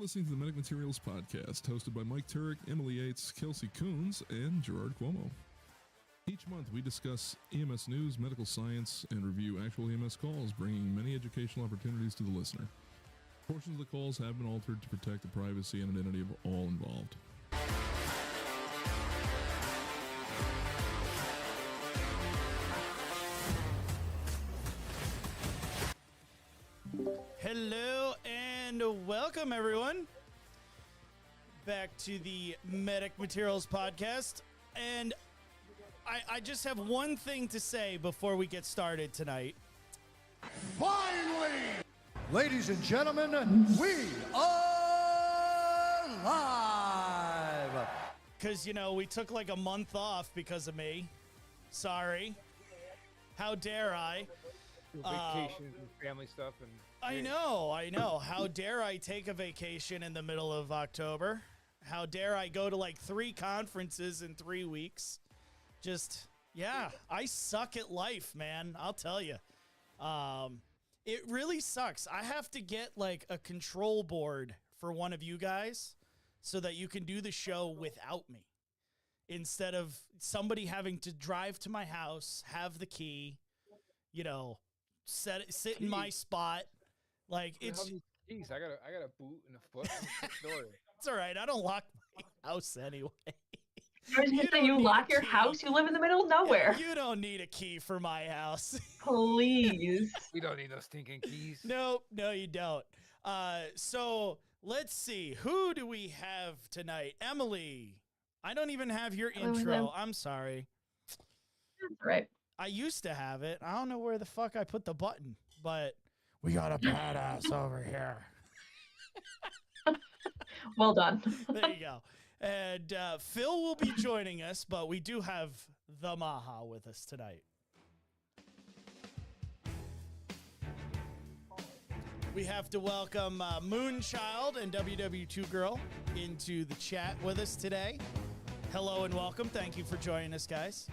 listening to the Medic Materials Podcast, hosted by Mike Turek, Emily Yates, Kelsey Coons, and Gerard Cuomo. Each month, we discuss EMS news, medical science, and review actual EMS calls, bringing many educational opportunities to the listener. Portions of the calls have been altered to protect the privacy and identity of all involved. Hello and welcome, everyone, back to the Medic Materials Podcast. And I just have one thing to say before we get started tonight. Finally! Ladies and gentlemen, we are live! Because, you know, we took like a month off because of me. Sorry. How dare I? Vacations and family stuff. And I know. How dare I take a vacation in the middle of October? How dare I go to like 3 conferences in 3 weeks? Just, yeah, I suck at life, man. I'll tell you. It really sucks. I have to get like a control board for one of you guys so that you can do the show without me, instead of somebody having to drive to my house, have the key, you know, sit in my spot. Like, it's Jeez, I got a boot and a foot. it's all right. I don't lock my house anyway. I was gonna say, you lock your house? You live in the middle of nowhere. You don't need a key for my house. Please. We don't need those stinking keys. No, you don't. So let's see. Who do we have tonight? Emily. I don't even have your intro. I'm sorry. That's right. I used to have it. I don't know where the fuck I put the button, but we got a badass over here. Well done. There you go. And Phil will be joining us, but we do have the Maha with us tonight. We have to welcome Moonchild and WW2 Girl into the chat with us today. Hello and welcome. Thank you for joining us, guys.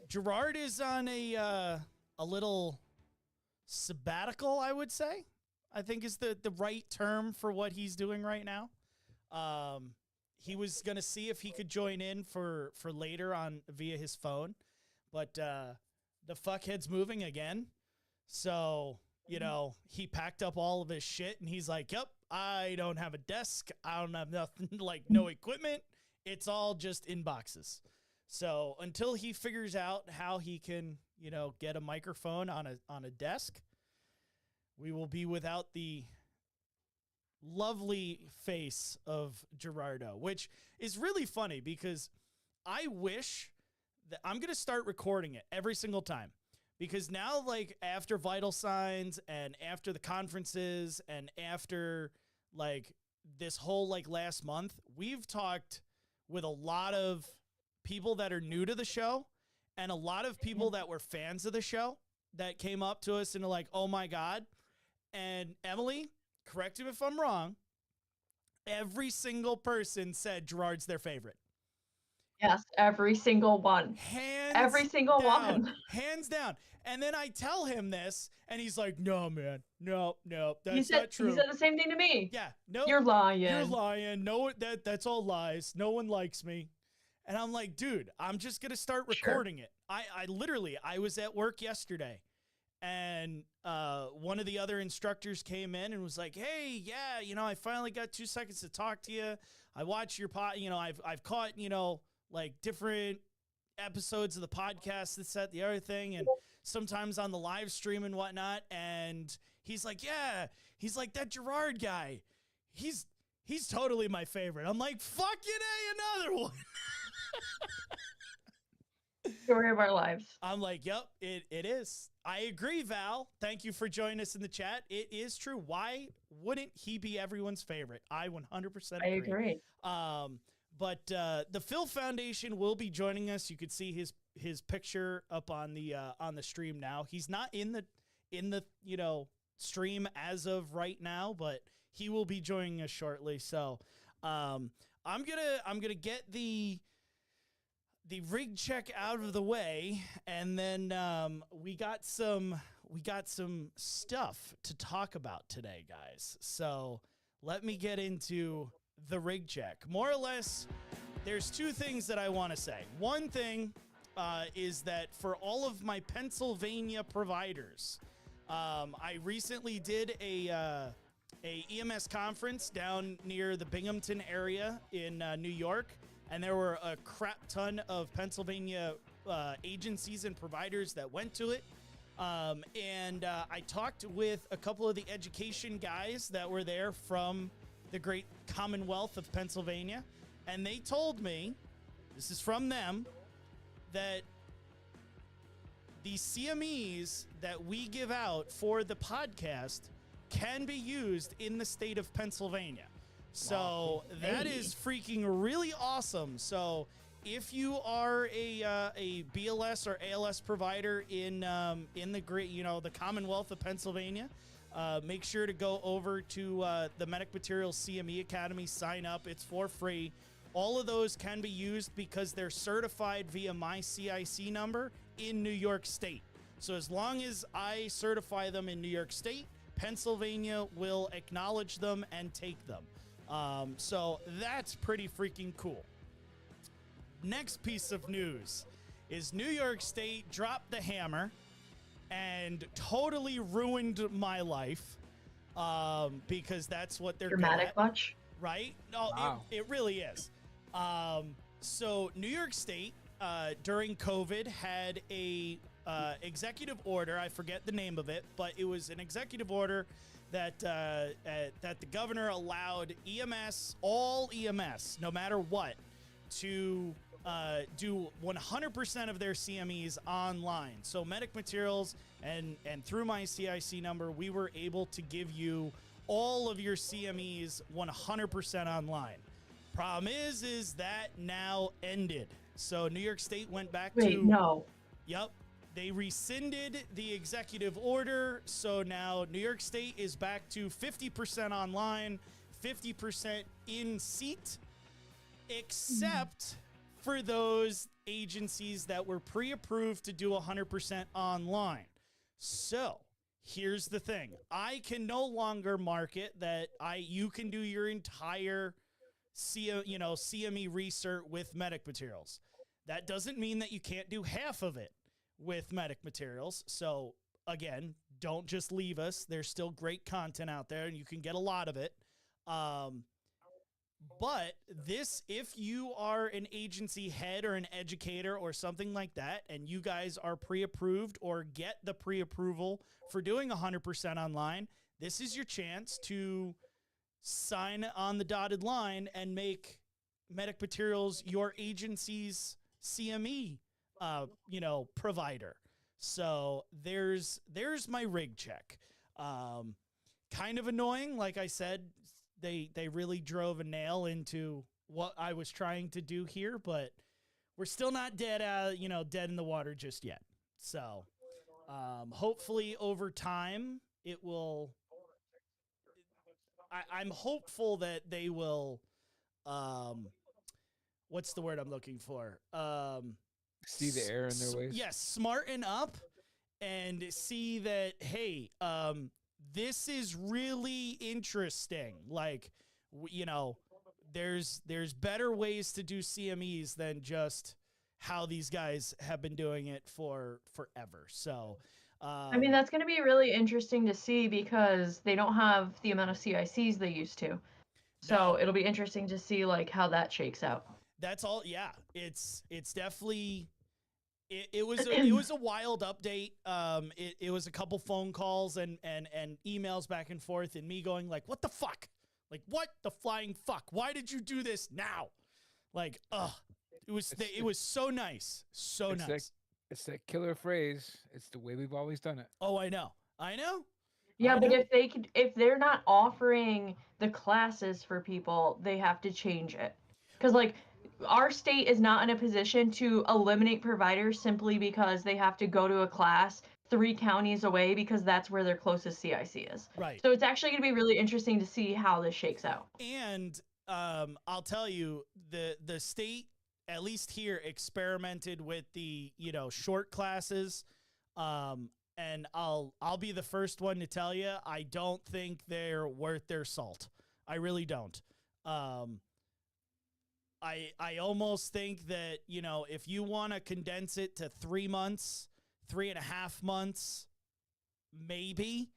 Gerard is on a little sabbatical, I would say. I think is the right term for what he's doing right now. He was going to see if he could join in for later on via his phone, but the fuckhead's moving again. So, you know, he packed up all of his shit and he's like, yep, I don't have a desk. I don't have nothing, like no equipment. It's all just in boxes. So until he figures out how he can, you know, get a microphone on a desk, we will be without the lovely face of Gerardo, which is really funny because I wish that I'm going to start recording it every single time, because now, like, after Vital Signs and after the conferences and after like this whole like last month, we've talked with a lot of people that are new to the show and a lot of people that were fans of the show that came up to us and are like, oh my God. And Emily, correct me if I'm wrong, every single person said Gerard's their favorite. Yes, every single one. Every single one. Hands down. And then I tell him this, and he's like, no, man. No, that's not true. He said the same thing to me. Yeah. No. You're lying. You're lying. No, that's all lies. No one likes me. And I'm like, dude, I'm just going to start recording it. I literally, I was at work yesterday. And one of the other instructors came in and was like, hey, yeah, you know, I finally got 2 seconds to talk to you. I watch your you know, I've caught, you know, like different episodes of the podcast, this, that, the other thing, and sometimes on the live stream and whatnot. And he's like, yeah, he's like, that Gerard guy, he's totally my favorite. I'm like, fucking A, another one. Story of our lives. I'm like, yep, it is. I agree, Val. Thank you for joining us in the chat. It is true. Why wouldn't he be everyone's favorite? I 100% agree. I agree. But the Phil Foundation will be joining us. You could see his picture up on the stream now. He's not in the you know, stream as of right now, but he will be joining us shortly. So I'm gonna get the rig check out of the way, and then we got some we got some stuff to talk about today, guys. So let me get into the rig check. More or less, there's two things that I want to say. One thing is that for all of my Pennsylvania providers, I recently did a EMS conference down near the Binghamton area in New York, and there were a crap ton of Pennsylvania agencies and providers that went to it. And I talked with a couple of the education guys that were there from the great Commonwealth of Pennsylvania, and they told me, this is from them, that the CMEs that we give out for the podcast can be used in the state of Pennsylvania. So that is freaking really awesome. So if you are a BLS or ALS provider in the great, the Commonwealth of Pennsylvania, make sure to go over to the Medic Materials CME Academy, sign up. It's for free. All of those can be used because they're certified via my CIC number in New York State. So as long as I certify them in New York State, Pennsylvania will acknowledge them and take them. So that's pretty freaking cool. Next piece of news is New York State dropped the hammer and totally ruined my life because that's what they're dramatic much, right? No, wow. It really is. So New York State during COVID had a executive order. I forget the name of it, but it was an executive order that that the governor allowed EMS, all EMS, no matter what, to do 100% of their CMEs online. So Medic Materials and through my CIC number, we were able to give you all of your CMEs 100% online. Problem is that now ended. So New York State went back to... Yep. They rescinded the executive order. So now New York State is back to 50% online, 50% in seat, except for those agencies that were pre-approved to do 100% online. So here's the thing. I can no longer market that you can do your entire CME research with Medic Materials. That doesn't mean that you can't do half of it with Medic Materials. So again, don't just leave us. There's still great content out there and you can get a lot of it. But this, if you are an agency head or an educator or something like that, and you guys are pre-approved or get the pre-approval for doing 100% online, this is your chance to sign on the dotted line and make Medic Materials your agency's CME, provider. So there's my rig check. Kind of annoying. Like I said, they really drove a nail into what I was trying to do here, but we're still not dead in the water just yet. So hopefully over time it will. I'm hopeful that they will. What's the word I'm looking for? See the error in their ways. Yes, smarten up and see that, hey, this is really interesting. Like, there's better ways to do CMEs than just how these guys have been doing it for forever. So, that's going to be really interesting to see because they don't have the amount of CICs they used to. So it'll be interesting to see like how that shakes out. That's all. Yeah, it's definitely. It was a wild update. It was a couple phone calls and emails back and forth, and me going like, "What the fuck? Like, what the flying fuck? Why did you do this now?" Like, it was so nice, so nice. It's that killer phrase. It's the way we've always done it. Oh, I know. Yeah, but if they're not offering the classes for people, they have to change it. Because like our state is not in a position to eliminate providers simply because they have to go to a class 3 counties away because that's where their closest CIC is. Right. So it's actually going to be really interesting to see how this shakes out. And I'll tell you, the state, at least here, experimented with the short classes. and I'll be the first one to tell you, I don't think they're worth their salt. I really don't. I almost think that, you know, if you want to condense it to 3 months, 3.5 months, maybe,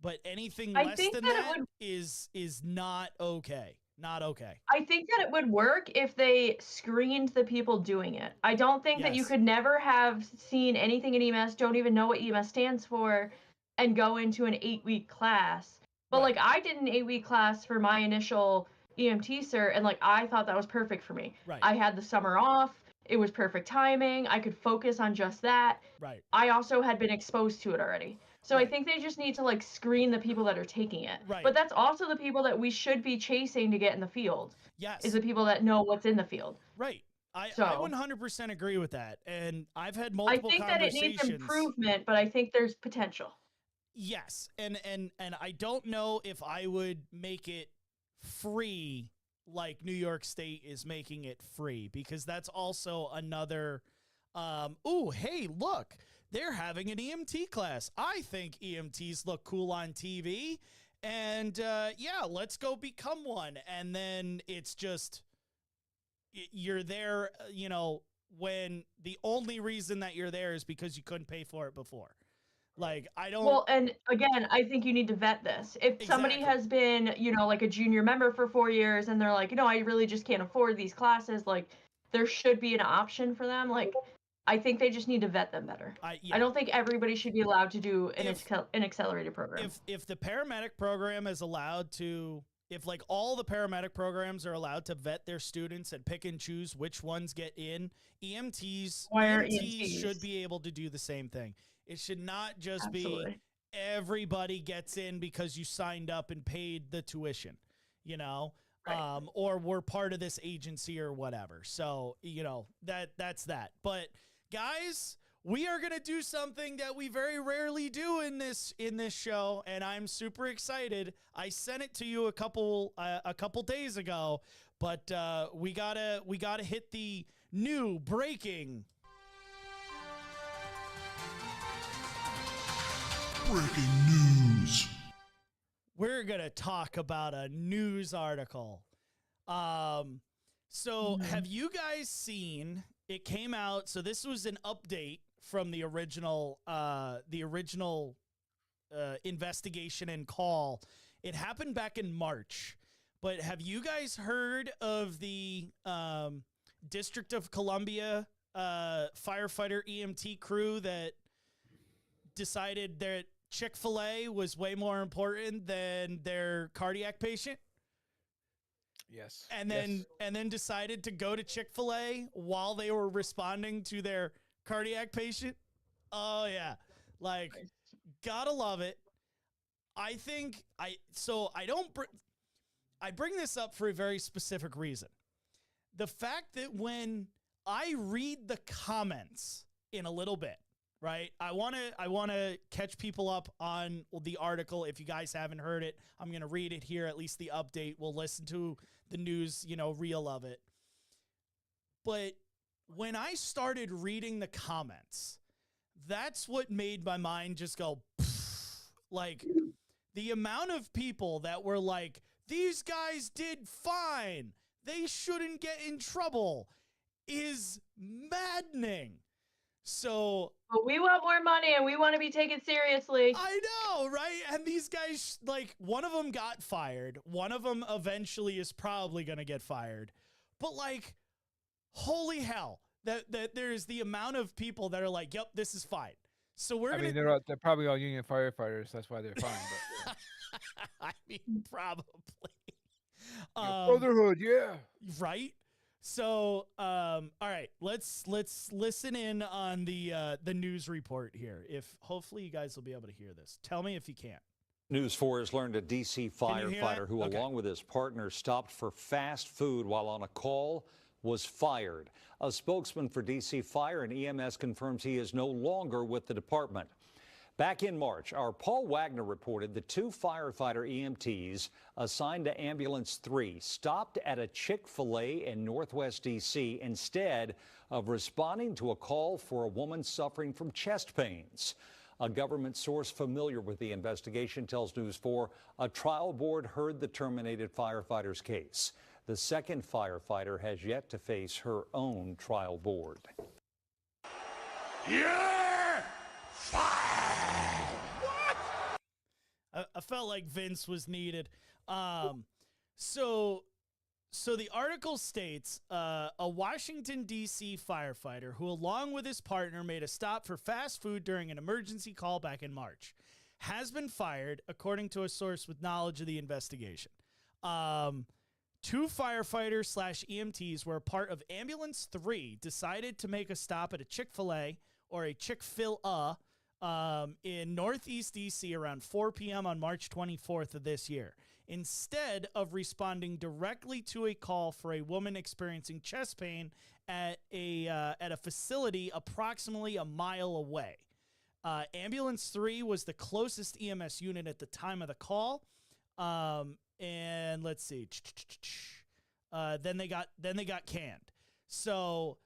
but anything less than that is not okay. Not okay. I think that it would work if they screened the people doing it. I don't think that you could never have seen anything in EMS, don't even know what EMS stands for, and go into an 8-week class. But like I did an 8-week class for my initial EMT cert, and like I thought that was perfect for me. Right. I had the summer off. It was perfect timing. I could focus on just that. Right. I also had been exposed to it already. So I think they just need to like screen the people that are taking it. Right. But that's also the people that we should be chasing to get in the field. Yes. Is the people that know what's in the field. Right. I 100% agree with that. And I've had multiple conversations. I think that it needs improvement, but I think there's potential. Yes. And I don't know if I would make it free like New York State is making it free, because that's also another hey, look, they're having an EMT class. I think EMTs look cool on TV, and yeah, let's go become one. And then it's just, you're there, you know, when the only reason that you're there is because you couldn't pay for it before. Like, I don't. Well, and again, I think you need to vet this. If somebody has been, you know, like a junior member for 4 years, and they're like, you know, I really just can't afford these classes, like, there should be an option for them. Like, I think they just need to vet them better. I don't think everybody should be allowed to do an accelerated program. If the paramedic program is allowed to, if like all the paramedic programs are allowed to vet their students and pick and choose which ones get in, EMTs should be able to do the same thing. It should not just be everybody gets in because you signed up and paid the tuition, you know, or we're part of this agency or whatever. So, you know, that's that. But guys, we are going to do something that we very rarely do in this show, and I'm super excited. I sent it to you a couple days ago, but we gotta hit the new breaking news. We're gonna talk about a news article. So have you guys seen? It came out. So this was an update from the original investigation and call. It happened back in March. But have you guys heard of the District of Columbia firefighter EMT crew that decided that Chick-fil-A was way more important than their cardiac patient? Yes. And then decided to go to Chick-fil-A while they were responding to their cardiac patient? Oh yeah. Like, gotta love it. I think I bring this up for a very specific reason. The fact that when I read the comments in a little bit, right? I want to catch people up on the article. If you guys haven't heard it, I'm going to read it here, at least the update. We'll listen to the news, you know, reel of it. But when I started reading the comments, that's what made my mind just go, like, the amount of people that were like, these guys did fine, they shouldn't get in trouble, is maddening. So we want more money and we want to be taken seriously. I know, right? And these guys, like, one of them got fired. One of them eventually is probably going to get fired. But like, holy hell, that there's the amount of people that are like, yep, this is fine. So they're probably all union firefighters. That's why they're fine. But, I mean, probably. Brotherhood, yeah. Right? So, all right, let's listen in on the news report here. If hopefully you guys will be able to hear this. Tell me if you can't. News 4 has learned a D.C. firefighter who, along with his partner, stopped for fast food while on a call was fired. A spokesman for D.C. Fire and EMS confirms he is no longer with the department. Back in March, our Paul Wagner reported the 2 firefighter EMTs assigned to Ambulance 3 stopped at a Chick-fil-A in Northwest D.C. instead of responding to a call for a woman suffering from chest pains. A government source familiar with the investigation tells News 4 a trial board heard the terminated firefighter's case. The second firefighter has yet to face her own trial board. You're fired! I felt like Vince was needed. So the article states a Washington, D.C. firefighter who, along with his partner, made a stop for fast food during an emergency call back in March has been fired, according to a source with knowledge of the investigation. 2 firefighters / EMTs were a part of Ambulance 3 decided to make a stop at a Chick-fil-A or a Chick-fil-A in Northeast D.C. around 4 p.m. on March 24th of this year, instead of responding directly to a call for a woman experiencing chest pain at a facility approximately a mile away. Ambulance 3 was the closest EMS unit at the time of the call. And let's see. Then they got canned. So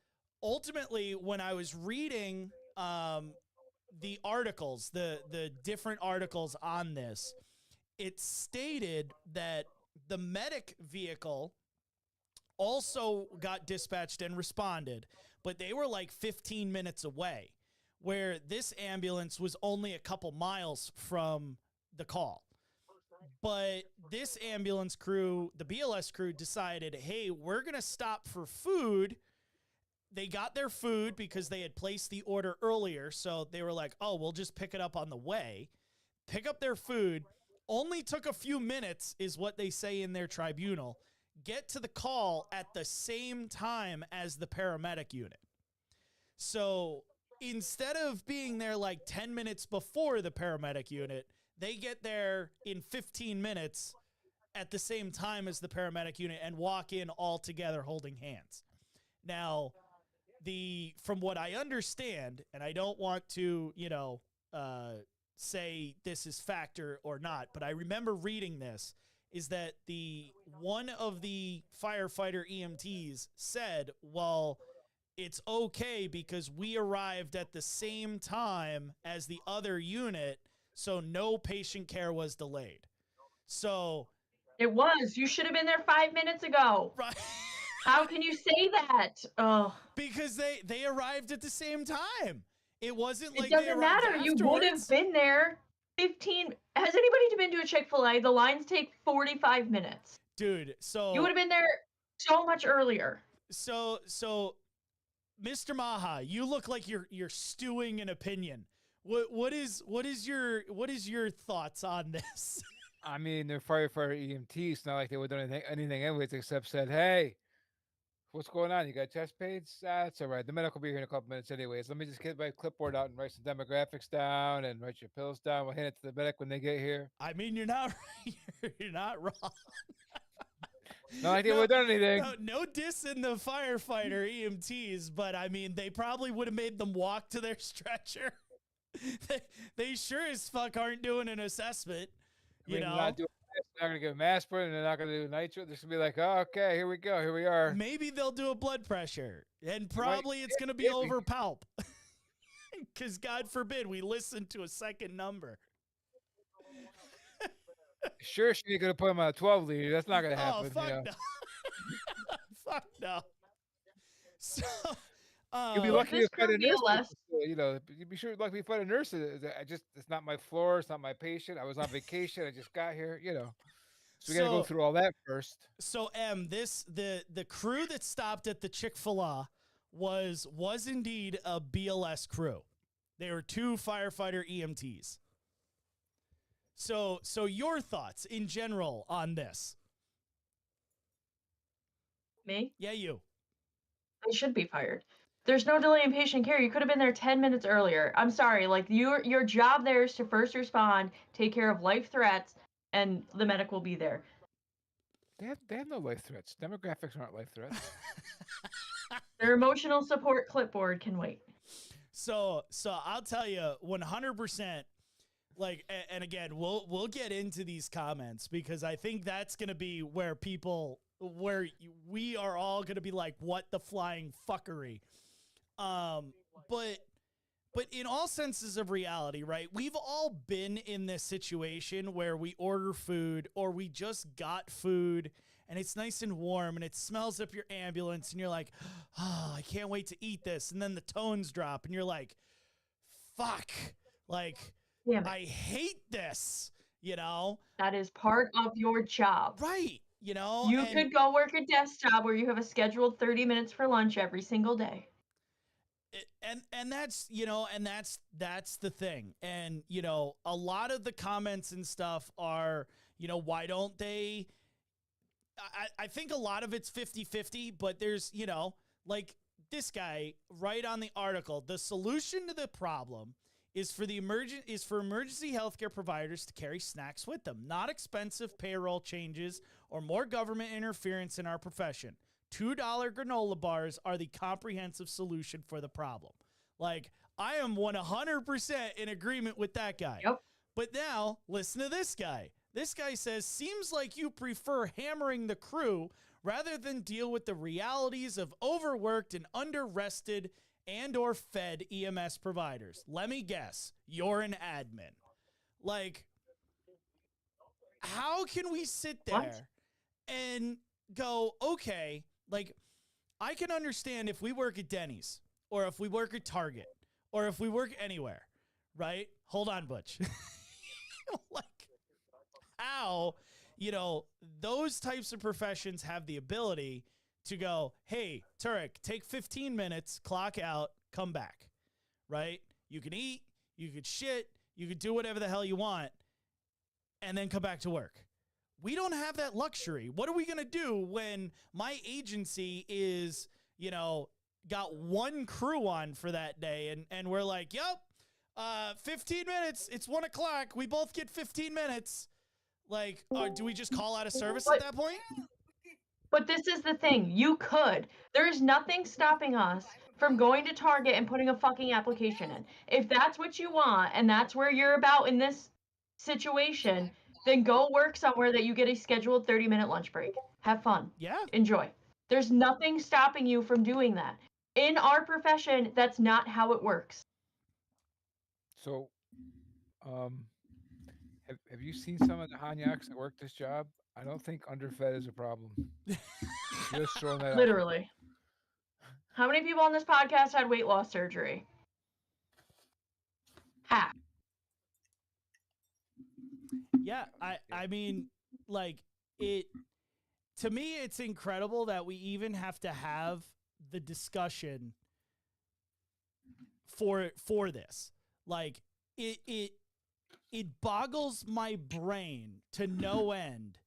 ultimately, when I was reading the articles, the different articles on this, it stated that the medic vehicle also got dispatched and responded, but they were like 15 minutes away, where this ambulance was only a couple miles from the call. But this ambulance crew, the BLS crew, decided, hey, we're going to stop for food. They got their food because they had placed the order earlier. So they were like, oh, we'll just pick it up on the way. Pick up their food. Only took a few minutes is what they say in their tribunal. Get to the call at the same time as the paramedic unit. So instead of being there like 10 minutes before the paramedic unit, they get there in 15 minutes at the same time as the paramedic unit and walk in all together holding hands. Now, from what I understand, and I don't want to, say this is fact or not, but I remember reading this, is that one of the firefighter EMTs said, well, it's okay because we arrived at the same time as the other unit, so no patient care was delayed. So it was. You should have been there 5 minutes ago. Right. How can you say that? Oh, because they arrived at the same time. It wasn't like it doesn't matter. You would have been there 15. Has anybody been to a Chick-fil-A? The lines take 45 minutes. Dude, so you would have been there so much earlier. So Mr. Maha, you look like you're stewing an opinion. What is your thoughts on this? I mean, they're firefighter EMTs. It's not like they would have done anything anyways except said, hey, what's going on? You got chest pains? That's all right. The medic will be here in a couple minutes anyways. Let me just get my clipboard out and write some demographics down and write your pills down. We'll hand it to the medic when they get here. I mean, you're not you're not wrong. Not like they would have done anything. No diss in the firefighter EMTs, but I mean, they probably would have made them walk to their stretcher. They sure as fuck aren't doing an assessment. They're not going to give them aspirin, and they're not going to do nitro. They're just going to be like, oh, okay, here we go. Here we are. Maybe they'll do a blood pressure, and probably it's going to be over palp. Because God forbid we listen to a second number. Sure, she ain't going to put him on a 12 leader. That's not going to happen. Oh, fuck no. Fuck no. So... You'll be lucky to find a nurse. You'd be sure lucky to find a nurse. It's not my floor. It's not my patient. I was on vacation. I just got here. So we got to go through all that first. So the crew that stopped at the Chick-fil-A was indeed a BLS crew. They were 2 firefighter EMTs. So your thoughts in general on this? Me? Yeah, you. I should be fired. There's no delay in patient care. You could have been there 10 minutes earlier. I'm sorry. Like your job there is to first respond, take care of life threats, and the medic will be there. They have no life threats. Demographics aren't life threats. Their emotional support clipboard can wait. So I'll tell you 100%. Like, and again, we'll get into these comments because I think that's gonna be where we are all gonna be like, what the flying fuckery. But But in all senses of reality, right? We've all been in this situation where we order food or we just got food and it's nice and warm and it smells up your ambulance and you're like, oh, I can't wait to eat this. And then the tones drop and you're like, fuck, like, Damn it. I hate this, you know? That is part of your job. Right. You know, You could go work a desk job where you have a scheduled 30 minutes for lunch every single day. And that's, you know, and that's the thing. And, you know, a lot of the comments and stuff are, you know, why don't they, I think a lot of it's 50-50, but there's, you know, like this guy right on the article, the solution to the problem is for emergency healthcare providers to carry snacks with them, not expensive payroll changes or more government interference in our profession. $2 granola bars are the comprehensive solution for the problem. Like, I am 100% in agreement with that guy. Yep. But now, listen to this guy. This guy says, seems like you prefer hammering the crew rather than deal with the realities of overworked and under-rested and or fed EMS providers. Let me guess, you're an admin. Like, how can we sit there and go, okay, like, I can understand if we work at Denny's or if we work at Target or if we work anywhere, right? Hold on, Butch. Like, how, you know, those types of professions have the ability to go, hey, Turek, take 15 minutes, clock out, come back, right? You can eat, you could shit, you could do whatever the hell you want, and then come back to work. We don't have that luxury. What are we going to do when my agency is, you know, got one crew on for that day and we're like, yep, 15 minutes, it's 1 o'clock, we both get 15 minutes. Like, do we just call out of service at that point? But this is the thing. You could. There's nothing stopping us from going to Target and putting a fucking application in. If that's what you want and that's where you're about in this situation, then go work somewhere that you get a scheduled 30-minute lunch break. Have fun. Yeah. Enjoy. There's nothing stopping you from doing that. In our profession, that's not how it works. So, have you seen some of the Hanyaks that work this job? I don't think underfed is a problem. Just throwing that out. Literally. How many people on this podcast had weight loss surgery? Half. Yeah, I mean, like, it, to me, it's incredible that we even have to have the discussion for this. Like, it boggles my brain to no end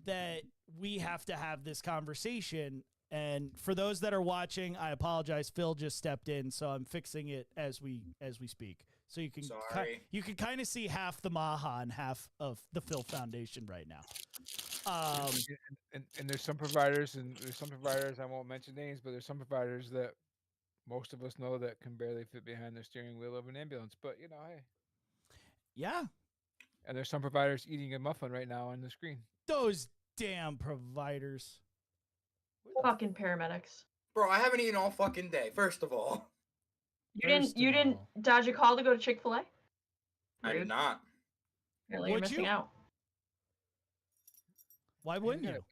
that we have to have this conversation. And for those that are watching, I apologize. Phil just stepped in, so I'm fixing it as we speak. So you can kind of see half the Maha and half of the Phil Foundation right now. And there's some providers, I won't mention names, but there's some providers that most of us know that can barely fit behind the steering wheel of an ambulance. But you know, hey. Yeah. And there's some providers eating a muffin right now on the screen. Those damn providers. Fucking paramedics. Bro, I haven't eaten all fucking day, first of all. You didn't dodge a call to go to Chick-fil-A? I did not. Apparently you're missing out. Why wouldn't you?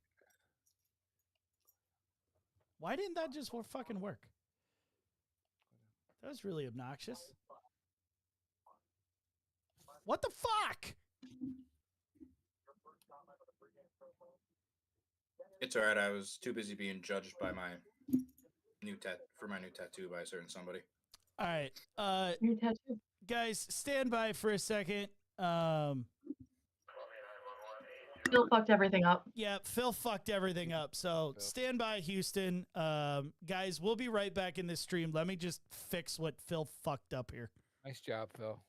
Why didn't that just fucking work? That was really obnoxious. What the fuck? It's alright, I was too busy being judged by my new tattoo by a certain somebody. All right. New tattoo. Guys, stand by for a second. Phil fucked everything up. Yeah, Phil fucked everything up. So stand by, Houston. Guys, we'll be right back in this stream. Let me just fix what Phil fucked up here. Nice job, Phil.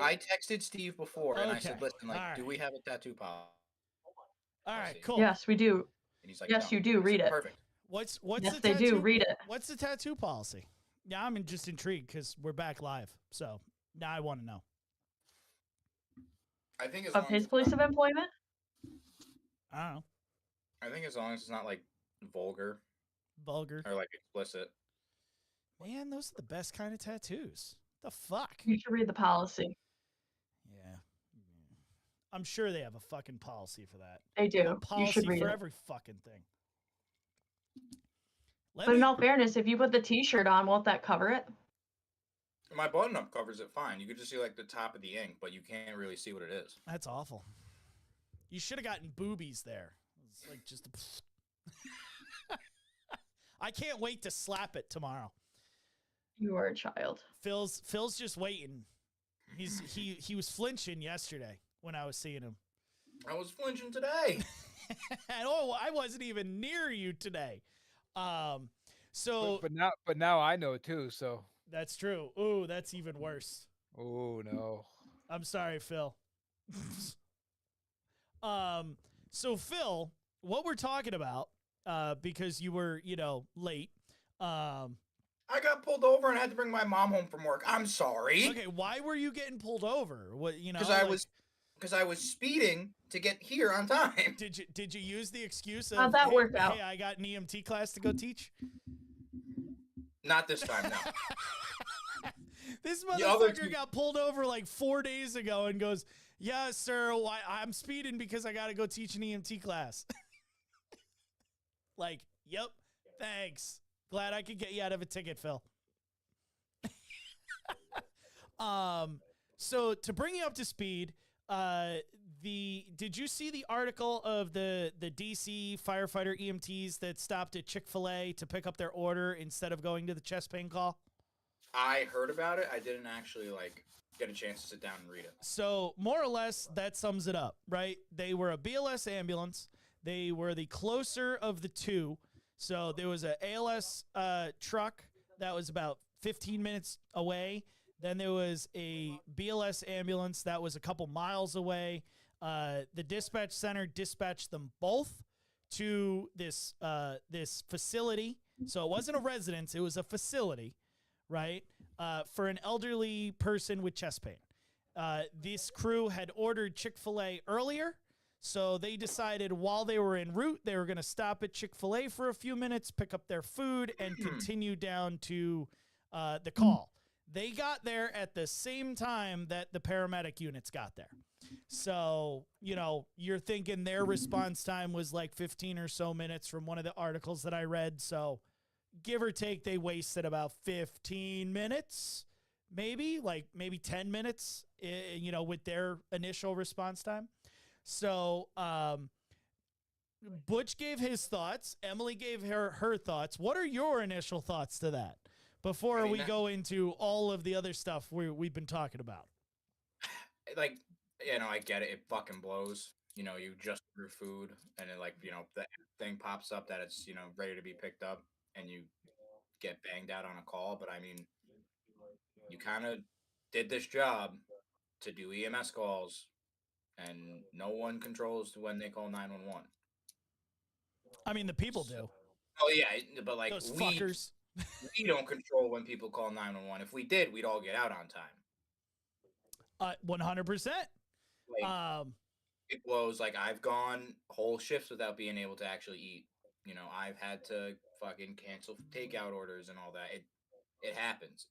I texted Steve before and I said, Okay, listen, like, do alright. we have a tattoo policy? All right, cool. Yes, we do. And he's like, Yes, no. you do. I Read said, it. perfect. What's Yes, the they tattoo? do. Read it. What's the tattoo policy? Yeah, I'm just intrigued because we're back live. So now I want to know. I think as Of long his as place of employment? I don't know. I think as long as it's not like vulgar Vulgar. or like explicit. Man, those are the best kind of tattoos. The fuck? You should read the policy. Yeah. I'm sure they have a fucking policy for that. They A do. You policy should read for it. every fucking thing. Let But in me- all fairness, if you put the T-shirt on, won't that cover it? My button up covers it fine. You could just see like the top of the ink, but you can't really see what it is. That's awful. You should have gotten boobies there. It's like just. I can't wait to slap it tomorrow. You are a child. Phil's just waiting. He was flinching yesterday when I was seeing him. I was flinching today. And I wasn't even near you today. So But now I know too. So. that's true. Ooh, that's even worse. Oh no. I'm sorry, Phil. So Phil, what we're talking about, because you were, late. I got pulled over and had to bring my mom home from work. I'm sorry. Okay, why were you getting pulled over? What Because I was speeding to get here on time. Did you use the excuse of How'd that hey, work out? Hey, I got an EMT class to go teach? Not this time, no. This The other motherfucker two- got pulled over like 4 days ago and goes, "Yeah, sir, I'm speeding because I got to go teach an EMT class." Like, yep, thanks. Glad I could get you out of a ticket, Phil. So to bring you up to speed, did you see the article of the DC firefighter EMTs that stopped at Chick-fil-A to pick up their order instead of going to the chest pain call? I heard about it. I didn't actually get a chance to sit down and read it. So more or less that sums it up, right? They were a BLS ambulance. They were the closer of the two. So there was a ALS truck that was about 15 minutes away. Then there was a BLS ambulance that was a couple miles away. The dispatch center dispatched them both to this facility. So it wasn't a residence, it was a facility, right? For an elderly person with chest pain. This crew had ordered Chick-fil-A earlier, so they decided while they were en route, they were going to stop at Chick-fil-A for a few minutes, pick up their food, and continue down to the call. They got there at the same time that the paramedic units got there. So, you're thinking their response time was like 15 or so minutes from one of the articles that I read. So, give or take, they wasted about 15 minutes, maybe 10 minutes, with their initial response time. So, Butch gave his thoughts. Emily gave her thoughts. What are your initial thoughts to that before we go into all of the other stuff we've been talking about? I get it. It fucking blows. You just order food and it the thing pops up that it's, ready to be picked up and you get banged out on a call. But I mean, you kind of did this job to do EMS calls and no one controls when they call 911. I mean, the people do. Oh yeah, but Those fuckers. we don't control when people call 911. If we did, we'd all get out on time. 100%. It blows. I've gone whole shifts without being able to actually eat. I've had to fucking cancel takeout orders and all that. It happens.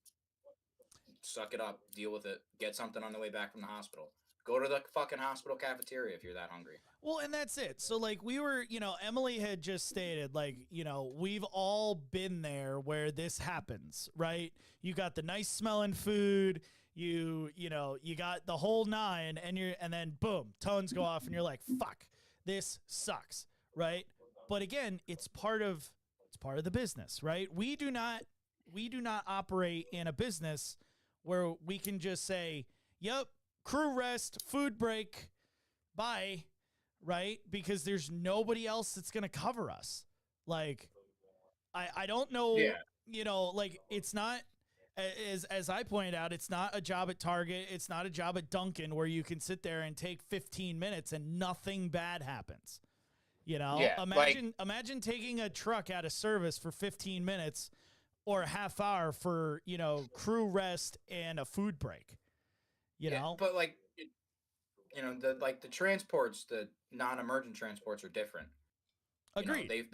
Suck it up. Deal with it. Get something on the way back from the hospital. Go to the fucking hospital cafeteria if you're that hungry. Well, and that's it. So, we were, Emily had just stated, we've all been there where this happens, right? You got the nice smelling food, you got the whole nine, and then boom, tones go off, and you're like, fuck, this sucks, right? But again, it's part of the business, right? We do not operate in a business where we can just say, yep, crew rest, food break, bye, right? Because there's nobody else that's going to cover us. I don't know, Yeah. it's not, as I pointed out, it's not a job at Target. It's not a job at Dunkin' where you can sit there and take 15 minutes and nothing bad happens. You know, Yeah, imagine taking a truck out of service for 15 minutes or a half hour for, you know, crew rest and a food break. You know, but like, you know, the transports, the non-emergent transports are different. You know, agreed. they've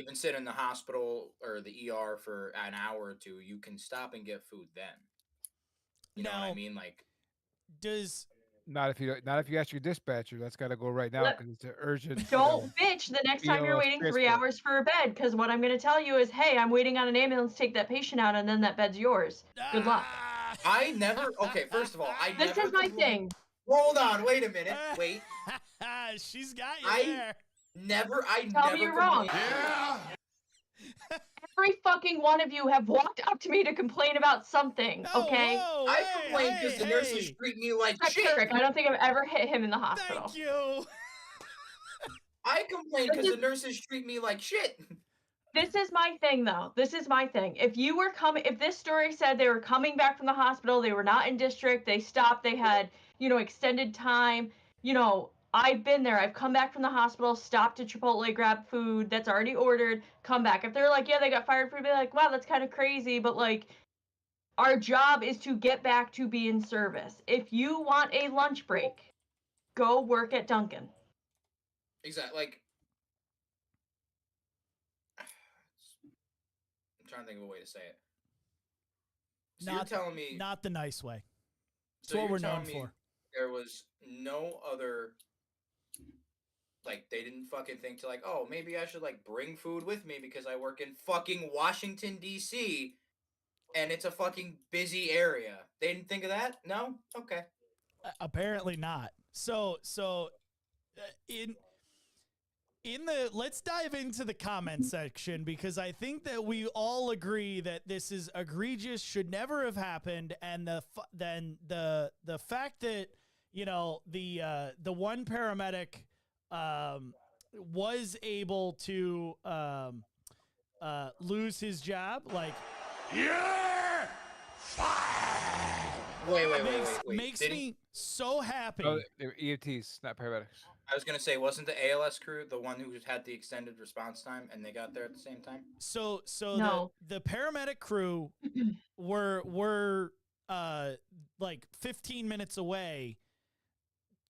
been sitting in the hospital or the ER for an hour or two. You can stop and get food then. You know what I Now, mean? Like, does Not if you ask your dispatcher. That's got to go right now Look, because it's an urgent. Don't bitch the next time you're BLS waiting 3 transport. hours for a bed, because what I'm going to tell you is, hey, I'm waiting on an ambulance to take that patient out, and then that bed's yours. Good luck. I never. Okay, first of all, I This never. is my thing. Hold on, wait a minute. Wait, She's got you I- there. I Tell never. me you're wrong. Yeah. Every fucking one of you have walked up to me to complain about something, Oh, okay? whoa, I hey, complain because the nurses hey. treat me like That's shit. correct. I don't think I've ever hit him in the hospital. Thank you. I complain because the nurses treat me like shit. This is my thing, though. This is my thing. If this story said they were coming back from the hospital, they were not in district, they stopped, they had, extended time, I've been there. I've come back from the hospital, stopped at Chipotle, grabbed food that's already ordered, come back. If they're like, yeah, they got fired for it, be like, wow, that's kind of crazy, but like, our job is to get back to be in service. If you want a lunch break, go work at Dunkin'. Exactly. Like, I'm trying to think of a way to say it. So you're telling me not the nice way. It's so what you're we're known telling me for. there was no other, like, they didn't fucking think to, like, oh, maybe I should, like, bring food with me because I work in fucking Washington, D.C., and it's a fucking busy area. They didn't think of that? No? Okay. Apparently not. So let's dive into the comment section, because I think that we all agree that this is egregious, should never have happened, and the fact that the one paramedic was able to lose his job, like, You're fired. Wait. makes Didn't- me so happy. Oh, they were EMTs, not paramedics. I was going to say, wasn't the ALS crew the one who had the extended response time and they got there at the same time? So No. the paramedic crew were like 15 minutes away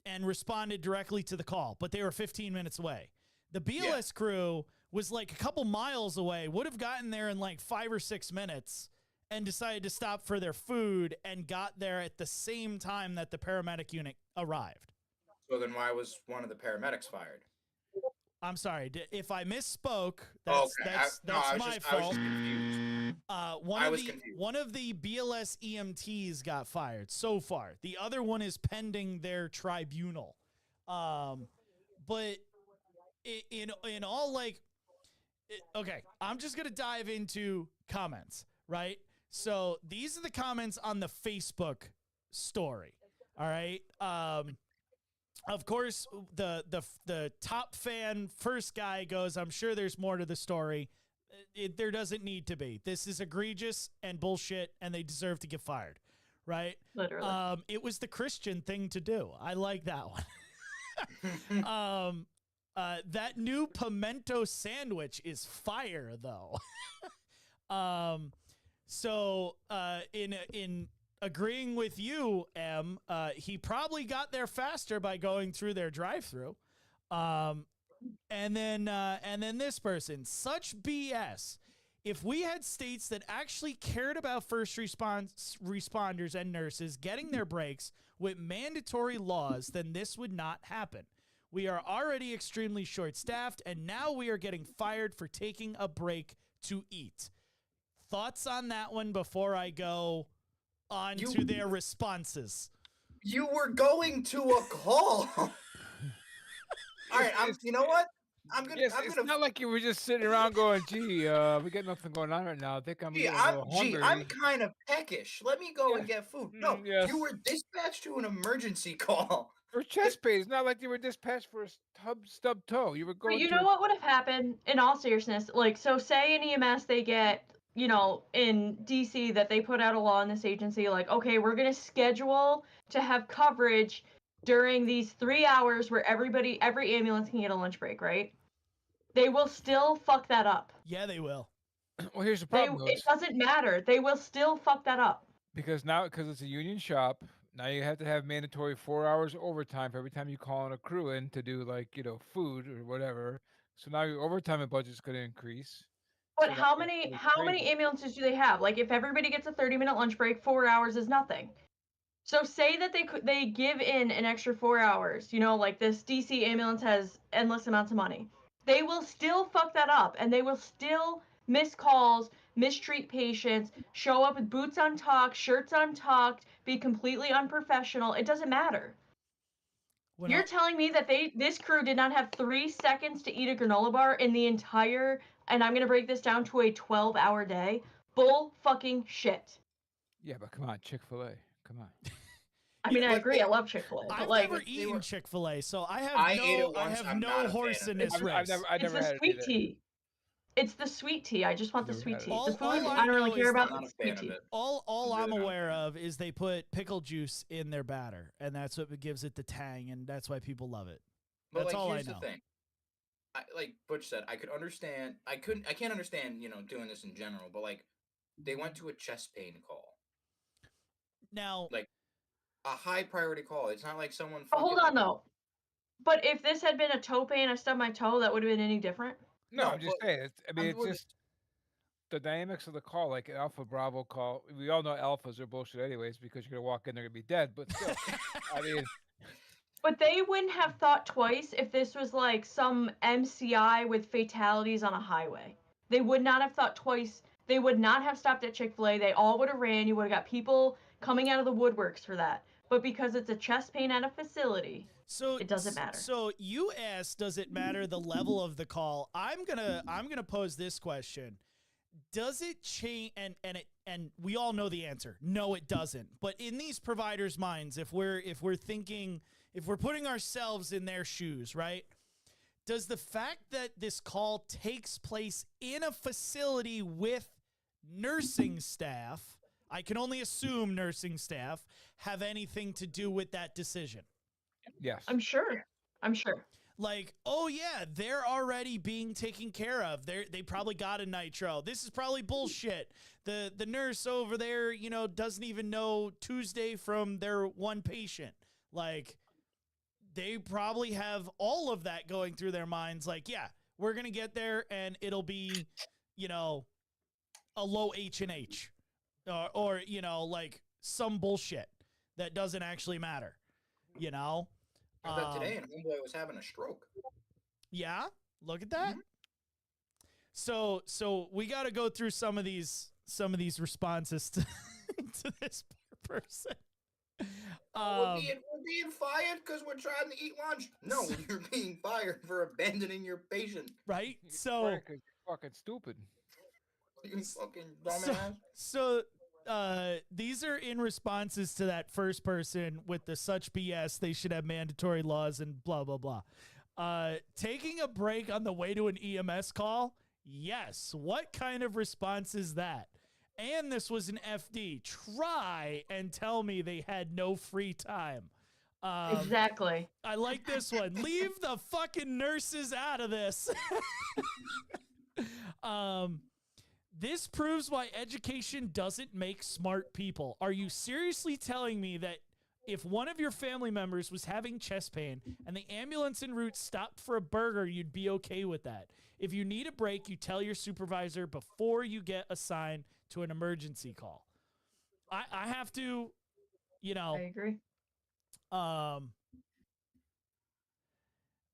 and responded directly to the call, but they were 15 minutes away. The BLS crew was like a couple miles away, would have gotten there in like 5 or 6 minutes, and decided to stop for their food and got there at the same time that the paramedic unit arrived. So then why was one of the paramedics fired? I'm sorry if I misspoke. That's my I was fault. just confused. One of the BLS EMTs got fired so far. The other one is pending their tribunal. But in all, okay, I'm just gonna dive into comments, right? So these are the comments on the Facebook story. All right. Of course, the top fan first guy goes, I'm sure there's more to the story. There doesn't need to be. This is egregious and bullshit, and they deserve to get fired, right? Literally. It was the Christian thing to do. I like that one. That new pimento sandwich is fire, though. So in agreeing with you, M, he probably got there faster by going through their drive-through. And then this person, such BS. If we had states that actually cared about first responders and nurses getting their breaks with mandatory laws, then this would not happen. We are already extremely short-staffed, and now we are getting fired for taking a break to eat. Thoughts on that one before I go on to their responses? You were going to a call. All right, you know what? It's not like you were just sitting around going, gee, we got nothing going on right now. I think I'm getting a little hungry. I'm kind of peckish. Let me go and get food. No, yes. You were dispatched to an emergency call. For chest pain. It's not like you were dispatched for a stub toe. You were going But you to know what would have happened in all seriousness? Like, so say in EMS they get in DC that they put out a law in this agency, like, okay, we're going to schedule to have coverage during these 3 hours where every ambulance can get a lunch break, right? They will still fuck that up. Yeah, they will. Well, here's the problem. It doesn't matter. They will still fuck that up. Because it's a union shop, now you have to have mandatory 4 hours overtime for every time you call a crew in to do food or whatever. So now your overtime budget's going to increase. But So how that's many really how many crazy. ambulances do they have? Like, if everybody gets a 30-minute lunch break, 4 hours is nothing. So say that they give in an extra 4 hours. Like this DC ambulance has endless amounts of money. They will still fuck that up, and they will still miss calls, mistreat patients, show up with boots untucked, shirts untucked, be completely unprofessional. It doesn't matter. You're telling me that this crew did not have 3 seconds to eat a granola bar in the entire, and I'm gonna break this down to a 12-hour day? Bull fucking shit. Yeah, but come on, Chick-fil-A. Come on. I mean, I agree. I love Chick-fil-A. I've But never eaten Chick-fil-A, so I ate it once, have I'm no not a horse fan in of it. this race. I've it's never the had sweet it either. tea. It's the sweet tea. I just want the Never sweet had it. tea. All- The food, all I I don't know really care is about. I'm not a It's sweet fan of tea. it. All I'm I'm really not. aware of is they put pickle juice in their batter, and that's what gives it the tang, and that's why people love it. But That's all I here's know. the thing. Like Butch said, I could understand. I can't understand, doing this in general. But they went to a chest pain call, Now, like a high priority call. It's not like someone. But hold fucking, on though. But if this had been a toe pain, I stubbed my toe, that would have been any different. No, No, I'm just but saying. It's well, just the dynamics of the call, like an Alpha Bravo call. We all know alphas are bullshit anyways because you're gonna walk in, they're gonna be dead. But still, I mean, But they wouldn't have thought twice if this was like some MCI with fatalities on a highway. They would not have thought twice. They would not have stopped at Chick-fil-A. They all would have ran. You would have got people coming out of the woodworks for that. But because it's a chest pain at a facility, so it doesn't matter. So you asked, does it matter the level of the call? I'm gonna pose this question. Does it change? And we all know the answer. No, it doesn't. But in these providers' minds, if we're putting ourselves in their shoes, right? Does the fact that this call takes place in a facility with nursing staff, I can only assume nursing staff, have anything to do with that decision? yes. I'm sure. Like, oh yeah, they're already being taken care of. They probably got a nitro. This is probably bullshit. The nurse over there, doesn't even know Tuesday from their one patient. Like, they probably have all of that going through their minds. Like, yeah, we're gonna get there and it'll be, a low H&H, or like some bullshit that doesn't actually matter. I thought today, and homeboy was having a stroke. Yeah, look at that. So we got to go through some of these responses to this person. We're being fired because we're trying to eat lunch. No, you're being fired for abandoning your patient. Right? So Right, 'cause you're fucking stupid. You fucking dumbass. So these are in responses to that first person with the such BS. They should have mandatory laws and blah, blah, blah. Taking a break on the way to an EMS call? Yes. What kind of response is that? And this was an FD. Try and tell me they had no free time. Exactly. I like this one. Leave the fucking nurses out of this. This proves why education doesn't make smart people. Are you seriously telling me that if one of your family members was having chest pain and the ambulance en route stopped for a burger, you'd be okay with that? If you need a break, you tell your supervisor before you get assigned to an emergency call. I have to, I agree.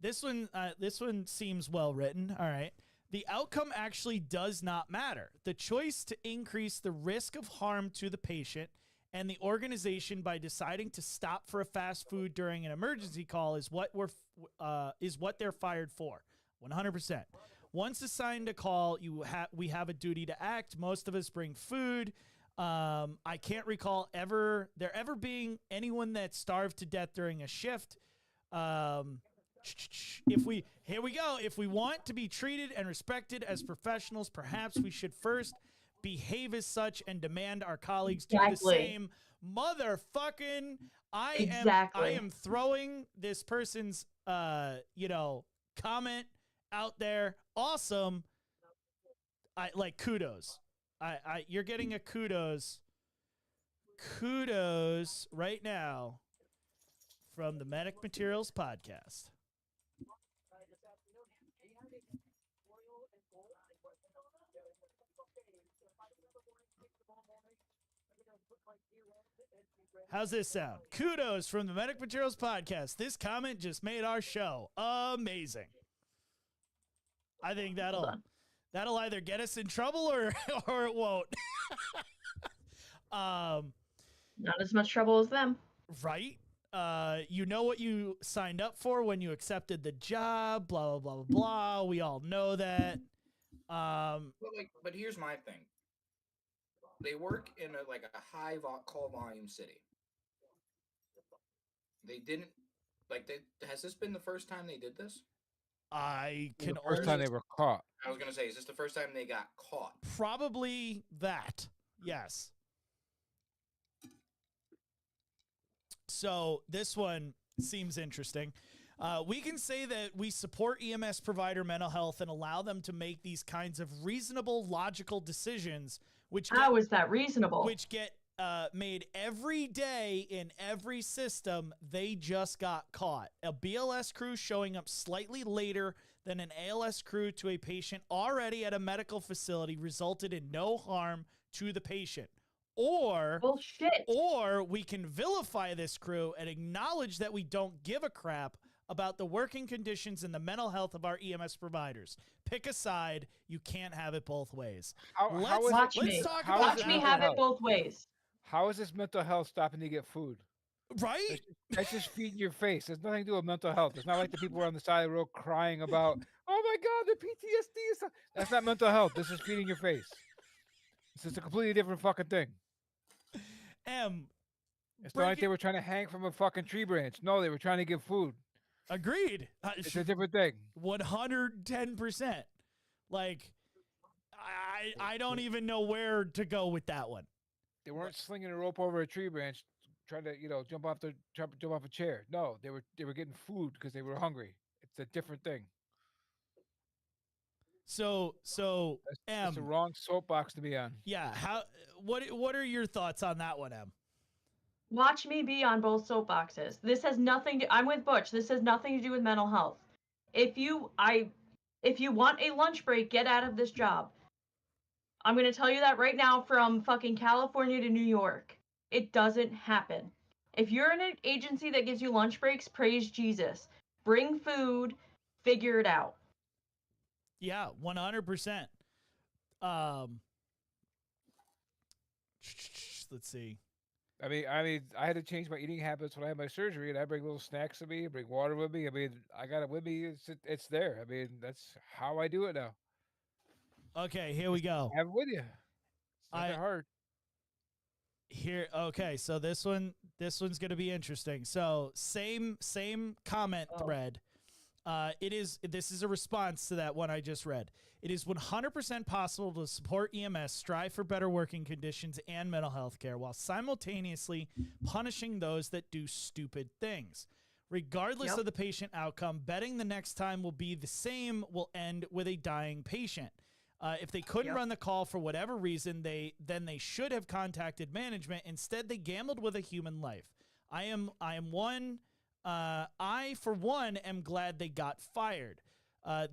This one seems well written. All right. The outcome actually does not matter. The choice to increase the risk of harm to the patient and the organization by deciding to stop for a fast food during an emergency call is what they're fired for. 100%. Once assigned a call, we have a duty to act. Most of us bring food. I can't recall there ever being anyone that starved to death during a shift. Here we go. If we want to be treated and respected as professionals, perhaps we should first behave as such and demand our colleagues do the Exactly. same. Motherfucking, I Exactly. am throwing this person's comment out there. Awesome. I like kudos. You're getting a kudos right now from the Medic Materials podcast. How's this sound? Kudos from the Medic Materials podcast. This comment just made our show amazing. I think that'll either get us in trouble or it won't. Not as much trouble as them. Right? You know what you signed up for when you accepted the job, blah, blah, blah, blah, blah. We all know that. But here's my thing. They work in a high call volume city. They didn't has this been the first time they did this? I can The first time they were caught. I was gonna say, is this the first time they got caught? Probably that. Yes. So this one seems interesting. We can say that we support EMS provider mental health and allow them to make these kinds of reasonable, logical decisions, How is that reasonable? which get made every day in every system. They just got caught. A BLS crew showing up slightly later than an ALS crew to a patient already at a medical facility resulted in no harm to the patient. Bullshit. Or we can vilify this crew and acknowledge that we don't give a crap about the working conditions and the mental health of our EMS providers. Pick a side. You can't have it both ways. Watch me have it both ways. How is this mental health stopping to get food? Right? That's just feeding your face. There's nothing to do with mental health. It's not like the people who are on the side of the road crying about, oh my God, the PTSD is. That's not mental health. This is feeding your face. This is a completely different fucking thing. It's not like they were trying to hang from a fucking tree branch. No, they were trying to give food. Agreed. It's a different thing. 110%. Like, I don't even know where to go with that one. They weren't slinging a rope over a tree branch, trying to jump off a chair. No, they were getting food because they were hungry. It's a different thing. So That's the wrong soapbox to be on. Yeah. What are your thoughts on that one, Em? Watch me be on both soapboxes. This has nothing to. I'm with Butch. This has nothing to do with mental health. If you want a lunch break, get out of this job. I'm gonna tell you that right now, from fucking California to New York. It doesn't happen. If you're in an agency that gives you lunch breaks, praise Jesus. Bring food. Figure it out. Yeah, 100%. Let's see. I mean, I had to change my eating habits when I had my surgery, and I bring little snacks with me, I bring water with me. I mean, I got it with me. It's there. I mean, that's how I do it now. Okay, here we go. Have it with you. It's not that hard. Okay, so this one's gonna be interesting. So same comment thread. This is a response to that one I just read. It is 100% possible to support EMS, strive for better working conditions and mental health care while simultaneously punishing those that do stupid things. Regardless of the patient outcome, betting the next time will be the same will end with a dying patient. If they couldn't run the call for whatever reason, then they should have contacted management. Instead, they gambled with a human life. I for one am glad they got fired.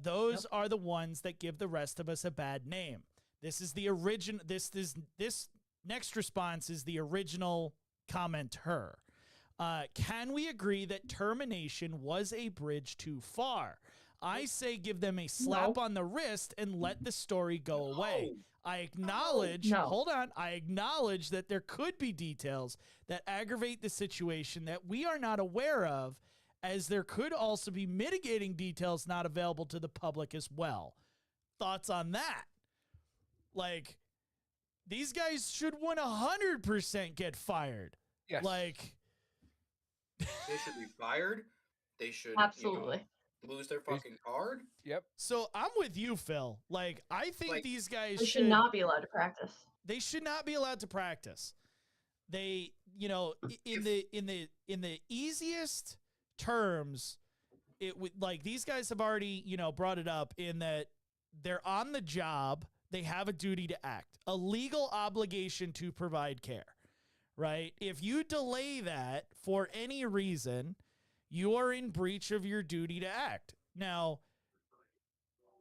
Those are the ones that give the rest of us a bad name. This is the original. This next response is the original commenter. Can we agree that termination was a bridge too far? I say give them a slap on the wrist and let the story go away. I acknowledge, hold on, I acknowledge that there could be details that aggravate the situation that we are not aware of, as there could also be mitigating details not available to the public as well. Thoughts on that? Like, these guys should 100% get fired. Yes. Like, they should be fired. They should absolutely lose their fucking card. Yep. So I'm with you, Phil. Like, I think Like, these guys They should not be allowed to practice. They should not be allowed to practice. They, you know, in the easiest terms, it would like these guys have already, you know, brought it up in that they're on the job. They have a duty to act, a legal obligation to provide care, right? If you delay that for any reason, you are in breach of your duty to act. Now,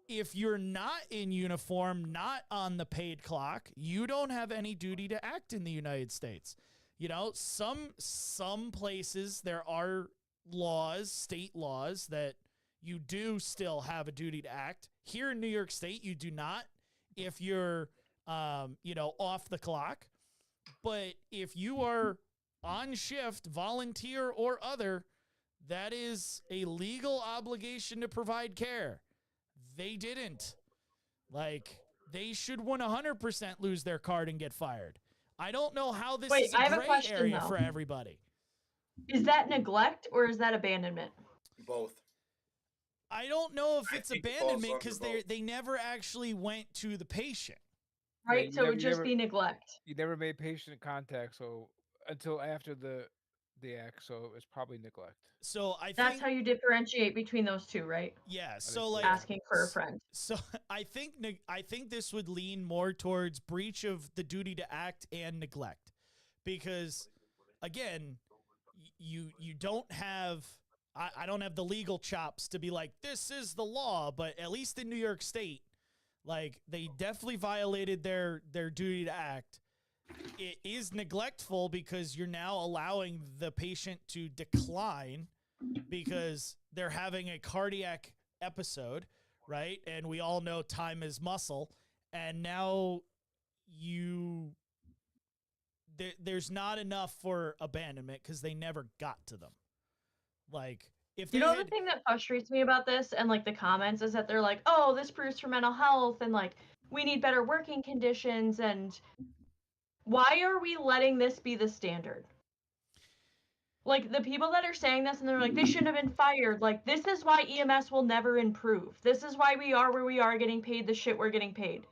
if you're not in uniform, not on the paid clock, you don't have any duty to act in the United States. You know, some places there are laws, state laws, that you do still have a duty to act. Here in New York State, you do not if you're, you know, off the clock. But if you are on shift, volunteer or other, that is a legal obligation to provide care. They didn't. Like, they should 100% lose their card and get fired. I don't know how this is I a have a gray question, area though. for everybody. Is that neglect or is that abandonment? Both. I don't know if I it's think it falls abandonment under because both. they never actually went to the patient. Right? you So it never- would you just never- be neglect. You never made patient contact, so until after the act, so it's probably neglect. So I That's think how you differentiate between those two, right? yeah. is So true. like Asking for a friend. So I think this would lean more towards breach of the duty to act and neglect, because again, you don't have I don't have the legal chops to be like, this is the law, but at least in New York State, like, they definitely violated their duty to act. It is neglectful because you're now allowing the patient to decline because they're having a cardiac episode, right? And we all know time is muscle. And now there's not enough for abandonment because they never got to them. Like, if they You know, had, the thing that frustrates me about this and like the comments is that they're like, oh, this proves for mental health and like we need better working conditions. And why are we letting this be the standard? Like, the people that are saying this and they're like, they shouldn't have been fired. Like, this is why EMS will never improve. This is why we are where we are, getting paid the shit we're getting paid.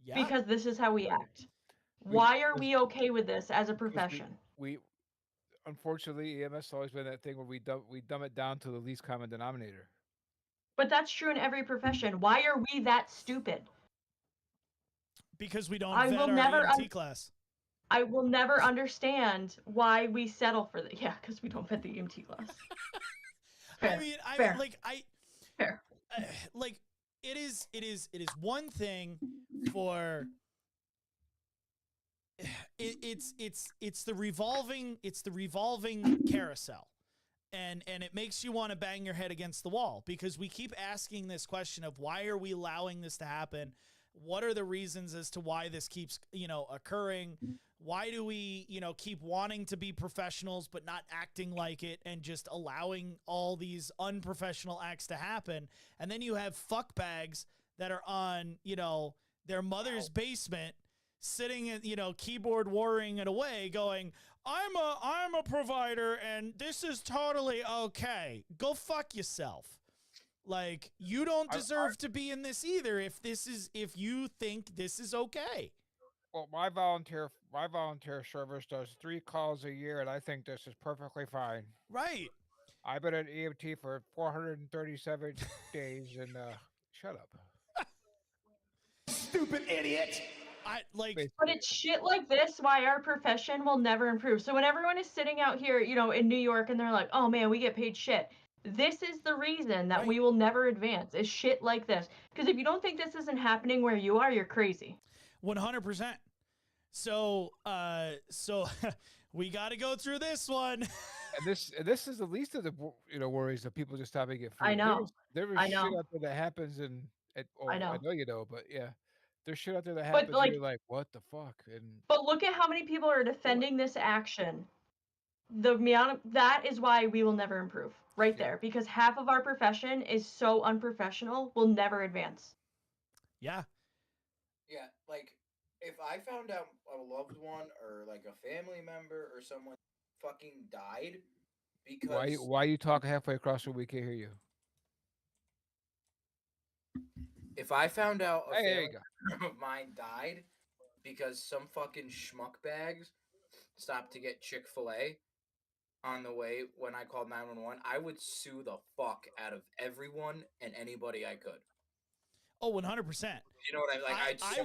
yeah, Because this is how we act. We- Why are because- we okay with this as a 'cause profession? we unfortunately EMS has always been that thing where we dumb it down to the least common denominator. But that's true in every profession. Why are we that stupid? because we don't I vet will our never EMT class. I will never understand why we settle for the because we don't fit the EMT class. Fair, fair. Fair. Like, it is one thing for it's the revolving carousel, and it makes you want to bang your head against the wall because we keep asking this question of why are we allowing this to happen? What are the reasons as to why this keeps, you know, occurring? Why do we, you know, keep wanting to be professionals but not acting like it and just allowing all these unprofessional acts to happen? And then you have fuckbags that are on, you know, their mother's basement sitting at, you know, keyboard warring it away going, I'm a provider and this is totally okay. Go fuck yourself. Like, you don't deserve to be in this either if you think this is okay. Well, my volunteer service does 3 calls a year, and I think this is perfectly fine. Right. I've been an EMT for 437 days, and shut up. Stupid idiot! But it's shit like this why our profession will never improve. So when everyone is sitting out here, you know, in New York and they're like, oh man, we get paid shit. This is the reason that we will never advance is shit like this. Because if you don't think this isn't happening where you are, you're crazy. 100%. So we got to go through this one. And this is the least of the worries that people just stopping get food. I know. There is I shit know. out there that happens, and I know. I know you know, but yeah, there's shit out there that But, happens. like- And you're like, what the fuck? And But look at how many people are defending this action. That is why we will never improve. Right there. Because half of our profession is so unprofessional, we'll never advance. Yeah. Yeah, like if I found out a loved one or like a family member or someone fucking died because why you talk halfway across the we can't hear you? If I found out a Hey, there you family go. member of mine died because some fucking schmuck bags stopped to get Chick-fil-A on the way when I called 911, I would sue the fuck out of everyone and anybody I could. Oh, 100%. You know what I mean? Like, I I'd sue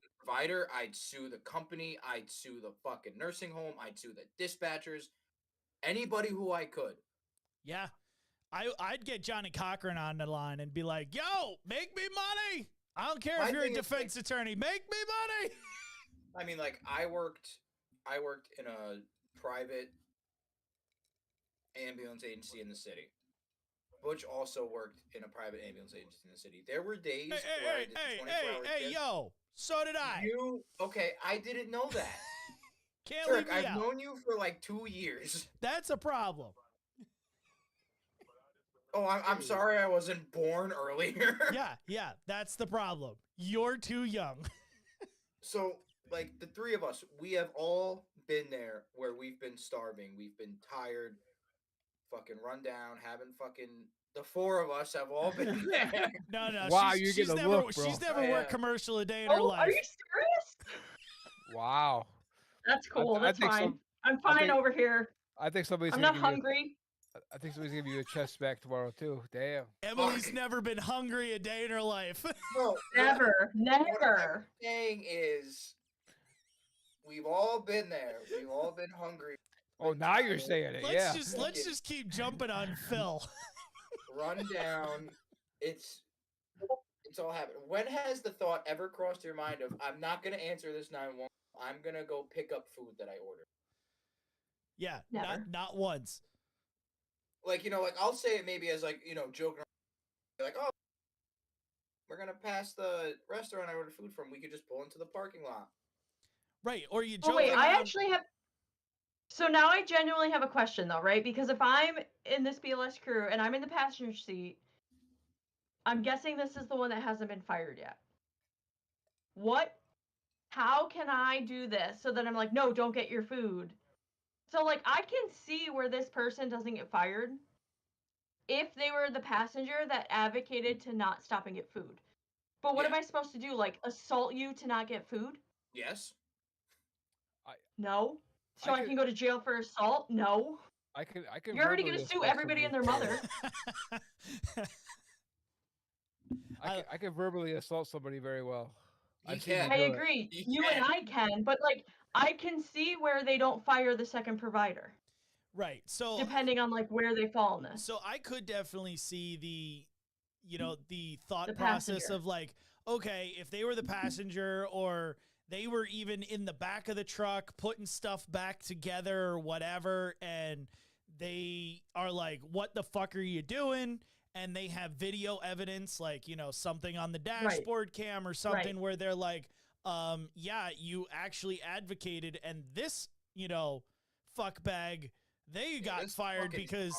the provider, I'd sue the company, I'd sue the fucking nursing home, I'd sue the dispatchers, anybody who I could. Yeah. I'd get Johnny Cochran on the line and be like, yo, make me money. I don't care My if you're a thing is, defense attorney. Make me money. I mean, like, I worked in a private ambulance agency in the city. Butch also worked in a private ambulance agency in the city. There were days where I did 24-hour shifts. Yo, so did I. Okay, I didn't know that. Can't Turk, leave me I've out. known you for like 2 years. That's a problem. Oh, I'm sorry I wasn't born earlier. Yeah, that's the problem. You're too young. So, like, the three of us, we have all been there where we've been starving. We've been tired, fucking run down, the four of us have all been there. No. Wow, she's you're getting a never, look, bro. she's never worked commercial a day in Oh, her life. are you serious? Wow. That's cool. I That's think fine. some- I'm I fine think- over here. I think somebody's I'm gonna not give you hungry. I think somebody's gonna give you a chest back tomorrow too. Damn. Emily's Fuck. never been hungry a day in her life. No, Never. what I'm Never. saying is, we've all been there. We've all been hungry. Oh, now you're saying it. Yeah. Let's just keep jumping on Phil. Run down. It's all happening. When has the thought ever crossed your mind of, I'm not gonna answer this 911. I'm gonna go pick up food that I ordered? Yeah, Never. not once. Like, like, I'll say it maybe as, like, joking around. Like, oh, we're gonna pass the restaurant I ordered food from. We could just pull into the parking lot. Right, or you Oh, joke wait, around. I actually have. So now I genuinely have a question, though, right? Because if I'm in this BLS crew and I'm in the passenger seat, I'm guessing this is the one that hasn't been fired yet. How can I do this so that I'm like, no, don't get your food? So, like, I can see where this person doesn't get fired if they were the passenger that advocated to not stop and get food. But what am Yeah. I supposed to do? Like, assault you to not get food? Yes. No. So I I could- can go to jail for assault? No. I can You're already verbally going to sue assault everybody and their somebody. mother. I can verbally assault somebody very well. You I've seen can. you I do it. agree. You You and I can, but like I can see where they don't fire the second provider, Right. So depending on like where they fall in this. So I could definitely see the thought The process passenger. of like, okay, if they were the passenger or they were even in the back of the truck putting stuff back together or whatever, and they are like, what the fuck are you doing? And they have video evidence, like, something on the dashboard cam or something where they're like, yeah, you actually advocated, and this, fuck bag, they got This fired fucking because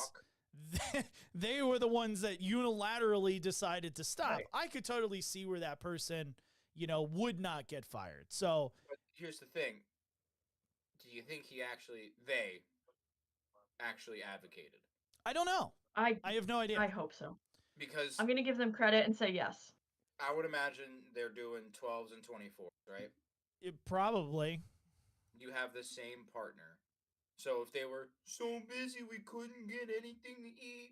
fuck. they were the ones that unilaterally decided to stop. Right. I could totally see where that person, would not get fired. So But here's the thing. Do you think they actually advocated? I don't know. I I have no idea. I hope so. Because I'm gonna give them credit and say yes. I would imagine they're doing 12s and 24s, right? Probably. You have the same partner. So if they were so busy we couldn't get anything to eat,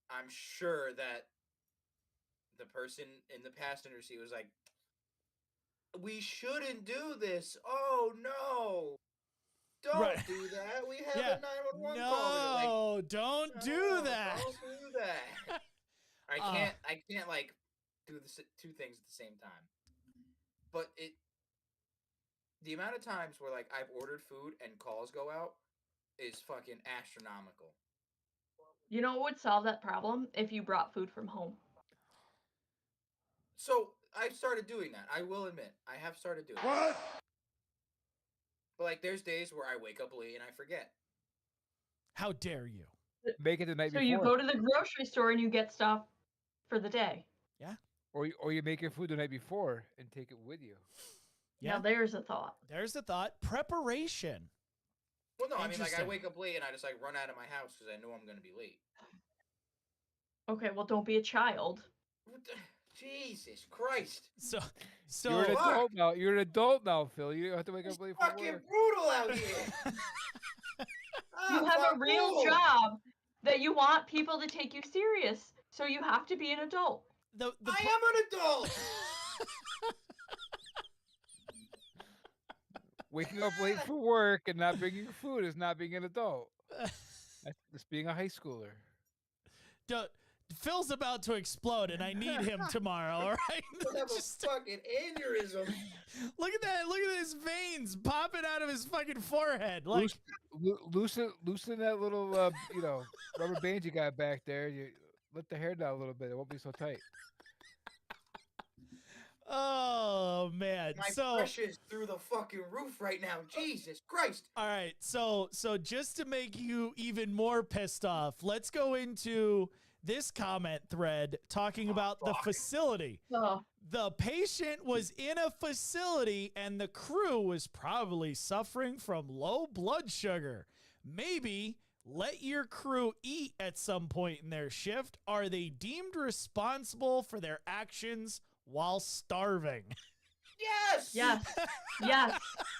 I'm sure that the person in the passenger seat was like, we shouldn't do this. Oh no. Don't Right. do that. We have Yeah. a 911 call. Like, No, don't do "No, that. Don't do that. I can't like do the two things at the same time. But the amount of times where like I've ordered food and calls go out is fucking astronomical. You know what would solve that problem if you brought food from home? So I've started doing that. I will admit, I have started doing it. What? But like, there's days where I wake up late and I forget. How dare you? Make it the night So before. you go to the grocery store and you get stuff for the day. Or you make your food the night before and take it with you. Yeah. Now there's a thought. There's the thought. Preparation. Well, no, I mean, like, I Interesting. wake up late and I just like run out of my house because I know I'm gonna be late. Okay, well, don't be a child. What the- Jesus Christ. So You're an Fuck. adult now. You're an adult now, Phil. You don't have to wake It's up late for fucking work. brutal out here. You have fuck a real you. job that you want people to take you serious, so you have to be an adult. the I am an adult. Waking up late for work and not bringing food is not being an adult. That's being a high schooler. Phil's about to explode, and I need him tomorrow. All right, I have a Just fucking aneurysm. look at that! Look at his veins popping out of his fucking forehead. Like, Loosen that little, rubber band you got back there. You let the hair down a little bit. It won't be so tight. oh man! My So pressure's through the fucking roof right now. Jesus Christ. all right, so just to make you even more pissed off, let's go into this comment thread talking about the fuck. facility. Oh, The patient was in a facility and the crew was probably suffering from low blood sugar. Maybe let your crew eat at some point in their shift. Are they deemed responsible for their actions while starving? Yes. yes, yes.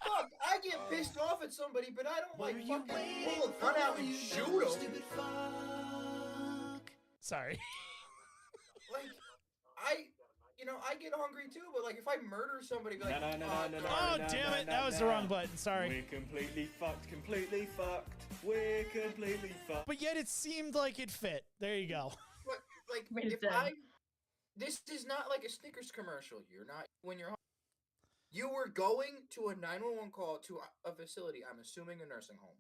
Fuck, I get pissed off at somebody, but I don't like fucking pull a gun out and shoot them. Sorry. Like, I get hungry too, but like if I murder somebody, be like, No. Oh, damn it. That was the wrong button. Sorry. We're completely fucked. We're completely fucked. But yet it seemed like it fit. There you go. But, like Wait a if second. this is not like a Snickers commercial. You're not when you're. You were going to a 911 call to a facility. I'm assuming a nursing home.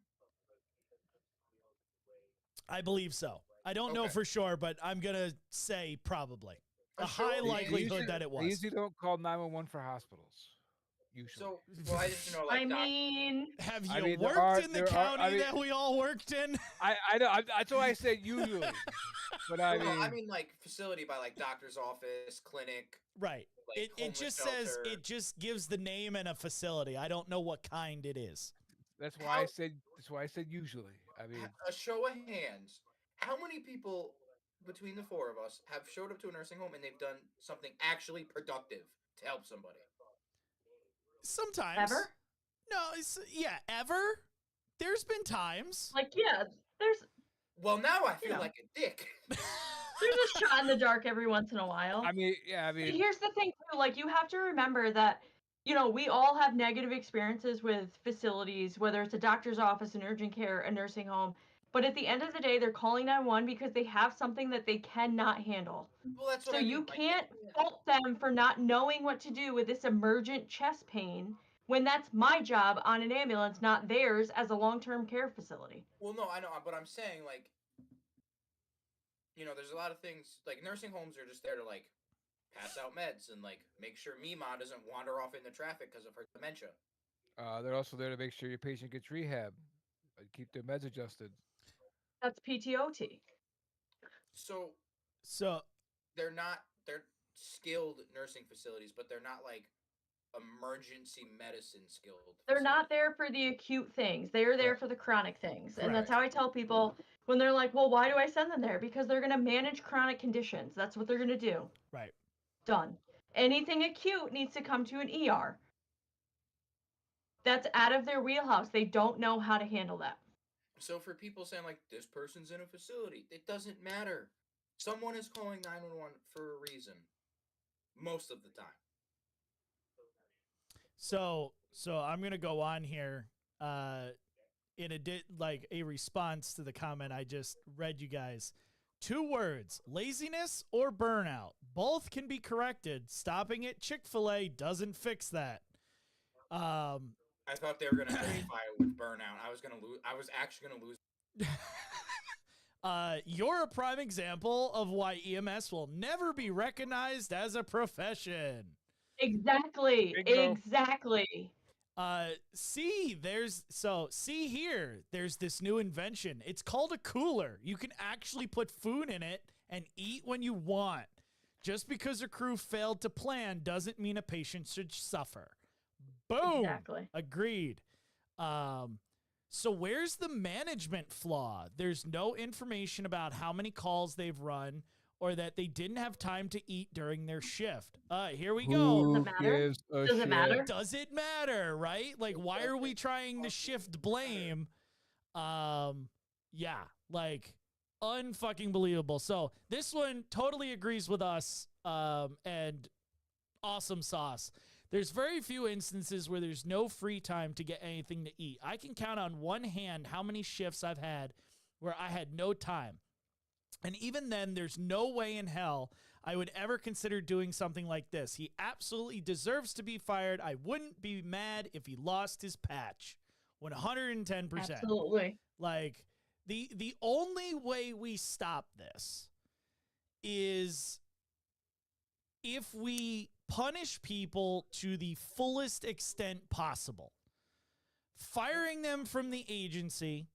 I believe so. I don't know Okay. for sure, but I'm going to say probably. A A sure- high They likelihood that it They was. usually don't call 911 for hospitals. Usually. So, well, I didn't know. Like, I mean, Have you I mean, worked in the there are- county I mean- that we all worked in? I know. That's why I said usually. But I well, mean, I mean, like facility by like doctor's office, clinic. Right. Like It homeless just says, shelter. it just gives the name and a facility. I don't know what kind it is. that's why I how- said. That's why I said usually. I mean, A show of hands. How many people between the four of us have showed up to a nursing home and they've done something actually productive to help somebody? Sometimes. ever? No, yeah, ever? There's been times. Like, yeah, there's Well, now I feel Yeah. like a dick. there's a shot in the dark every once in a while. I mean, yeah. I mean, Here's the thing too, like you have to remember that, we all have negative experiences with facilities, whether it's a doctor's office, an urgent care, a nursing home. But at the end of the day, they're calling 911 because they have something that they cannot handle. Well, that's what So I mean. you like, can't fault them for not knowing what to do with this emergent chest pain when that's my job on an ambulance, not theirs as a long-term care facility. Well, no, I know, but I'm saying like, there's a lot of things like nursing homes are just there to like pass out meds and like make sure Mima doesn't wander off into traffic because of her dementia. they're also there to make sure your patient gets rehab, keep their meds adjusted. That's PTOT. So So, they're skilled nursing facilities, but they're not like emergency medicine skilled. They're not facilities. there for the acute things. They're there for the chronic things. And that's Correct. how I tell people when they're like, well, why do I send them there? Because they're going to manage chronic conditions. That's what they're going to do. right. Done. Anything acute needs to come to an ER. That's out of their wheelhouse. They don't know how to handle that. So for people saying like this person's in a facility, it doesn't matter. Someone is calling 911 for a reason. Most of the time. So I'm gonna go on here, in a response to the comment I just read you guys. 2 words: laziness or burnout. Both can be corrected. Stopping at Chick-fil-A doesn't fix that. I thought they were gonna identify it with burnout. I was actually gonna lose. You're a prime example of why EMS will never be recognized as a profession. Exactly. Bingo. Exactly. See here, there's this new invention. It's called a cooler. You can actually put food in it and eat when you want. Just because a crew failed to plan doesn't mean a patient should suffer. Boom. Exactly. Agreed. So where's the management flaw? There's no information about how many calls they've run, or that they didn't have time to eat during their shift. Here we go. Who Does it matter? gives a Does it shit? matter? Does it matter, right? Like, why are we trying to shift blame? Yeah, like, unfucking believable. So this one totally agrees with us, and awesome sauce. There's very few instances where there's no free time to get anything to eat. I can count on one hand how many shifts I've had where I had no time. And even then, there's no way in hell I would ever consider doing something like this. He absolutely deserves to be fired. I wouldn't be mad if he lost his patch. 110%. Absolutely. Like, the only way we stop this is if we punish people to the fullest extent possible. Firing them from the agency,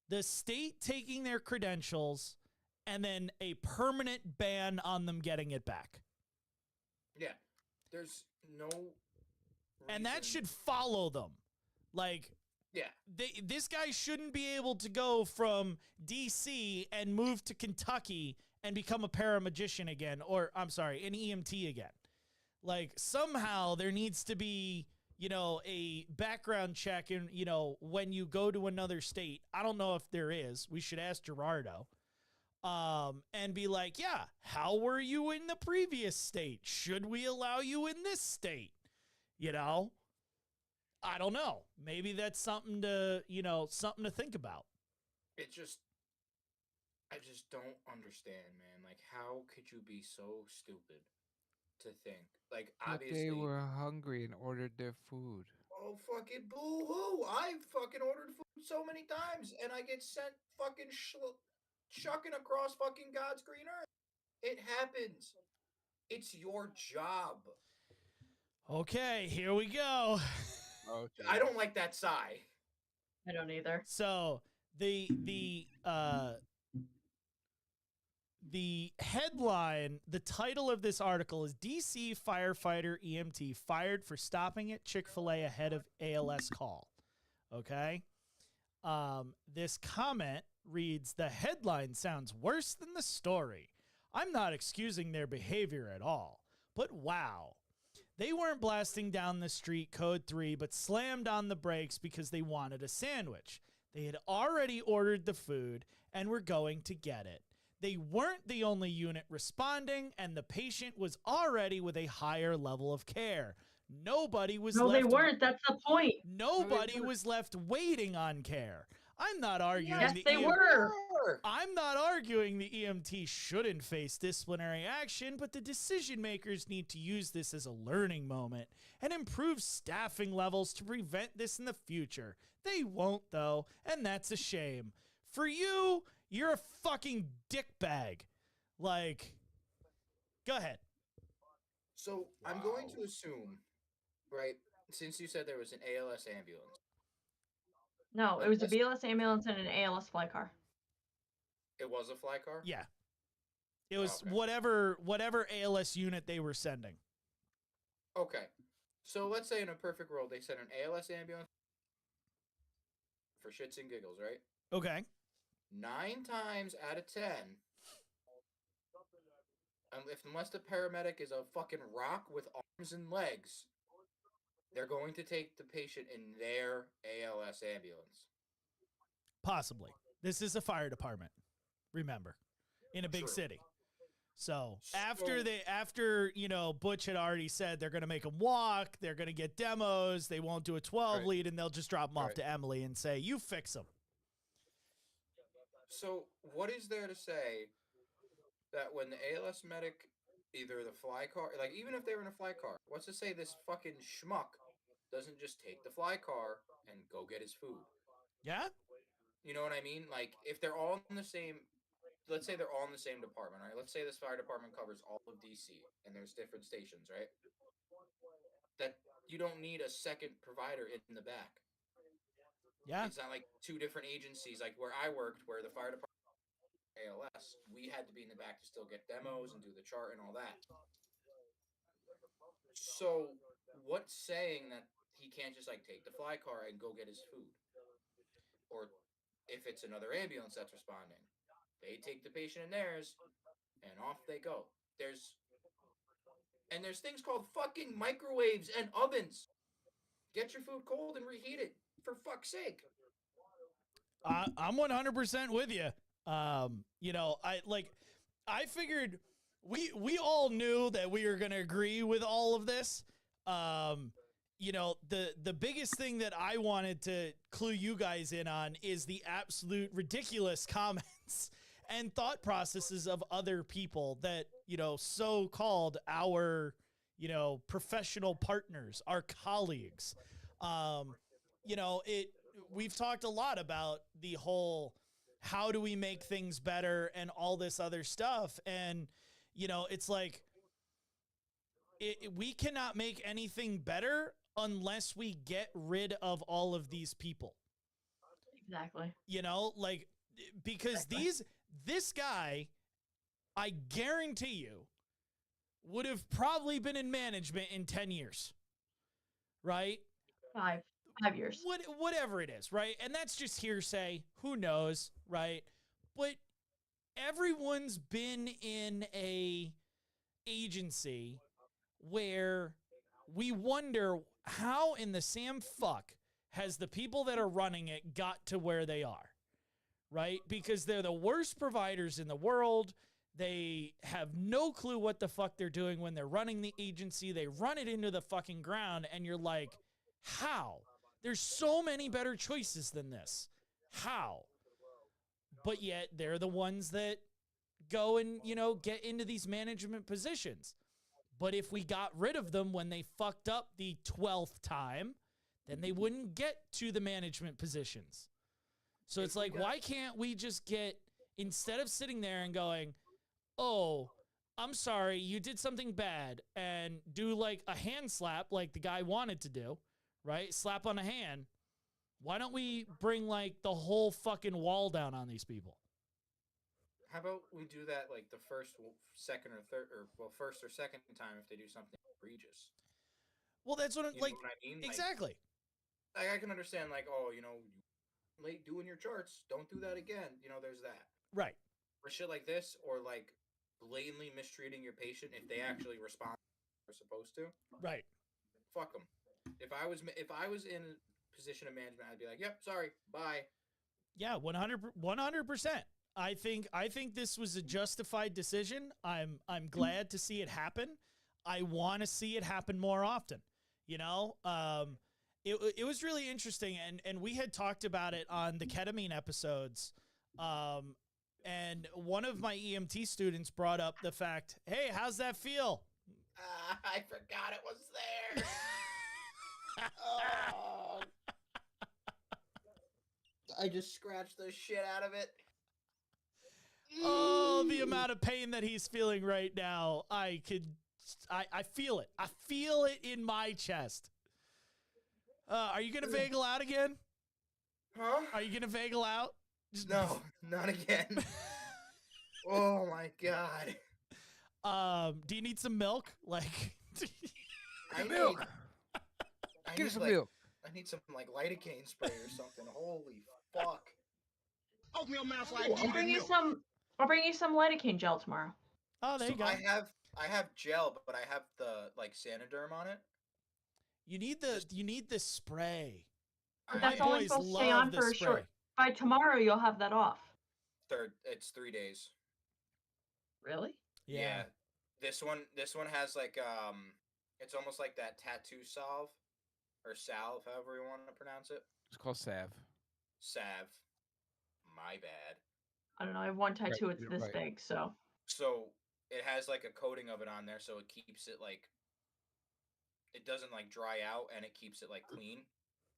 the state taking their credentials, and then a permanent ban on them getting it back. Yeah. There's no And that reason- should follow them. Like, Yeah. this guy shouldn't be able to go from DC and move to Kentucky and become a paramagician again, or I'm sorry, an EMT again. Like, somehow there needs to be, you know, a background check and, you know, when you go to another state. I don't know if there is. We should ask Gerardo. And be like, yeah, how were you in the previous state? Should we allow you in this state? You know? I don't know. Maybe that's something to, you know, something to think about. It just, I just don't understand, man. Like, how could you be so stupid to think? Like, But obviously, they were hungry and ordered their food. oh fucking boo hoo! I fucking ordered food so many times, and I get sent fucking chucking across fucking God's green earth. It happens. It's your job. Okay, here we go. Oh, I don't like that sigh. I don't either. So the headline, the title of this article is DC firefighter EMT fired for stopping at Chick-fil-A ahead of ALS call. Okay. This comment reads, the headline sounds worse than the story. I'm not excusing their behavior at all, but wow. They weren't blasting down the street code 3, but slammed on the brakes because they wanted a sandwich. They had already ordered the food and were going to get it. They weren't the only unit responding, and the patient was already with a higher level of care. Nobody was No, left they weren't. That's the point. Nobody was left waiting on care. I'm not arguing Yes, the they were. I'm not arguing the EMT shouldn't face disciplinary action, but the decision makers need to use this as a learning moment and improve staffing levels to prevent this in the future. They won't, though, and that's a shame. For you, you're a fucking dickbag. Like, go ahead. So I'm going to assume, right, since you said there was an ALS ambulance. No, it was a BLS ambulance and an ALS fly car. It was a fly car? Yeah. It was Okay. whatever ALS unit they were sending. Okay. So let's say in a perfect world they sent an ALS ambulance for shits and giggles, right? Okay. 9 times out of 10, unless the paramedic is a fucking rock with arms and legs, they're going to take the patient in their ALS ambulance. Possibly. This is a fire department. Remember, in a big True. city. So So- after you know, Butch had already said they're going to make them walk, they're going to get demos, they won't do a 12 Right. lead, and they'll just drop them off Right. to Emily and say, you fix them. So what is there to say that when the ALS medic, either the fly car, like even if they were in a fly car, what's to say this fucking schmuck doesn't just take the fly car and go get his food? Yeah? You know what I mean? Like if they're all in the same, let's say they're all in the same department, right? Let's say this fire department covers all of DC and there's different stations, right? That you don't need a second provider in the back. Yeah. It's not like 2 different agencies, like where I worked, where the fire department ALS, we had to be in the back to still get demos and do the chart and all that. So what's saying that he can't just like take the fly car and go get his food? Or if it's another ambulance that's responding, they take the patient in theirs, and off they go. There's things called fucking microwaves and ovens. Get your food cold and reheat it, for fuck's sake. I'm 100% with you. You know, I figured we all knew that we were going to agree with all of this. You know, the biggest thing that I wanted to clue you guys in on is the absolute ridiculous comments and thought processes of other people that, you know, so-called our, you know, professional partners, our colleagues. You know, we've talked a lot about the whole, how do we make things better and all this other stuff. And, you know, it's like, we cannot make anything better unless we get rid of all of these people. Exactly. You know, like, because this guy, I guarantee you, would have probably been in management in 10 years, right? 5 years. Whatever it is, right? And that's just hearsay. Who knows, right? But everyone's been in a agency where we wonder how in the Sam fuck has the people that are running it got to where they are, right? Because they're the worst providers in the world. They have no clue what the fuck they're doing when they're running the agency. They run it into the fucking ground, and you're like, how? There's so many better choices than this. How? But yet they're the ones that go and, you know, get into these management positions. But if we got rid of them when they fucked up the 12th time, then they wouldn't get to the management positions. So it's like, why can't we just get, instead of sitting there and going, oh, I'm sorry, you did something bad, and do like a hand slap like the guy wanted to do, right? Slap on a hand. Why don't we bring like the whole fucking wall down on these people? How about we do that like the first, second, or third, or first or second time if they do something egregious? Well, that's what I'm You like. know what I mean? Exactly. Like, I can understand, like, oh, you know, late doing your charts, don't do that again. You know, there's that. Right. For shit like this, or like blatantly mistreating your patient if they actually respond like they're supposed to. Right. Fuck them. If I was in a position of management, I'd be like, yep, sorry, bye. Yeah, 100%. I think this was a justified decision. I'm glad to see it happen. I want to see it happen more often. You know, it was really interesting, and we had talked about it on the ketamine episodes. And one of my EMT students brought up the fact, hey, how's that feel? I forgot it was there. Oh. I just scratched the shit out of it. Oh, the amount of pain that he's feeling right now. I feel it. I feel it in my chest. Are you going to vagal out again? Huh? Are you going to vagal out? No, not again. Oh my god. Do you need some milk? Like, I milk. Give us some milk. I need some like lidocaine spray or something. Holy fuck. Open your mouth like I'll bring you some. I'll bring you some lidocaine gel tomorrow. oh, there you go. I have gel, but I have the like Sanoderm on it. You need the spray. But My that's only boys supposed to stay love on the for a spray. short. By tomorrow, you'll have that off. It's 3 days. Really? Yeah. This one has like it's almost like that tattoo salve or salve, however you want to pronounce it. It's called salve. Salve. My bad. I don't know. I have one tattoo. Right, It's you're this right. big, so. So it has like a coating of it on there, so it keeps it like it doesn't like dry out, and it keeps it like clean.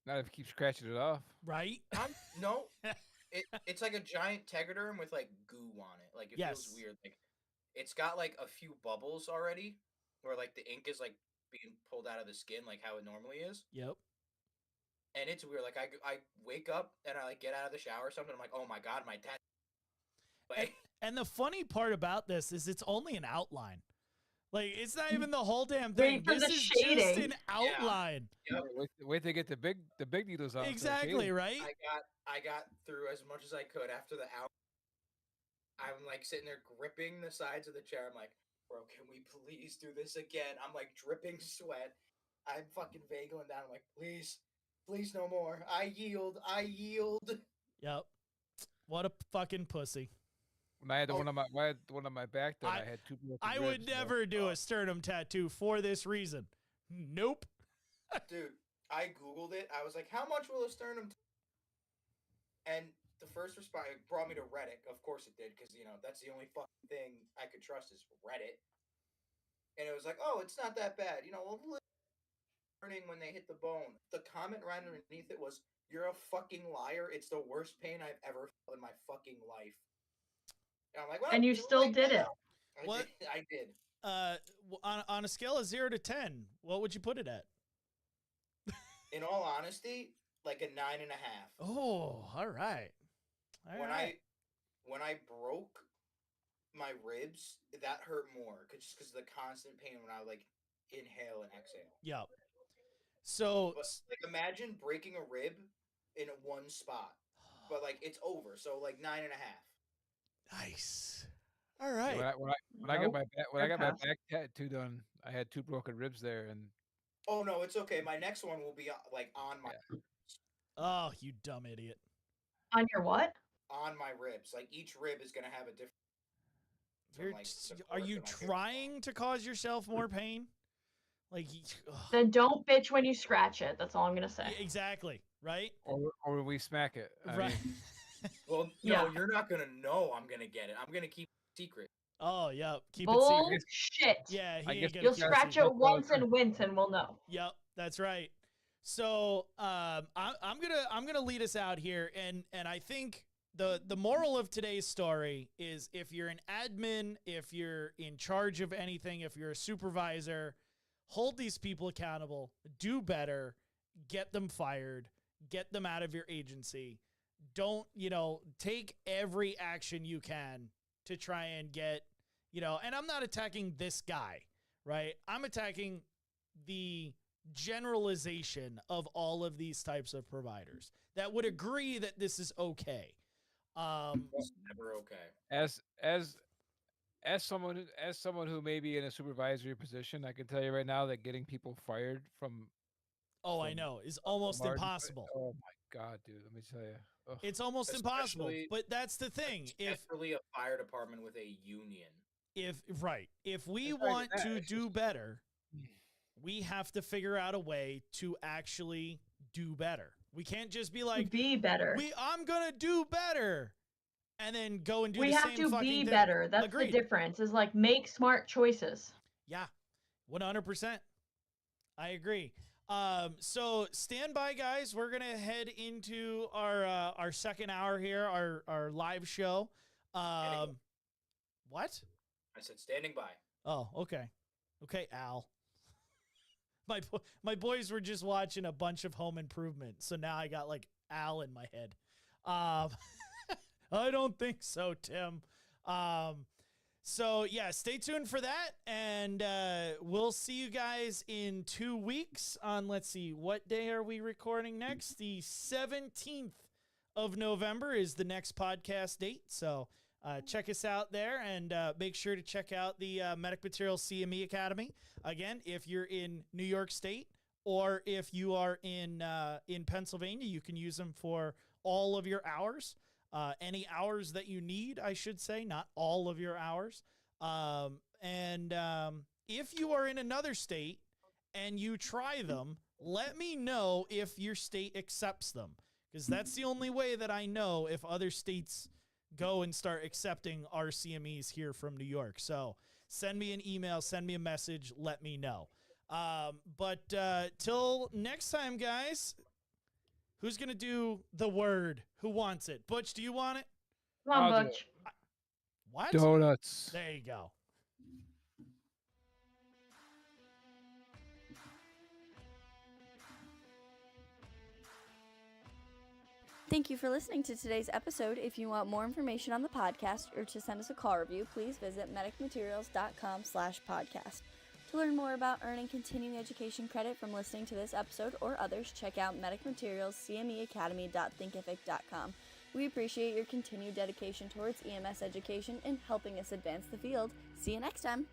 Not if you keep scratching it off. Right? No, it's like a giant Tegaderm with like goo on it. Like it feels Yes. weird. Like it's got like a few bubbles already, where like the ink is like being pulled out of the skin, like how it normally is. Yep. And it's weird. Like I wake up and I like get out of the shower or something. I'm like, oh my god, my tattoo. Like, And the funny part about this is it's only an outline. Like, it's not even the whole damn thing. Wait for This the is just shading. an outline. Yep. Wait to get the big needles out. Exactly, right? I got through as much as I could after the hour. I'm like sitting there gripping the sides of the chair. I'm like, bro, can we please do this again? I'm like dripping sweat. I'm fucking vagueling down. I'm like, please, please, no more. I yield. I yield. Yep. What a fucking pussy. When I had the Oh. one on my back, done, I had 2 broken I ribs, would bro. never do a sternum tattoo for this reason. Nope. Dude, I Googled it. I was like, how much will a sternum? And the first response brought me to Reddit. Of course it did, because, you know, that's the only fucking thing I could trust is Reddit. And it was like, oh, it's not that bad. You know, a little burning when they hit the bone. The comment right underneath it was, you're a fucking liar. It's the worst pain I've ever felt in my fucking life. And I'm like, well, And you too still late did it. now. What? I did. On a scale of 0 to 10, what would you put it at? In all honesty, like a 9.5. Oh, all right. When I broke my ribs, that hurt more just because of the constant pain when I like inhale and exhale. Yep. So, But like, imagine breaking a rib in one spot, but like it's over. So like 9.5. nice. All right. When I got Nope. my back tattoo done, I had 2 broken ribs there, and Oh no, it's okay. My next one will be like on my Oh, you dumb idiot. On your what? on my ribs. Like each rib is gonna have a different. You're like, are support you than I could- trying to cause yourself more pain? Like, ugh. Then don't bitch when you scratch it. That's all I'm gonna say. Yeah, exactly, right? or when we smack it. I Right. mean, Well, no, Yeah. you're not gonna know I'm gonna get it. I'm gonna keep it secret. Oh, yeah. Keep it secret. Bullshit. Yeah, I he guess ain't gonna You'll keep it scratch secret. it once and wince, and we'll know. Yep, that's right. So I'm gonna lead us out here, and I think the moral of today's story is, if you're an admin, if you're in charge of anything, if you're a supervisor, hold these people accountable, do better, get them fired, get them out of your agency. Don't, take every action you can to try and get, and I'm not attacking this guy, right? I'm attacking the generalization of all of these types of providers that would agree that this is okay. It's never okay. as someone who may be in a supervisory position, I can tell you right now that getting people fired from I from know, is almost large- impossible. Oh my god, dude! Let me tell you. Ugh. It's almost impossible. Especially- But that's the thing. Especially a fire department with a union. If we It's not even want that, to it's do better, we have to figure out a way to actually do better. We can't just be like, Be better. I'm gonna do better, and then go and do We the have same to fucking be thing. better. That's Agreed. the difference. Is like, make smart choices. Yeah, 100%. I agree. So stand by, guys. We're gonna head into our second hour here, our live show. What? I said standing by. Oh, okay. Okay, Al. My boys were just watching a bunch of Home Improvement, so now I got like Al in my head. I don't think so, Tim. So yeah, stay tuned for that, and we'll see you guys in 2 weeks on, let's see, what day are we recording next? The 17th of November is the next podcast date, so check us out there, and make sure to check out the Medic Materials CME Academy. Again, if you're in New York State, or if you are in Pennsylvania, you can use them for all of your hours. Any hours that you need, I should say, not all of your hours. And if you are in another state and you try them, let me know if your state accepts them, because that's the only way that I know if other states go and start accepting our CMEs here from New York. So send me an email, send me a message, let me know. But till next time, guys, who's going to do the word? Who wants it? Butch, do you want it? Come on, I'll do Butch. What? Donuts. There you go. Thank you for listening to today's episode. If you want more information on the podcast or to send us a call review, please visit medicmaterials.com/podcast. To learn more about earning continuing education credit from listening to this episode or others, check out Medic Materials CMEacademy.thinkific.com. We appreciate your continued dedication towards EMS education and helping us advance the field. See you next time.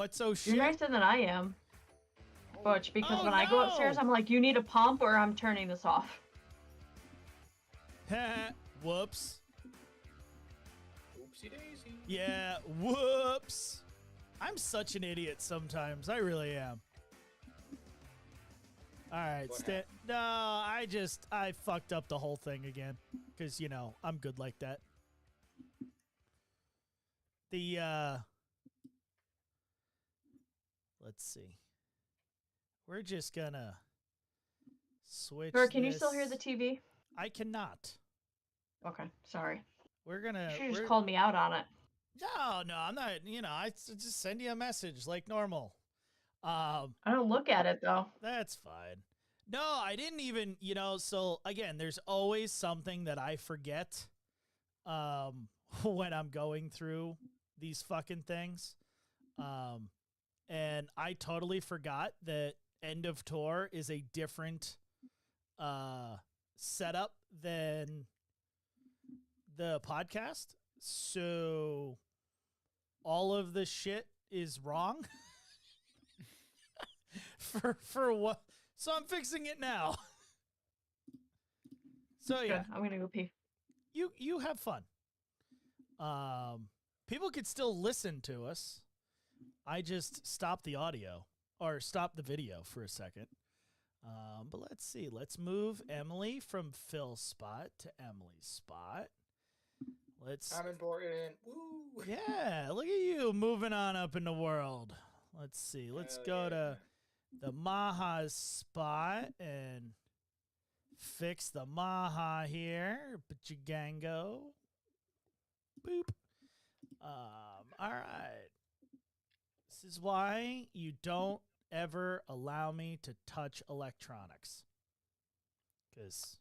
What's so You're shit? nicer than I am, Butch, because Oh, when I go upstairs, no! I'm like, you need a pump or I'm turning this off. Whoops. Oopsie daisy. Yeah, whoops. I'm such an idiot sometimes. I really am. All right, What no, I fucked up the whole thing again. Because, you know, I'm good like that. Let's see. We're just gonna switch Or can you still hear the this. TV? I cannot. Okay, sorry. We're gonna. You should just called me out on it. No, I'm not. You know, I just send you a message like normal. I don't look at it though. That's fine. No, I didn't even. You know, so again, there's always something that I forget. When I'm going through these fucking things. And I totally forgot that End of Tour is a different setup than the podcast. So all of the shit is wrong. for what? So I'm fixing it now. So yeah, Good. I'm gonna go pee. you have fun. People could still listen to us. I just stopped the audio or stopped the video for a second. But let's see. Let's move Emily from Phil's spot to Emily's spot. I'm important. Woo. Yeah, look at you moving on up in the world. Let's see. Let's go to the Maha's spot and fix the Maha here. Bajango. Boop. All right. This is why you don't ever allow me to touch electronics. Because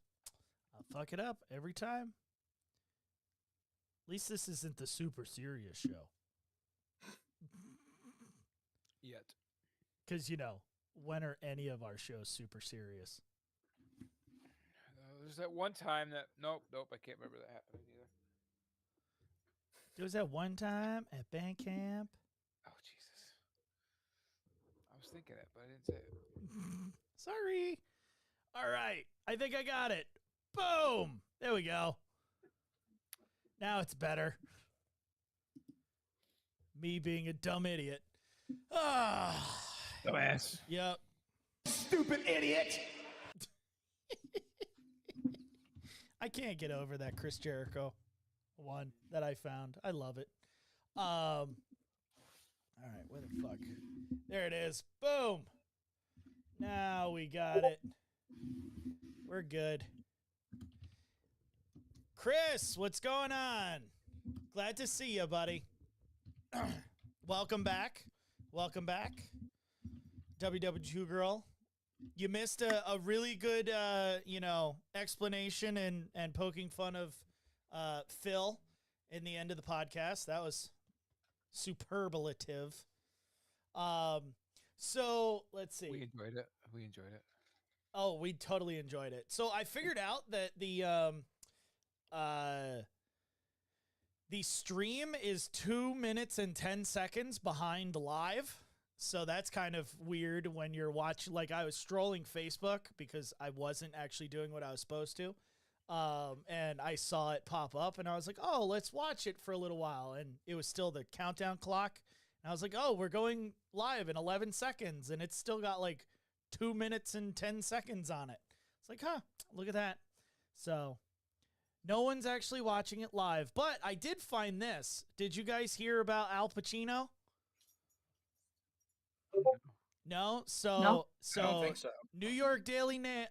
I'll fuck it up every time. At least this isn't the super serious show. Yet. Because, you know, when are any of our shows super serious? There's that one time that... Nope, I can't remember that happening either. There was that one time at band camp. Oh, Jesus. I was thinking it, but I didn't say it. Sorry. All right. I think I got it. Boom. There we go. Now it's better. Me being a dumb idiot. Dumbass. Yep. Stupid idiot. I can't get over that Chris Jericho one that I found. I love it. All right, where the fuck? There it is. Boom. Now we got it. We're good. Chris, what's going on? Glad to see you, buddy. Welcome back. Welcome back. WW2 girl. You missed a really good, explanation and poking fun of Phil in the end of the podcast. That was superlative. So let's see. We enjoyed it. Oh, we totally enjoyed it. So I figured out that the stream is 2 minutes and 10 seconds behind live. So that's kind of weird when you're watching. Like, I was strolling Facebook because I wasn't actually doing what I was supposed to. And I saw it pop up and I was like, oh, let's watch it for a little while. And it was still the countdown clock. And I was like, oh, we're going live in 11 seconds. And it's still got like 2 minutes and 10 seconds on it. It's like, huh, look at that. So no one's actually watching it live, but I did find this. Did you guys hear about Al Pacino? No? No. I don't think so. New York Daily Nails.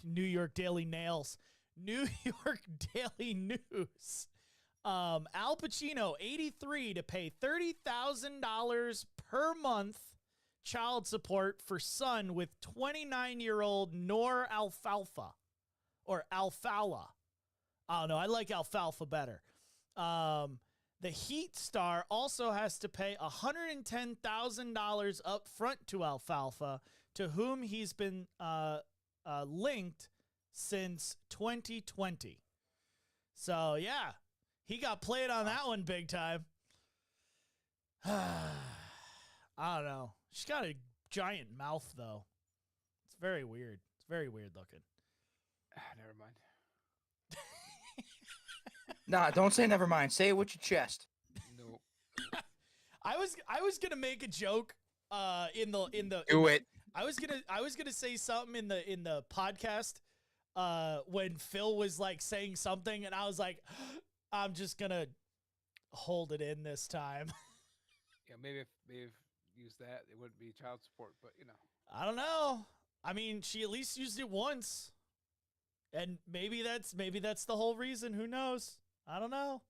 New York Daily News. Al Pacino, 83, to pay $30,000 per month child support for son with 29-year-old Noor Alfalfa. Or Alfala. I don't know. I like Alfalfa better. The Heat star also has to pay $110,000 up front to Alfalfa, to whom he's been linked since 2020. So, yeah, he got played on that one big time. I don't know. She's got a giant mouth, though. It's very weird. It's very weird looking. Never mind. Nah, don't say never mind. Say it with your chest. Nope. I was gonna make a joke. Do it. I was gonna say something in the podcast. When Phil was like saying something, and I was like, I'm just gonna hold it in this time. Yeah, maybe if they've used that, it wouldn't be child support, but you know. I don't know. I mean, she at least used it once. And maybe that's the whole reason. Who knows? I don't know.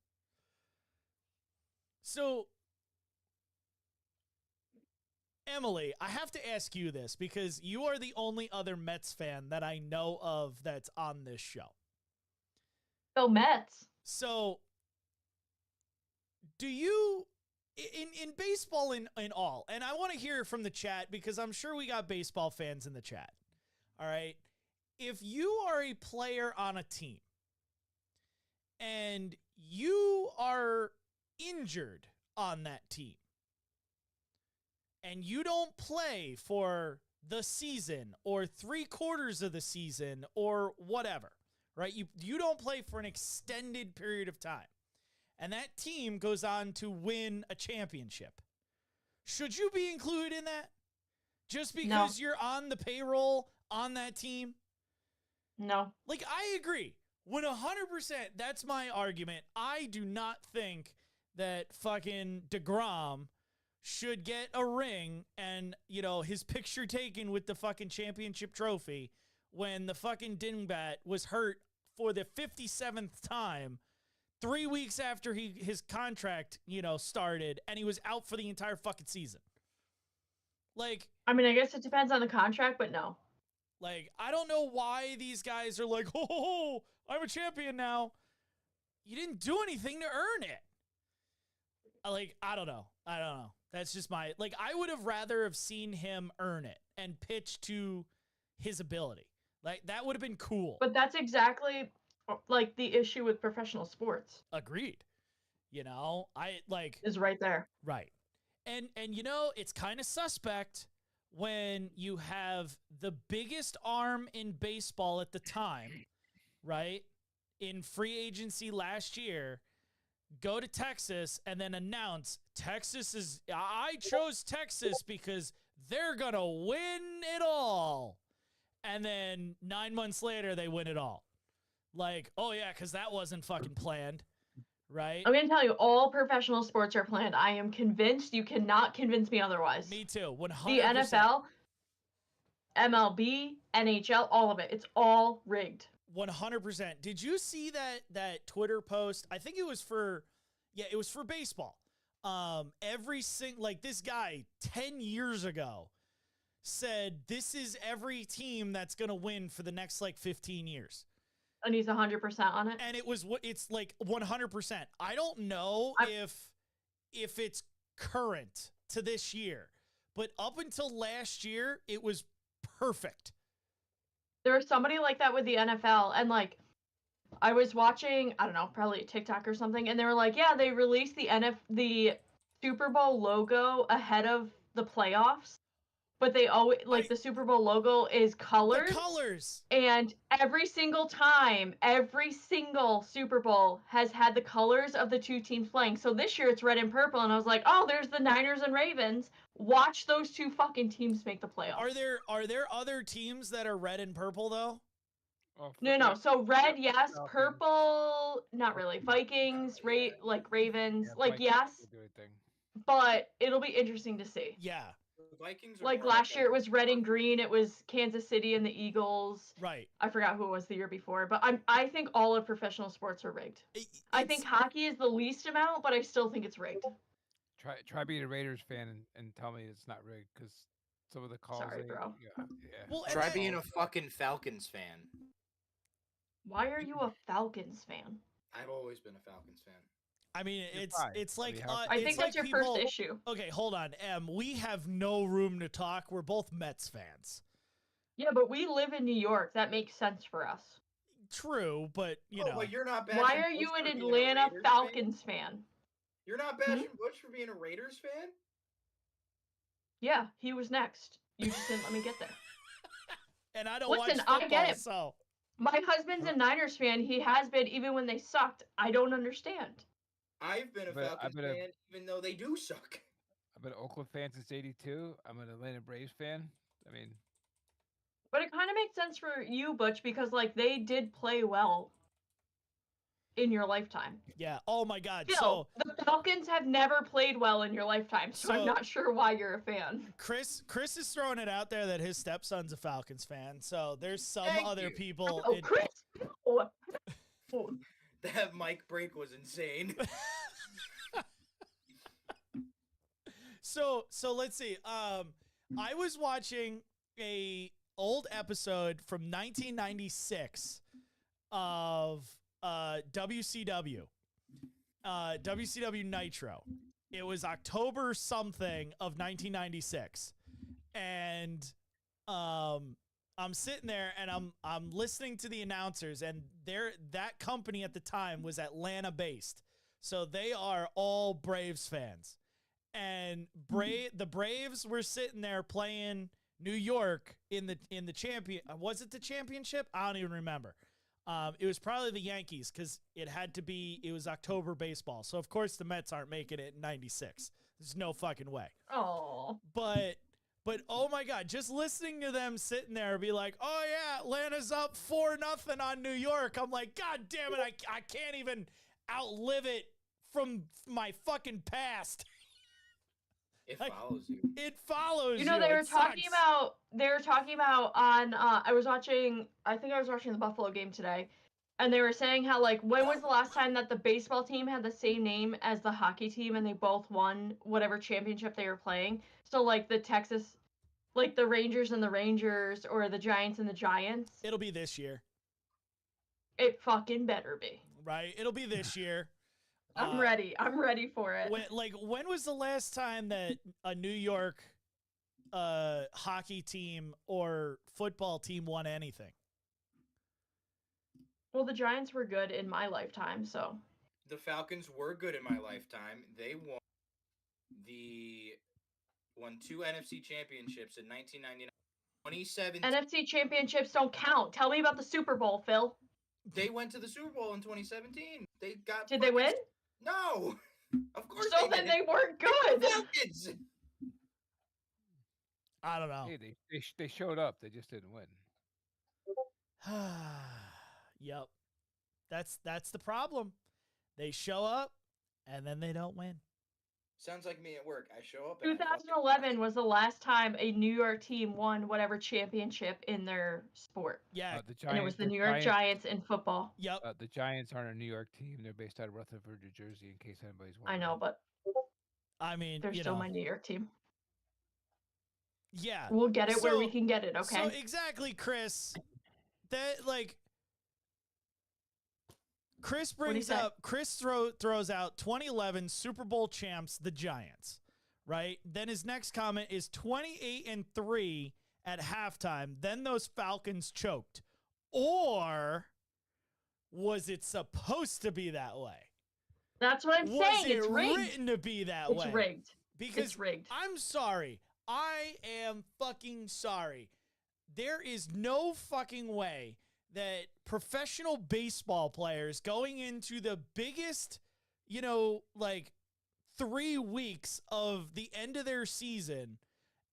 So, Emily, I have to ask you this because you are the only other Mets fan that I know of that's on this show. Go Mets. So, do you in baseball in all, and I want to hear from the chat because I'm sure we got baseball fans in the chat. All right. If you are a player on a team and you are injured on that team and you don't play for the season or 3/4 of the season or whatever, right? You don't play for an extended period of time and that team goes on to win a championship. Should you be included in that? Just because you're on the payroll on that team? No. Like, I agree. 100%, that's my argument. I do not think that fucking DeGrom should get a ring and, you know, his picture taken with the fucking championship trophy when the fucking dingbat was hurt for the 57th time 3 weeks after his contract, you know, started, and he was out for the entire fucking season. Like, I mean, I guess it depends on the contract, but no. Like, I don't know why these guys are like, oh, I'm a champion now. You didn't do anything to earn it. Like, I don't know. That's just my, like, I would have rather have seen him earn it and pitch to his ability. Like, that would have been cool. But that's exactly, like, the issue with professional sports. Agreed. You know, is right there. Right. And you know, it's kind of suspect when you have the biggest arm in baseball at the time, right, in free agency last year, go to Texas and then announce I chose Texas because they're going to win it all. And then 9 months later, they win it all. Like, oh yeah, because that wasn't fucking planned, right? I'm going to tell you, all professional sports are planned. I am convinced. You cannot convince me otherwise. Me too, 100%. The NFL, MLB, NHL, all of it. It's all rigged. 100%. Did you see that Twitter post? I think it was for baseball. This guy 10 years ago said this is every team that's going to win for the next like 15 years. And he's 100% on it. And it's like 100%. I don't know if it's current to this year, but up until last year, it was perfect. There was somebody like that with the NFL, and like I was watching, I don't know, probably TikTok or something, and they were like, yeah, they released the Super Bowl logo ahead of the playoffs, but they always the Super Bowl logo is colored. The colors. And every single time, every single Super Bowl has had the colors of the two teams playing. So this year it's red and purple, and I was like, oh, there's the Niners and Ravens. Watch those two fucking teams make the playoffs. Are there other teams that are red and purple though? Oh, No. So red, yes. Purple, not really. Vikings, Ravens, yes. But it'll be interesting to see. Yeah. The Vikings like last year it was red and green. It was Kansas City and the Eagles. Right. I forgot who it was the year before, but I think all of professional sports are rigged. I think hockey is the least amount, but I still think it's rigged. Try being a Raiders fan and tell me it's not rigged, because some of the calls. Sorry, bro. Yeah. Well, try being a fucking Falcons fan. Why are you a Falcons fan? I've always been a Falcons fan. I mean, it's like I think that's your first issue. Okay, hold on, Em. We have no room to talk. We're both Mets fans. Yeah, but we live in New York. That makes sense for us. True, but you know. But you're not. Why are you an Atlanta Falcons fan? You're not bashing Bush for being a Raiders fan? Yeah, he was next. You just didn't let me get there. And I don't Listen, watch I football, get it. so My husband's a Niners fan. He has been even when they sucked. I don't understand. I've been a Falcons fan even though they do suck. I've been an Oakland fan since '82. I'm an Atlanta Braves fan. I mean, but it kind of makes sense for you, Butch, because like they did play well in your lifetime. yeah. Oh my God. Still, So the Falcons have never played well in your lifetime, so I'm not sure why you're a fan. Chris is throwing it out there that his stepson's a Falcons fan. So there's some other people. Oh, Chris. Oh. That mic break was insane. So let's see. I was watching a old episode from 1996 of WCW. WCW Nitro. It was October something of 1996. And I'm sitting there and I'm listening to the announcers, and that company at the time was Atlanta based. So they are all Braves fans. And the Braves were sitting there playing New York in the champion. Was it the championship? I don't even remember. It was probably the Yankees because it was October baseball. So of course the Mets aren't making it in 96. There's no fucking way. Oh. But oh my God, just listening to them sitting there be like, oh yeah, Atlanta's up 4-0 on New York. I'm like, God damn it, I can't even outlive it from my fucking past. It follows you. It follows you. You know, they were talking about on I think I was watching the Buffalo game today, and they were saying how like when was the last time that the baseball team had the same name as the hockey team and they both won whatever championship they were playing. So like the Texas, like the Rangers and the Rangers, or the Giants and the Giants. It'll be this year. It fucking better be. Right? It'll be this year. I'm ready. I'm ready for it. When was the last time that a New York hockey team or football team won anything? Well, the Giants were good in my lifetime, so. The Falcons were good in my lifetime. They won 2 NFC championships in 1999. 2017. NFC championships don't count. Tell me about the Super Bowl, Phil. They went to the Super Bowl in 2017. Did they win? No, of course. So then they weren't good. Falcons. I don't know. Hey, they showed up. They just didn't win. Yep. That's the problem. They show up and then they don't win. Sounds like me at work. I show up. 2011 was the last time a New York team won whatever championship in their sport. Yeah, and it was the New York Giants in football. Yep. The Giants aren't a New York team. They're based out of Rutherford, New Jersey, in case anybody's wondering. I know, but I mean, they're still my New York team. Yeah. We'll get it where we can get it, okay? So exactly, Chris. That like Chris throws out 2011 Super Bowl champs, the Giants, right? Then his next comment is 28-3 at halftime. Then those Falcons choked. Or was it supposed to be that way? That's what I'm saying. It's rigged. Written to be that way? It's rigged. Because it's rigged. I'm sorry. I am fucking sorry. There is no fucking way that professional baseball players going into the biggest, 3 weeks of the end of their season,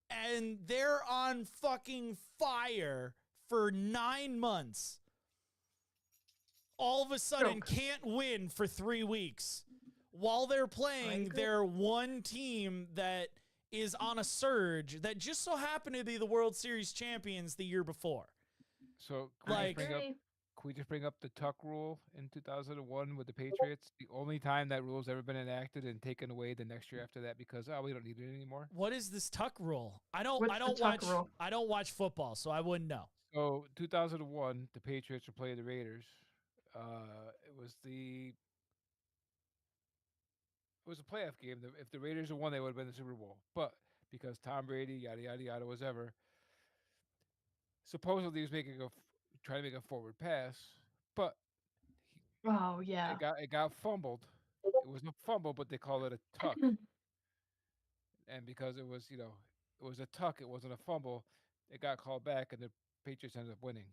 and they're on fucking fire for 9 months, all of a sudden can't win for 3 weeks while they're playing their one team that is on a surge that just so happened to be the World Series champions the year before. So can we just bring up the Tuck rule in 2001 with the Patriots? The only time that rule's ever been enacted and taken away the next year after that because we don't need it anymore. What is this Tuck rule? I don't watch football, so I wouldn't know. So 2001, the Patriots were playing the Raiders. It was a playoff game. If the Raiders had won, they would have been the Super Bowl. But because Tom Brady, yada yada yada, whatever, supposedly he was trying to make a forward pass, but it got fumbled. It was a fumble, but they call it a tuck. And because it was it was a tuck. It wasn't a fumble. It got called back, and the Patriots ended up winning.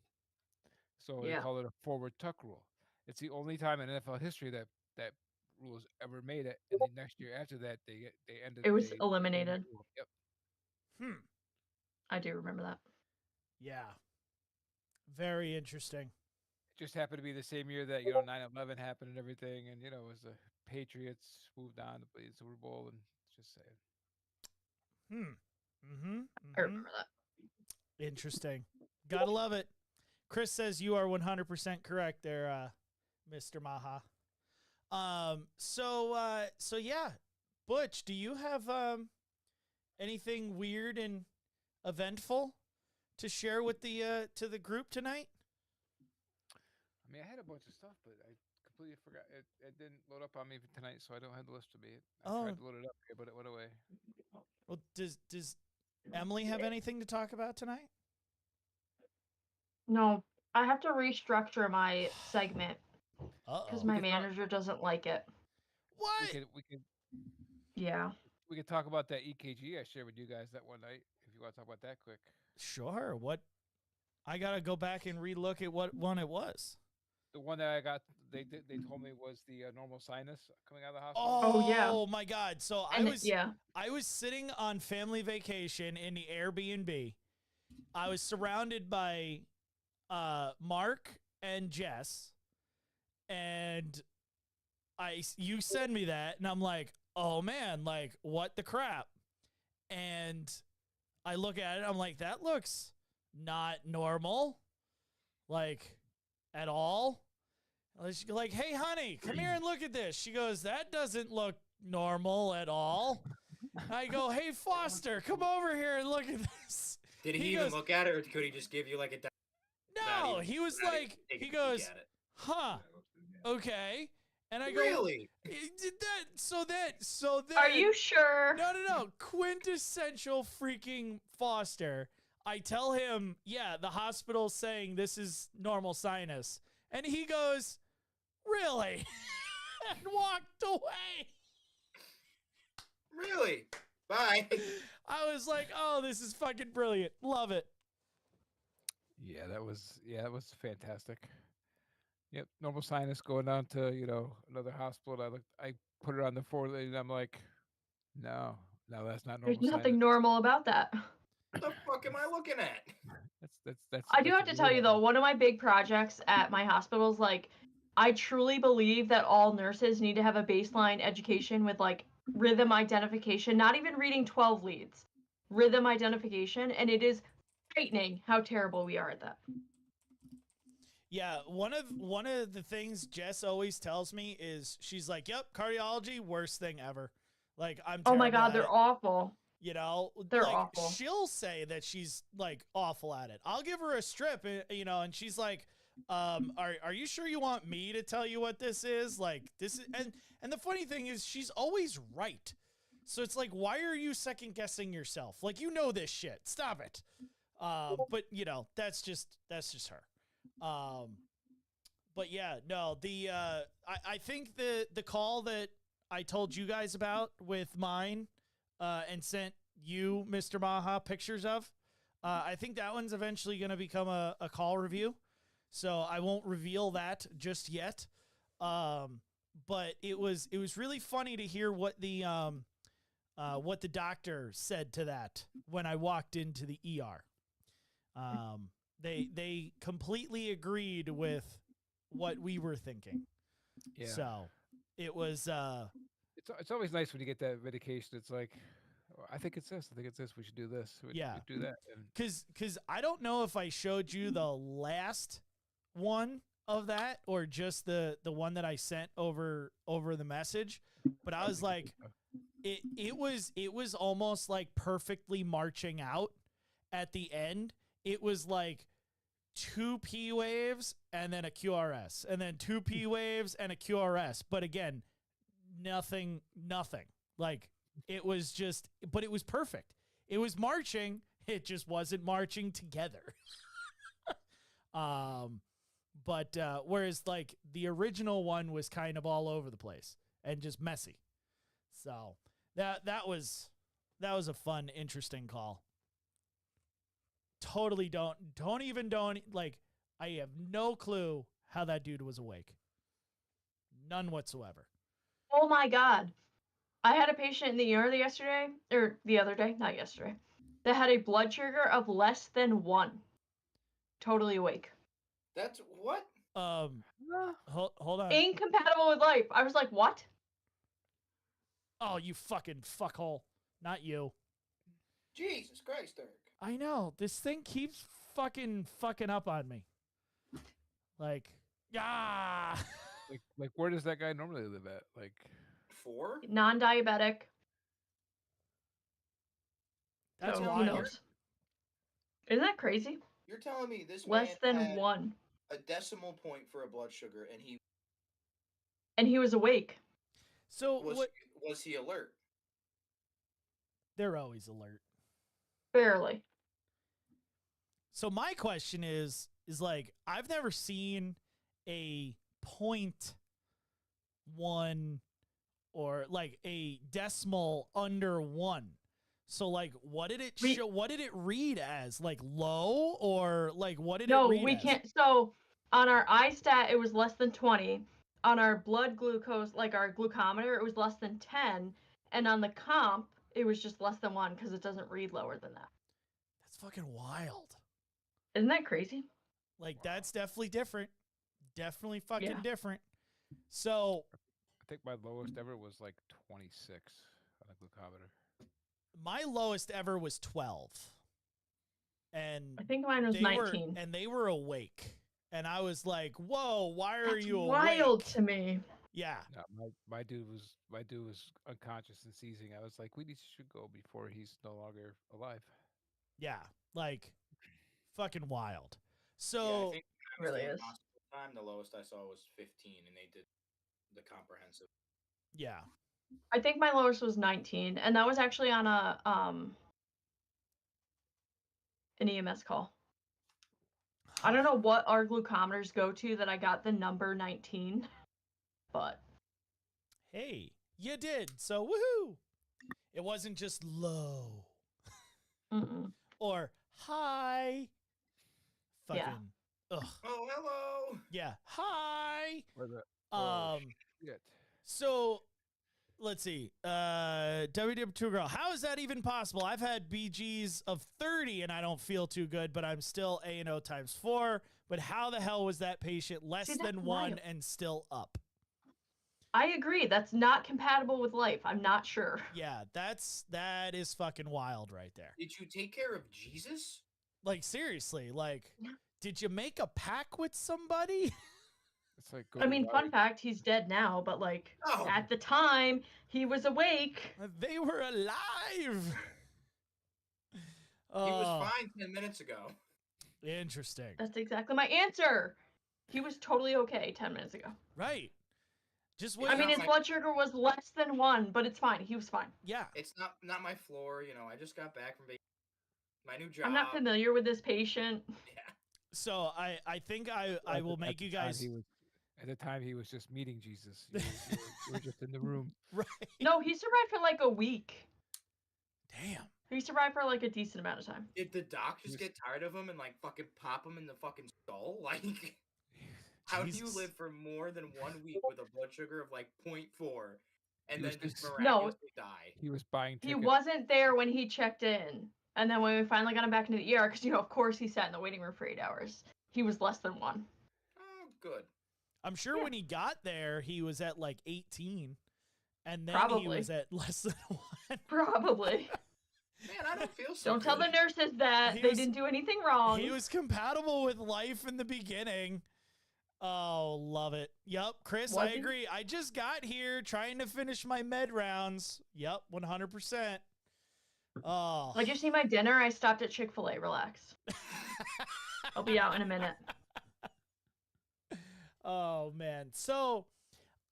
So they Yeah. call it a forward tuck rule. It's the only time in NFL history that that rule was ever made. It, and the next year after that, they ended. It was They eliminated. the rule. Yep. I do remember that. Yeah. Very interesting. It just happened to be the same year that 9/11 happened and everything, and it was the Patriots moved on to play the Super Bowl, and just saying. I remember that. Interesting. Gotta love it. Chris says you are 100% correct there, Mr. Maha. So yeah, Butch, do you have anything weird and eventful to share with the to the group tonight? I mean, I had a bunch of stuff, but I completely forgot. It didn't load up on me tonight, so I don't have the list with me. I tried to load it up here, but it went away. Well, does Emily have anything to talk about tonight? No, I have to restructure my segment because my We could talk- manager doesn't like it. What? We could Yeah. we could talk about that EKG I shared with you guys that one night if you want to talk about that quick. Sure. What? I gotta go back and relook at what one it was. The one that I got, they told me was the normal sinus coming out of the hospital. Oh, yeah. Oh my God! So And I was sitting on family vacation in the Airbnb. I was surrounded by Mark and Jess, and you send me that, and I'm like, oh man, like what the crap? And I look at it, I'm like, that looks not normal, like at all. She's like, hey honey, come here and look at this. She goes, that doesn't look normal at all. I go, hey Foster, come over here and look at this. Did he even look at it, or could he just give you like a? No, he was like, he goes, huh, okay. And I go, really? Did that? So that. Are you sure? No. Quintessential freaking Foster. I tell him, yeah, the hospital's saying this is normal sinus. And he goes, really? And walked away. Really? Bye. I was like, oh, this is fucking brilliant. Love it. Yeah, that was fantastic. Yep, normal sinus going down to another hospital. I put it on the forward, and I'm like, no, that's not normal. There's nothing sinus. normal about that. What the fuck am I looking at? That's. I do that's have to tell you though, one of my big projects at my hospital is like, I truly believe that all nurses need to have a baseline education with like rhythm identification, not even reading 12 leads, rhythm identification, and it is frightening how terrible we are at that. Yeah, one of the things Jess always tells me is she's like, "Yep, cardiology, worst thing ever." Like I'm. Oh my God, terrible at they're it. awful. They're like, awful. She'll say that she's like awful at it. I'll give her a strip, and she's like, "Are you sure you want me to tell you what this is? Like this is." And the funny thing is, she's always right. So it's like, why are you second guessing yourself? Like this shit. Stop it. But that's just her. But yeah, no, I think the call that I told you guys about with mine, and sent you, Mr. Maha, pictures of, I think that one's eventually going to become a call review. So I won't reveal that just yet. But it was really funny to hear what the doctor said to that when I walked into the ER. They completely agreed with what we were thinking. Yeah. So it was It's always nice when you get that medication. It's like, I think it's this. I think it's this. We should do this. We do that. Because I don't know if I showed you the last one of that or just the one that I sent over the message, but I was like, it was almost like perfectly marching out at the end. It was like 2 P waves and then a QRS, and then 2 P waves and a QRS. But again, nothing. Like it was just, but it was perfect. It was marching. It just wasn't marching together. But whereas like the original one was kind of all over the place and just messy. So that was that was a fun, interesting call. Totally don't like, I have no clue how that dude was awake. None whatsoever. Oh my God. I had a patient in the ER the other day, not yesterday, that had a blood sugar of less than 1. Totally awake. That's what? Hold on. Incompatible with life. I was like, what? Oh, you fucking fuckhole. Not you. Jesus Christ, Eric. I know. This thing keeps fucking up on me. Like, yeah. Like where does that guy normally live at? Like 4? Non-diabetic. That's so who wild. knows? Isn't that crazy? You're telling me this Less man than had 1. a decimal point for a blood sugar, And he was awake. So was he alert? They're always alert. Barely. So my question is like, I've never seen a 0.1 or like a decimal under 1. So like, what did it show? What did it read as? Like low, or like what did it read No, we as? can't. So on our iStat, it was less than 20. On our blood glucose, like our glucometer, it was less than 10. And on the comp, it was just less than 1 because it doesn't read lower than that. That's fucking wild. Isn't that crazy? Like, that's definitely different. Definitely fucking Yeah. different. So I think my lowest ever was like 26 on the glucometer. my lowest ever was 12. And I think mine was 19. And they were awake. And I was like, whoa, why are That's you wild awake? to me. Yeah. No, my dude was unconscious and seizing. I was like, should go before he's no longer alive. Yeah. Like, fucking wild. Yeah, So I think It really the is. hospital time, the lowest I saw was 15, and they did the comprehensive. yeah. I think my lowest was 19, and that was actually on an EMS call. I don't know what our glucometers go to that I got the number 19, but Hey, you did. So woohoo. It wasn't just low. Or high. Fucking. Yeah. Ugh. Oh, hello. Yeah. Hi. Or the, shit. So let's see. WW2 girl. How is that even possible? I've had BGs of 30 and I don't feel too good, but I'm still A&O times 4. But how the hell was that patient less than 1 wild. and still up? I agree. That's not compatible with life. I'm not sure. Yeah, that is fucking wild right there. Did you take care of Jesus? Like, seriously, like, did you make a pact with somebody? It's like I mean, fun fact, he's dead now, but like at the time, he was awake. They were alive. He was fine 10 minutes ago. Interesting. That's exactly my answer. He was totally okay 10 minutes ago. Right. Just wait. I mean, his blood sugar was less than 1, but it's fine. He was fine. Yeah. It's not my floor. You know, I just got back from my new job. I'm not familiar with this patient. Yeah. So I think I will make you guys. At the time, he was just meeting Jesus. You were just in the room. Right. No, he survived for like a week. Damn. He survived for like a decent amount of time. Did the doc just get tired of him and like fucking pop him in the fucking skull? Like, how do you live for more than 1 week with a blood sugar of like 0.4 and then just miraculously die? He was buying He tickets. wasn't there when he checked in. And then when we finally got him back into the ER, because, of course he sat in the waiting room for 8 hours, he was less than 1. Oh, good. I'm sure when he got there, he was at like 18. And then Probably. he was at less than 1. Probably. Man, I don't feel so Don't tell the nurses that. They didn't do anything wrong. He was compatible with life in the beginning. Oh, love it. Yup, Chris, I agree. I just got here trying to finish my med rounds. Yup, 100%. Oh. I just need my dinner. I stopped at Chick-fil-A. Relax. I'll be out in a minute. Oh man. So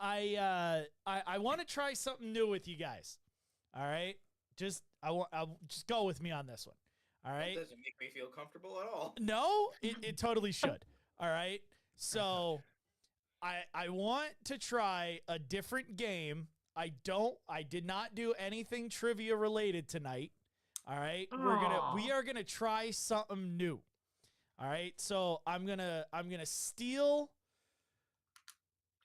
I want to try something new with you guys. All right? Just go with me on this one. All right? That doesn't make me feel comfortable at all. No, it totally should. All right? So I want to try a different game. I did not do anything trivia related tonight. All right. We are gonna try something new. All right. So I'm gonna steal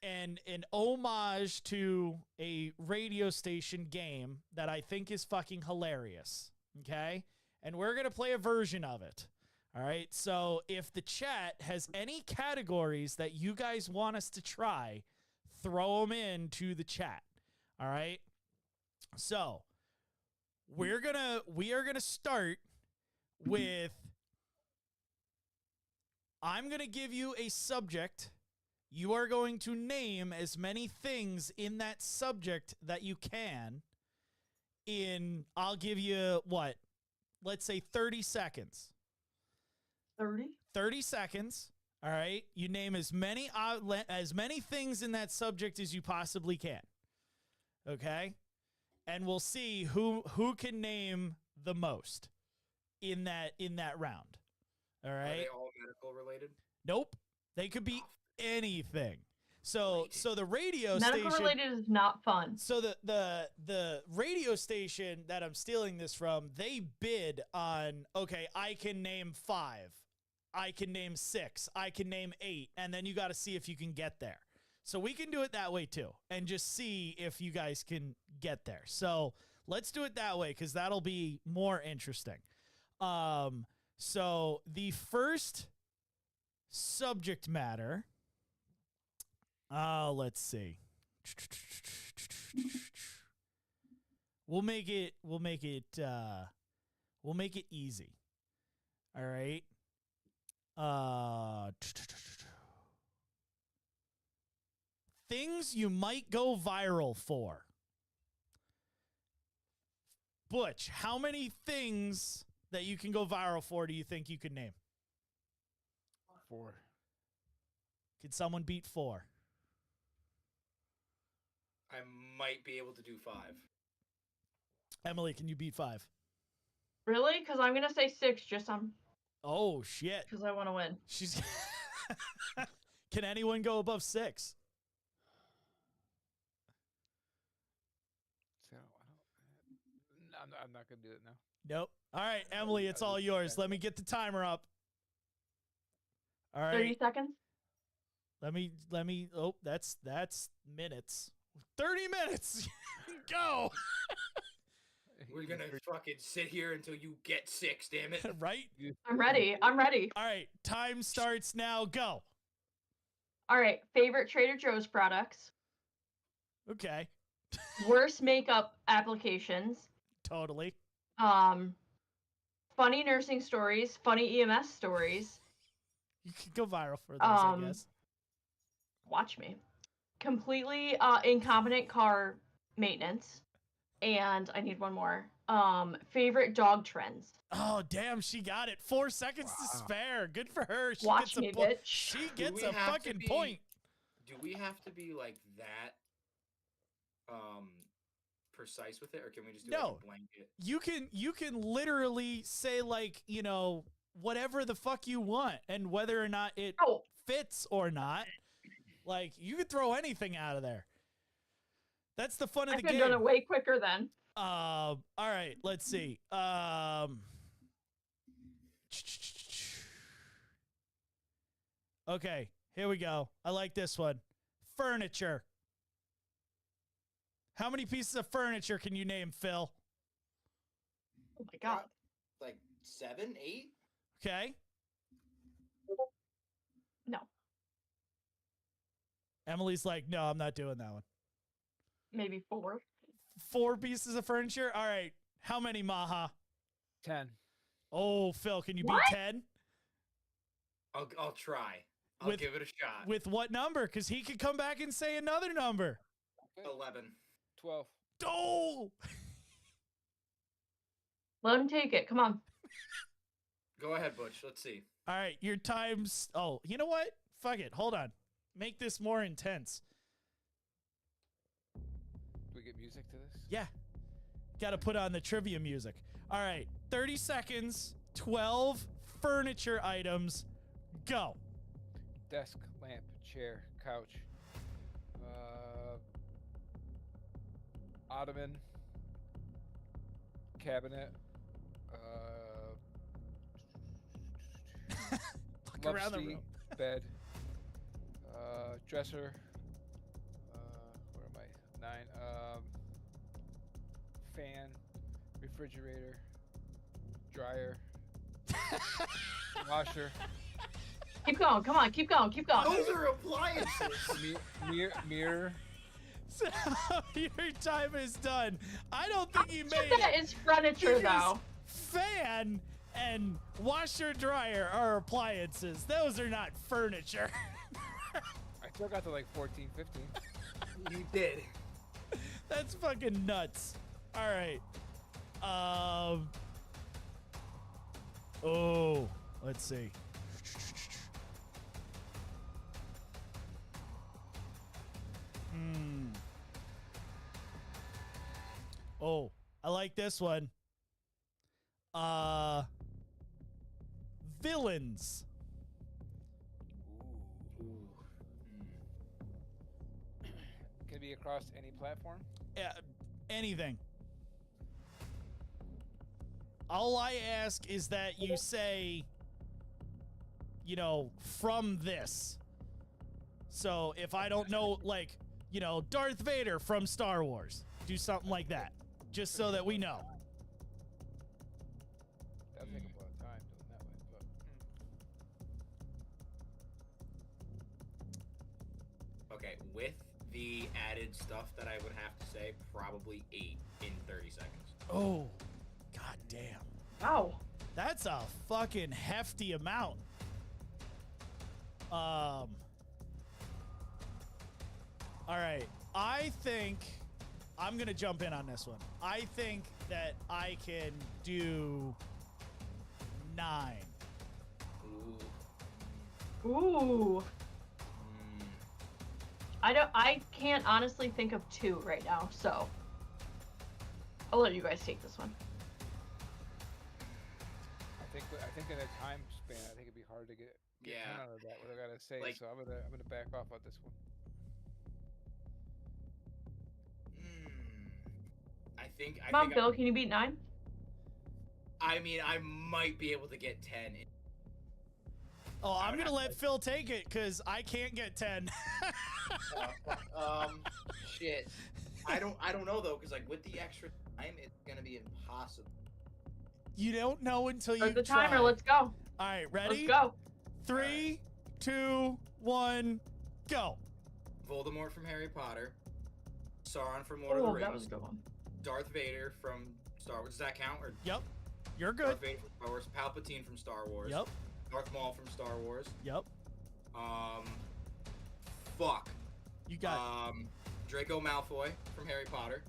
an homage to a radio station game that I think is fucking hilarious. Okay. And we're gonna play a version of it. All right. So if the chat has any categories that you guys want us to try, throw them into the chat. All right. So we are gonna start with, I'm gonna give you a subject. You are going to name as many things in that subject that you can in, I'll give you what? Let's say 30 seconds. 30 seconds. All right. You name as many things in that subject as you possibly can. Okay? And we'll see who can name the most in that round. All right? Are they all medical related? Nope. They could be anything. So the radio Medical station related is not fun. So the radio station that I'm stealing this from, they bid on, okay, I can name 5. I can name 6. I can name 8. And then you got to see if you can get there. So we can do it that way too, and just see if you guys can get there. So let's do it that way, because that'll be more interesting. So the first subject matter, let's see. We'll make it easy. All right. Things you might go viral for. Butch, how many things that you can go viral for do you think you could name? 4. Could someone beat 4? I might be able to do 5. Emily, can you beat 5? Really? Because I'm gonna say 6 just Oh shit. because I want to win. She's Can anyone go above 6? So I'm not gonna do it now. Nope. All right, Emily, it's all yours. Let me get the timer up. All right. 30 seconds. Let me oh, that's minutes. 30 minutes. Go. We're gonna fucking sit here until you get 6, damn it. Right? I'm ready. I'm ready. All right, time starts now. Go. All right. Favorite Trader Joe's products. Okay. Worst makeup applications. Totally. Funny nursing stories. Funny EMS stories. You could go viral for those, I guess. Watch me. Completely incompetent car maintenance. And I need one more. Favorite dog trends. Oh, damn, she got it. 4 seconds to spare. Good for her. She Watch gets me, a bitch. She Do gets we a have to fucking be- point. Do we have to be like that precise with it, or can we just do No. like a blanket? You can literally say, like, you know, whatever the fuck you want, and whether or not it Oh, fits or not. Like, you could throw anything out of there. That's the fun of I the could have game. done it way quicker then. All right, let's see. Okay, here we go. I like this one. Furniture. How many pieces of furniture can you name, Phil? Oh my god. Like 7, 8? Okay. No. Emily's like, no, I'm not doing that one. Maybe 4. 4 pieces of furniture? All right. How many, Maha? 10. Oh, Phil, can you beat What? 10? I'll try. I'll With- give it a shot. With what number? Because he could come back and say another number. 11. 12. Oh! Let him take it. Come on. Go ahead, Butch. Let's see. All right, your time's... Oh, you know what? Fuck it. Hold on. Make this more intense. Do we get music to this? Yeah. Got to put on the trivia music. All right, 30 seconds, 12 furniture items. Go. Desk, lamp, chair, couch. ottoman, cabinet, Look love around the seat, room. bed, dresser. Where am I? 9. Fan, refrigerator, dryer, washer, Keep going. Come on. Keep going. Keep going. Those are appliances. mirror. So your time is done. I don't think he made That it. is furniture, Because though. fan and washer dryer are appliances. Those are not furniture. I still got to like 14, 15. You did. That's fucking nuts. All right. Oh, let's see. Oh, I like this one. Villains. Can it be across any platform? Anything. All I ask is that you say, you know, from this. So if I don't know, like, you know, Darth Vader from Star Wars, do something like that, just so that we know. That'll take a lot of time doing that way, but Okay, with the added stuff that I would have to say, probably 8 in 30 seconds. Oh, god damn. Wow. That's a fucking hefty amount. All right. I think I'm going to jump in on this one. I think that I can do 9. Ooh. Ooh. Mm. I can't honestly think of 2 right now, so I'll let you guys take this one. I think in a time span, I think it'd be hard to get Yeah. 10 out of that. What I gotta say, Like- so I'm gonna back off on this one. I think. Come on, Phil, can you beat 9? I mean, I might be able to get 10. Oh, I'm would going to have let to- Phil take it because I can't get 10. Shit. I don't know though, because like with the extra time, it's gonna be impossible. You don't know until you Start the try. timer. Let's go. All right, ready? Let's go. 3, 2, 1, go. Voldemort from Harry Potter, Sauron from Lord of Oh, the Rings, that was a good one. Darth Vader from Star Wars. Does that count? Or Yep. You're good. Darth Vader from Star Wars, Palpatine from Star Wars. Yep. Darth Maul from Star Wars. Yep. Fuck. You got Draco Malfoy from Harry Potter.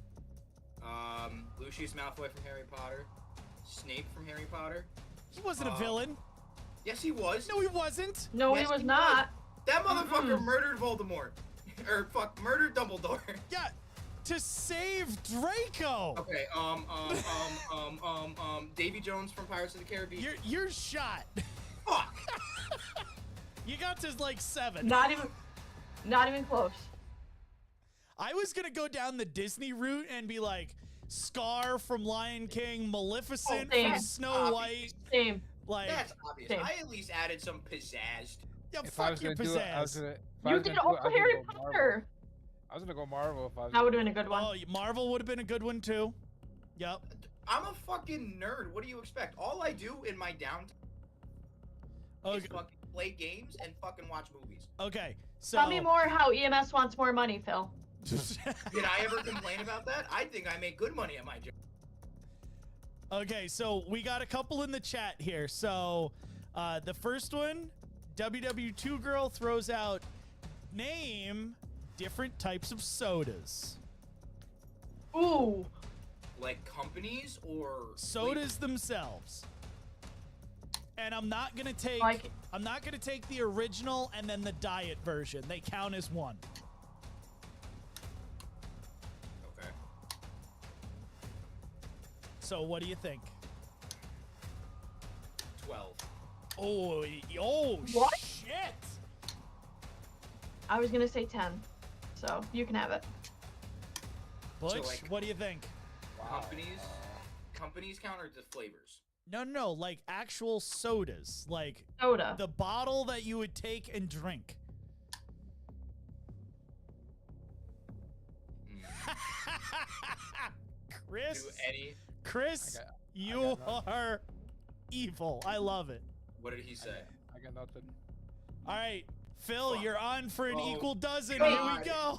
Lucius Malfoy from Harry Potter. Snape from Harry Potter. He wasn't a villain. Yes, he was. No, he wasn't. No, Yes, he was he not. That motherfucker murdered Voldemort. Or fuck, murdered Dumbledore. Yeah, to save Draco. Okay, Davy Jones from Pirates of the Caribbean. You're shot. Fuck. You got to like 7. Not even close. I was gonna go down the Disney route and be like Scar from Lion King, Maleficent same. from Snow White. Same. Like, That's obvious. Same. I at least added some pizzazz. yeah, If I fuck was your gonna do it, I was pizzazz. gonna. if I You was did gonna do all it, I was gonna Harry go Marvel. Potter. I was gonna go Marvel if I was. That would have been a good one. Oh, Marvel would have been a good one too. Yep. I'm a fucking nerd. What do you expect? All I do in my downtime is Okay. fucking play games and fucking watch movies. Okay. So. Tell me more how EMS wants more money, Phil. Did I ever complain about that? I think I make good money at my job. Okay, so we got a couple in the chat here. So, the first one, WW2 Girl throws out, name different types of sodas. Ooh. Like companies or Sodas themselves. And I'm not gonna take Like- I'm not gonna take the original and then the diet version. They count as one. Okay. So what do you think? 12. Oh, What? shit! I was gonna say 10. So you can have it. Butch, like- what do you think? Companies count or the flavors? No, like actual sodas, like Soda. the bottle that you would take and drink. Chris, Do any? Chris, I you got are evil. I love it. What did he say? I got nothing. All right, Phil, Fuck. you're on for an Oh, equal dozen. God. Here we go.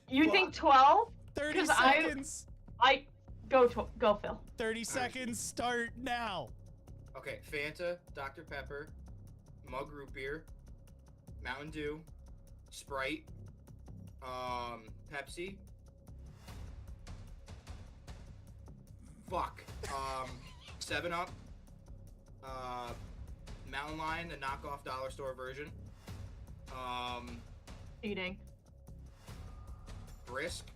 You Fuck. think 12? 30 'Cause I- seconds. Go Phil. 30 seconds start now. Okay, Fanta, Dr. Pepper, Mug Root Beer, Mountain Dew, Sprite, Pepsi. Fuck. 7-Up, Mountain Lion, the knockoff dollar store version. Eating. Brisk.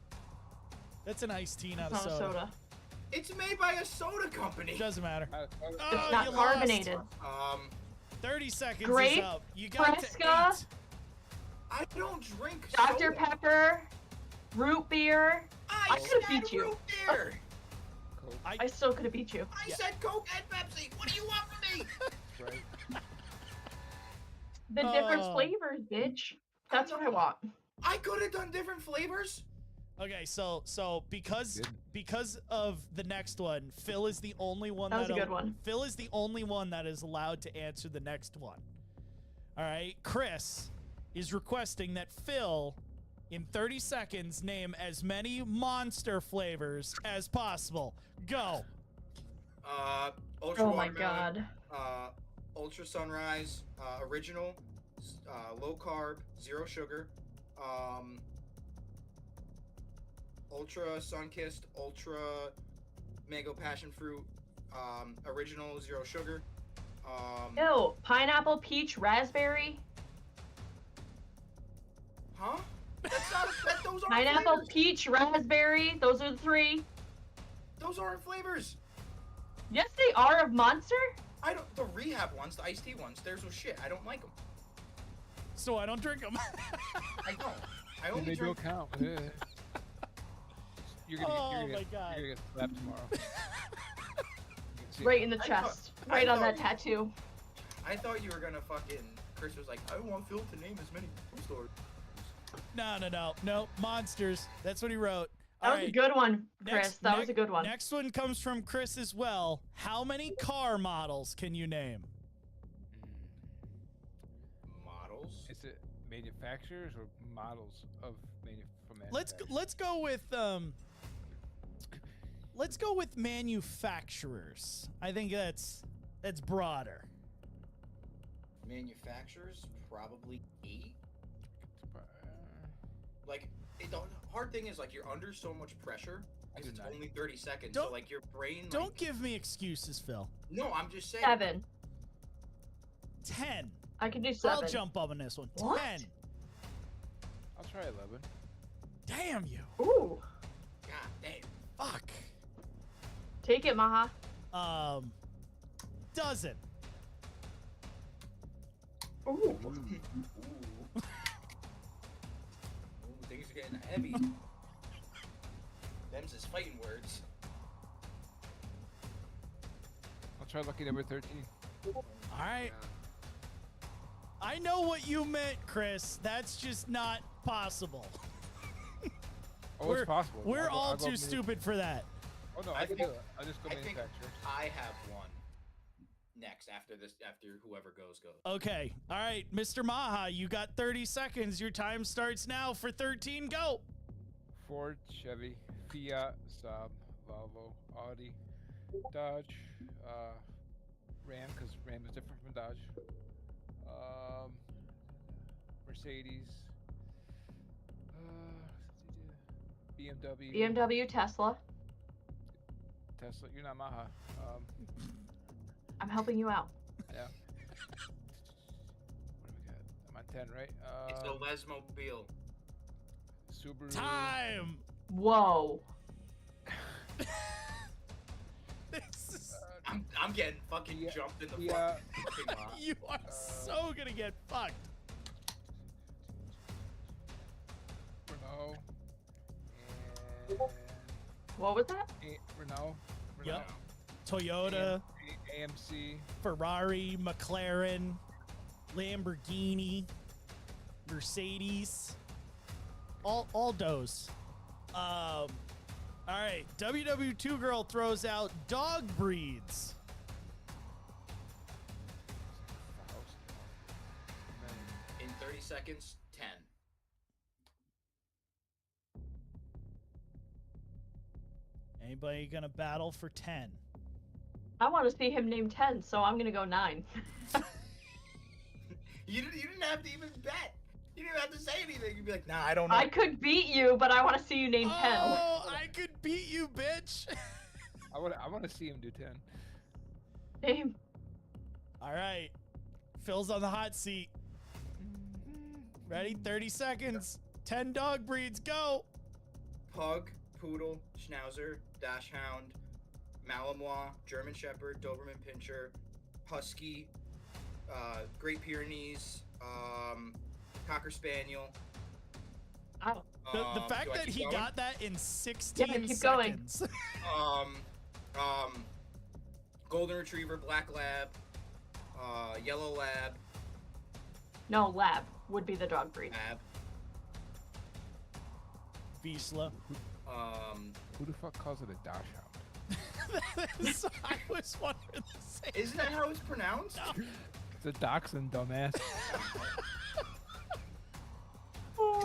That's an iced tea, not It's a not a soda. soda. It's made by a soda company. Doesn't matter. Oh, Oh, not you carbonated. Lost. 30 seconds Grape, is up. You got Fresca, to 8. I don't drink Dr. soda. Pepper, root beer. I could've said beat you. root beer. Coke. I still could have beat you. I said Coke and Pepsi. What do you want from me? Right. The different Oh. flavors, bitch. That's what I want. I could have done different flavors. Okay, so because Good. of the next one, Phil is the only one That was a that'll- good one. Phil is the only one that is allowed to answer the next one. All right, Chris is requesting that Phil, in 30 seconds, name as many Monster flavors as possible. Go. Ultra Oh my Watermelon, god. Ultra Sunrise, Original, Low Carb, Zero Sugar, Ultra Sunkissed, Ultra Mango Passion Fruit, Original Zero Sugar, Ew. Pineapple, peach, raspberry. huh? That's not. Those aren't Pineapple, flavors. peach, raspberry. Those are the 3. Those aren't flavors. Yes, they are of Monster. I don't. The rehab ones, the iced tea ones, theirs was shit. I don't like them. So I don't drink them. I don't. I And only they drink. don't count. Yeah. You're gonna, Oh you're gonna, my God. You're gonna get slapped tomorrow. You can see it. Right in the I chest. thought- Right I on that thought- tattoo. I thought you were gonna fucking. Chris was like, I want Phil to name as many food stores. No. Monsters. That's what he wrote. That All was a right. good one, Chris. That was a good one. Next one comes from Chris as well. How many car models can you name? Models. Is it manufacturers or models of from Let's go with manufacturers. I think that's broader. Manufacturers probably 8. Like, the hard thing is like you're under so much pressure because it's only 30 seconds. So Don't- like your brain. Don't like, give me excuses, Phil. No, I'm just saying. 7. 10. I can do 7. I'll jump up on this one. What? 10. I'll try 11. Damn you. Ooh. God damn. Fuck. Take it, Maha. Dozen. Ooh. Ooh, things are getting heavy. Them's his fighting words. I'll try lucky number 13. All right. I know what you meant, Chris. That's just not possible. Oh, it's possible. We're I'll go- all I'll go too manu- stupid for that. Oh no, I I can think- do it. I'll just go I think manufacturer. I have one next after this. After whoever goes. Okay. All right, Mr. Maha, you got 30 seconds. Your time starts now for 13. Go. Ford, Chevy, Fiat, Saab, Volvo, Audi, Dodge, Ram, because Ram is different from Dodge. Mercedes, BMW, BMW, Tesla. Tesla. You're not Maha. I'm helping you out. Yeah. What do we got? I'm on 10, right? It's a Lesmobile. Subaru. Time. Whoa. This is, I'm getting fucking Yeah, jumped in the yeah. fucking lot. you are so gonna get fucked. Renault. And What was that? Renault. Yep. Toyota, AMC. Ferrari, McLaren, Lamborghini, Mercedes, all those. All right, WW2 girl throws out dog breeds. In 30 seconds, 10. Anybody gonna battle for 10? I want to see him name 10, so I'm gonna go 9. You didn't have to even bet. You didn't have to say anything. You'd be like, nah, I don't know. I could beat you, but I want to see you name 10. Oh, I could beat you, bitch. I want to see him do 10. Name. All right, Phil's on the hot seat. Ready? 30 seconds. 10 dog breeds. Go. Pug, Poodle, Schnauzer, Dachshund, Malinois, German Shepherd, Doberman Pinscher, Husky, Great Pyrenees, Cocker Spaniel. Oh. The fact do I that keep he going? got that in 16 Yeah, keep going. seconds. Golden Retriever, Black Lab, Yellow Lab, No, Lab would be the dog breed. Lab. Vizsla. Who the fuck calls it a dachshund? I was wondering the same. Isn't that how it's pronounced? It's a dachshund, dumbass.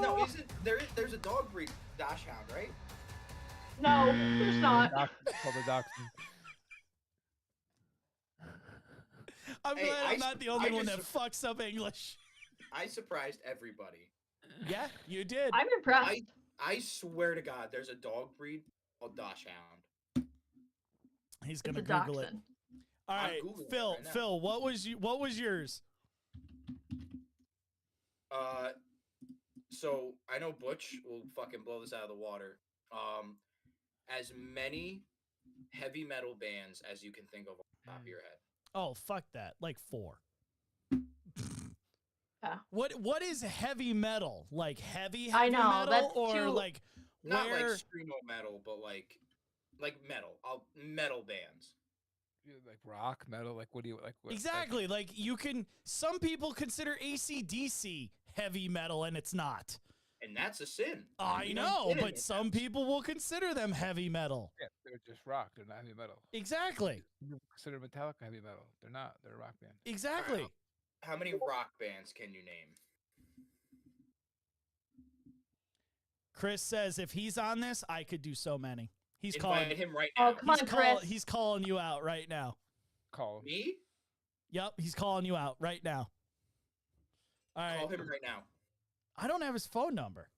No, isn't there's a dog breed Dachshund, right? No, there's not. It's called a dachshund. I'm Hey, glad I'm not the only I one that just- fucks up English. I surprised everybody. Yeah, you did. I'm impressed. I swear to God, there's a dog breed called Dachshund. He's It's gonna a Google it. dachshund. All I'm right, Googling it Phil. right now. Phil, what was yours? So I know Butch will fucking blow this out of the water. As many heavy metal bands as you can think of off the top of your head. Oh, fuck that. Like 4. Yeah. What is heavy metal? Like heavy I know, metal that's or too- like Not where like screamo metal, but like metal. Metal bands. Yeah, like rock, metal, like what do you like? What, exactly like you can some people consider AC/DC heavy metal and it's not. And that's a sin. I You know, don't get but it. some people will consider them heavy metal. Yeah, they're just rock. They're not heavy metal. Exactly. You consider Metallica heavy metal. They're not. They're a rock band. Exactly. How many rock bands can you name? Chris says if he's on this, I could do so many. He's Invite calling him right Oh, now. come on, Chris. He's calling you out right now. Call. Me? Yep, he's calling you out right now. All right. Call him right now. I don't have his phone number.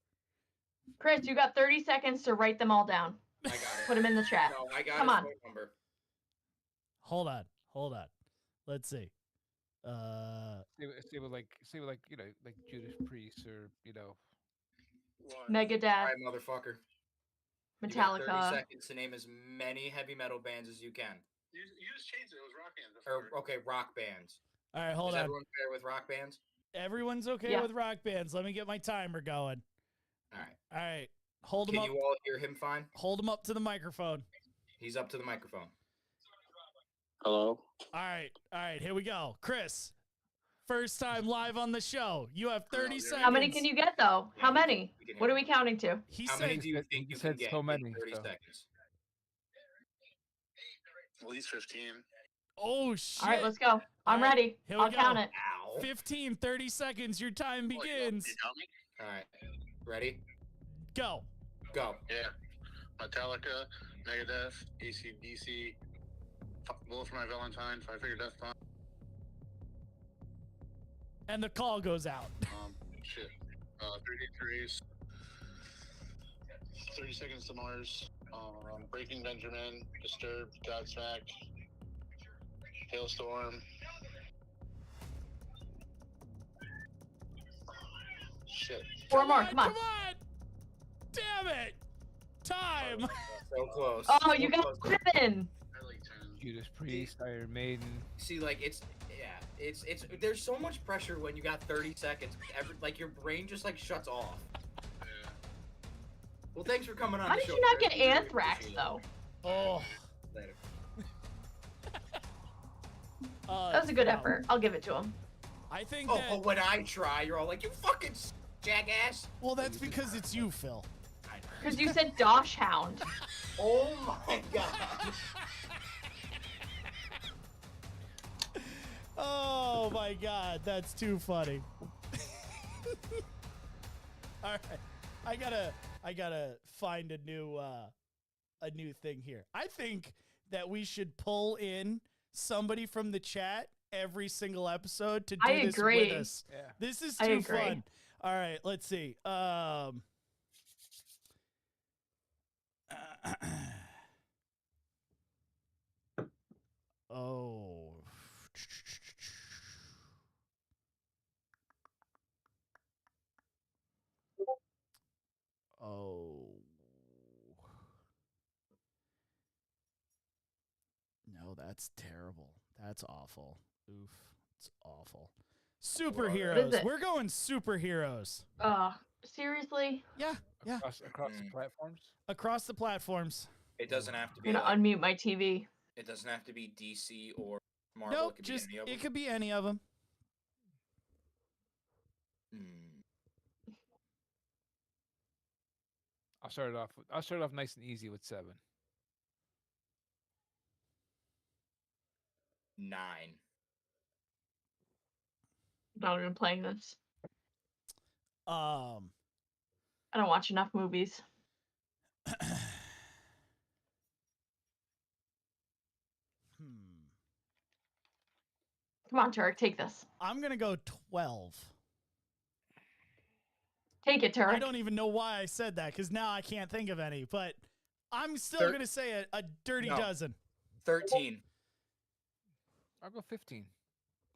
Chris, you got 30 seconds to write them all down. I got it. Put them in the chat. No, I got Come his on. phone number. Hold on. Let's see. Say with like like Judas Priest or Megadeth, All right, motherfucker. You got 30 Metallica. seconds to name as many heavy metal bands as you can. You just changed it. It was rock bands. Or okay, rock bands. All right, hold Is on. everyone fair with rock bands? Everyone's okay Yeah. with rock bands. Let me get my timer going. All right. All right. Hold him Can up. you all hear him fine? Hold him up to the microphone. He's up to the microphone. Hello. All right. Here we go. Chris, first time live on the show. You have 30 seconds. How many can you get though? How Yeah, many? we can What hear are we counting to? He How many said do you He think you said can get so in many, 30 so. seconds? At least 15. Oh shit. All right, let's go. I'm right, ready. here we I'll count go. it. Ow. 15, 30 seconds. Your time begins. You got me? All right. Ready? Go. Go. Yeah. Metallica, Megadeth, AC/DC, Bullet for My Valentine, Five Finger Death Punch. And the call goes out. Shit. 30 Race, 30 Seconds to Mars, Breaking Benjamin, Disturbed, Godsmack, Hailstorm. Shit. Four more. Come on. Come on. Damn it. Time. So close. Oh, So you got close. 7. I like 10. Judas Priest, Iron Maiden. See, like it's there's so much pressure when you got 30 seconds. Like your brain just like shuts off. Yeah. Well, thanks for coming on. How the did show, you not Chris. get We really anthrax appreciate though? Oh, it. Later. That was a good effort. I'll give it to him. I think Oh, that. but when I try, you're all like, "You fucking jackass." Well, that's because it's you, Phil. Because you said Dosh Hound. Oh my god. Oh my god, that's too funny. All right, I gotta find a new thing here. I think that we should pull in somebody from the chat every single episode to do I this agree. with us. Yeah. This is I too agree. fun. All right, let's see. Oh. Oh. No, that's terrible. That's awful. Oof. It's awful. Superheroes. it? We're going superheroes. Seriously? Yeah, yeah. Across the platforms. Across the platforms. It doesn't have to I'm be. gonna Like, unmute my TV. it doesn't have to be DC or Marvel. Nope, it could just be any of them. it could be any of them. I'll start it off nice and easy with 7. 9. Not even playing this. I don't watch enough movies. Come on, Turek, take this. I'm gonna go 12. Take it, Turek. I don't even know why I said that because now I can't think of any, but I'm still Thir- gonna say a dirty No. dozen. 13. I'll go 15.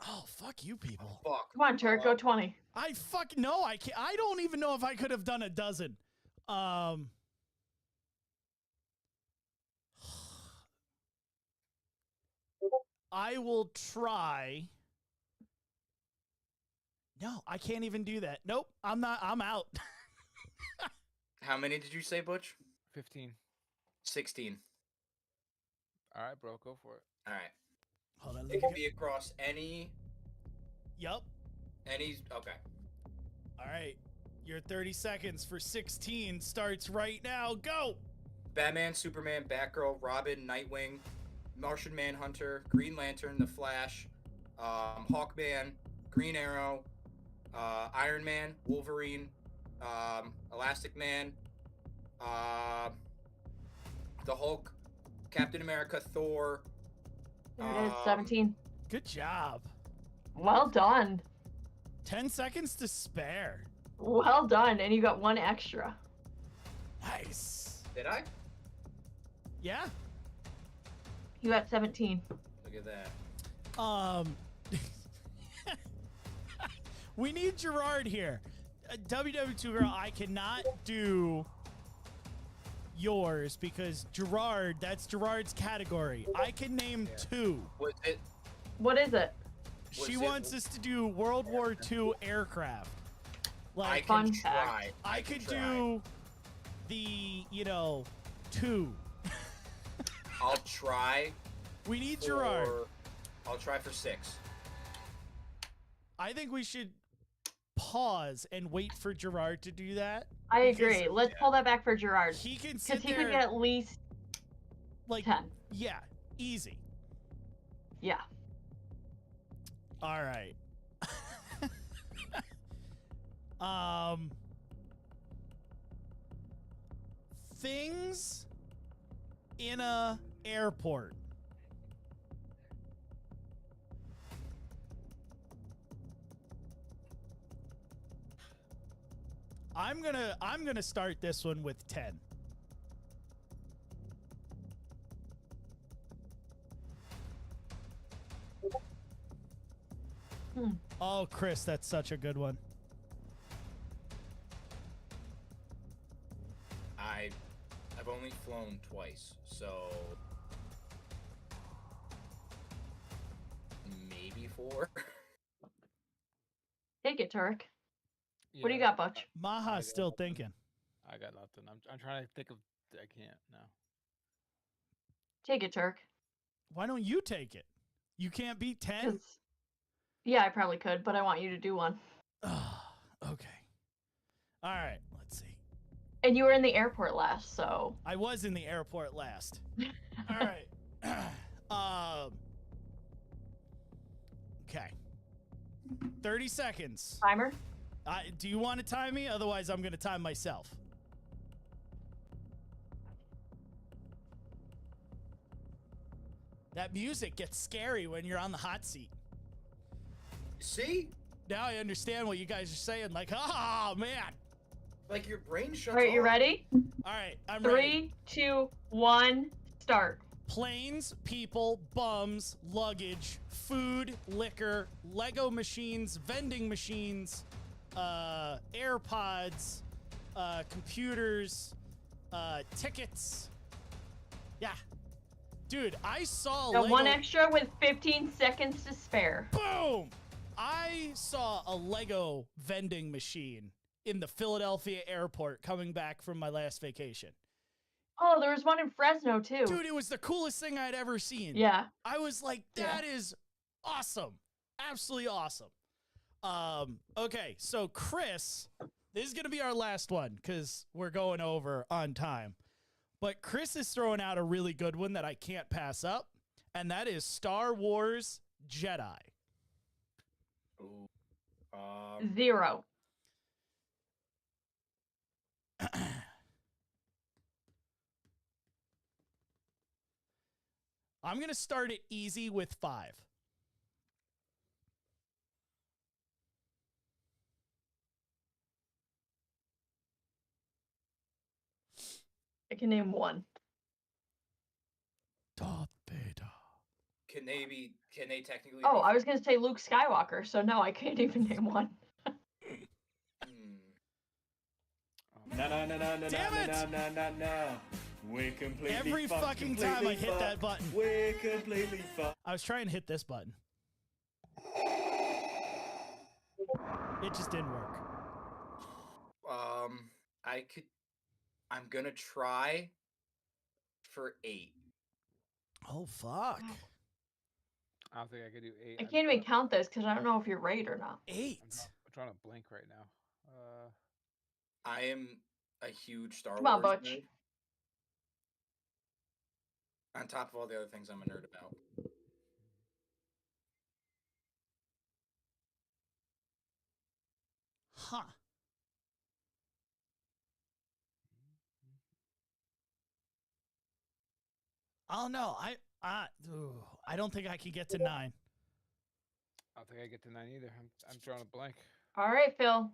Oh, fuck you people. Fuck. Come on, Turek, go 20. I no, I can't. I don't even know if I could have done a dozen. I will try. No, I can't even do that. Nope, I'm not. I'm out. How many did you say, Butch? 15. 16. All right, bro, go for it. All right. Hold on. It can be across any. Yup. Any. Okay. All right. Your 30 seconds for 16 starts right now. Go. Batman, Superman, Batgirl, Robin, Nightwing, Martian Manhunter, Green Lantern, The Flash, Hawkman, Green Arrow, Iron Man, Wolverine, Elastic Man, the Hulk, Captain America, Thor. There it is, 17. Good job. Well done. 10 seconds to spare. Well done, and you got 1 extra. Nice. Did I? Yeah. You got 17. Look at that. We need Gerard here. WW2 Girl, I cannot do yours because Gerard, that's Gerard's category. I can name 2. Was it? What is it? She wants us to do World War II aircraft. I Like, can Fun try. fact. I can could try. do the, 2. I'll try. We need Gerard. I'll try for 6. I think we should pause and wait for Gerard to do that. I Because agree. Let's pull that back for Gerard. He can Because sit he there could get at least like 10. yeah, easy. Yeah. All right. Things in a airport. I'm gonna start this one with 10. Oh, Chris, that's such a good one. I've only flown twice, so maybe 4. Take it, Turek. What do you Yeah. got, Butch? Maha's still thinking. I got nothing. I'm trying to think of. I can't now. Take it, Turk. Why don't you take it? You can't beat 10? 'Cause- Yeah, I probably could, but I want you to do one. Okay. All right, let's see. And you were in the airport last, so. I was in the airport last. All right. Okay. 30 seconds. Timer? Do you want to time me? Otherwise, I'm going to time myself. That music gets scary when you're on the hot seat. See? Now I understand what you guys are saying. Like, oh, man. Like your brain shuts All right, you off. ready? All right, I'm 3, ready. 2, 1, start. Planes, people, bums, luggage, food, liquor, Lego machines, vending machines, AirPods, computers, tickets. Yeah. Dude, I saw Got Lego. one extra with 15 seconds to spare. Boom! I saw a Lego vending machine in the Philadelphia airport coming back from my last vacation. Oh, there was one in Fresno, too. Dude, it was the coolest thing I'd ever seen. Yeah. I was like, that is awesome. Absolutely awesome. Okay, so Chris, this is going to be our last one because we're going over on time. But Chris is throwing out a really good one that I can't pass up, and that is Star Wars Jedi. Ooh. 0. I'm going to start it easy with 5. I can name one. Darth Vader. Can they technically? Oh, I was going to say Luke Skywalker, so no, I can't even name one. No. We're completely Every fucked, fucking time I completely hit that fucked. button. We're completely fucked. I was trying to hit this button. It just didn't work. I'm gonna try for 8. Oh, fuck. I don't think I could do 8. I can't even count this because I don't know if you're right or not. 8. I'm trying to blink right now. I am a huge Star Come on, Wars Butch. nerd. On top of all the other things I'm a nerd about. Huh. Oh no, I don't think I can get to 9. I don't think I get to 9 either. I'm drawing a blank. All right, Phil.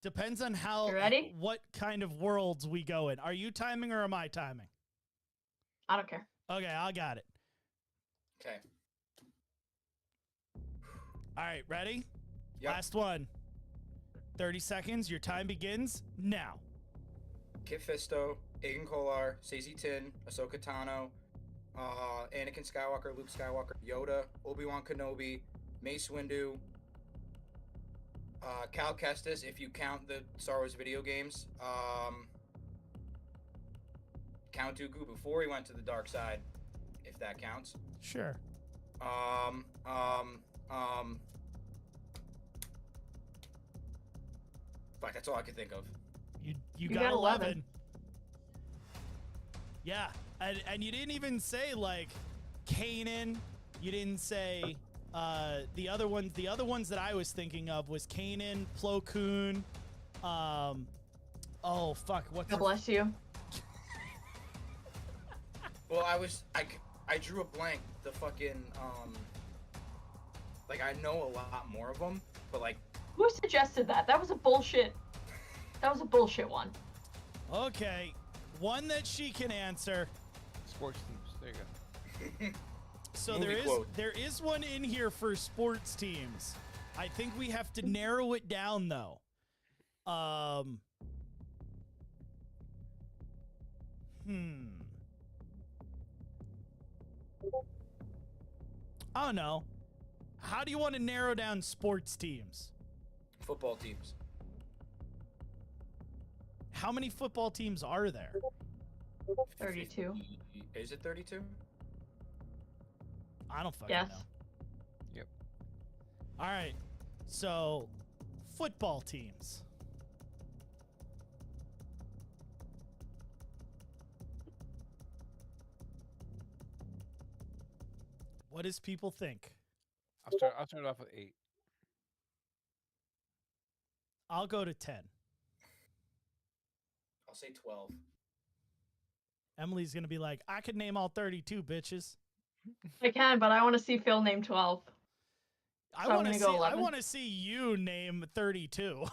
Depends on how You ready? what kind of worlds we go in. Are you timing or am I timing? I don't care. Okay, I got it. Okay. All right, ready? Yep. Last one. 30 seconds. Your time begins now. Kit Fisto, Aiden Kolar, Stacey Tin, Ahsoka Tano, Anakin Skywalker, Luke Skywalker, Yoda, Obi-Wan Kenobi, Mace Windu, Cal Kestis, if you count the Star Wars video games, Count Dooku before he went to the dark side, if that counts. Sure. Fuck, that's all I could think of. You got 11. Yeah, and you didn't even say like Kanan. You didn't say the other ones. The other ones that I was thinking of was Kanan, Plo Koon. Oh fuck, what's God bless you. Well, I drew a blank. The fucking like I know a lot more of them, but like Who suggested that? That was a bullshit. That was a bullshit one. Okay, one that she can answer. Sports teams. There you go. So Movie quote. there is one in here for sports teams. I think we have to narrow it down though. I don't know. How do you want to narrow down sports teams? football teams. how many football teams are there? 32. Is it 32? I don't fucking Yes. know. Yep. All right. So, football teams. What does people think? I'll start off with 8. I'll go to 10. I'll say 12. Emily's going to be like, I could name all 32 bitches. I can, but I want to see Phil name 12. I So I'm want to gonna see go I 11. want to see you name 32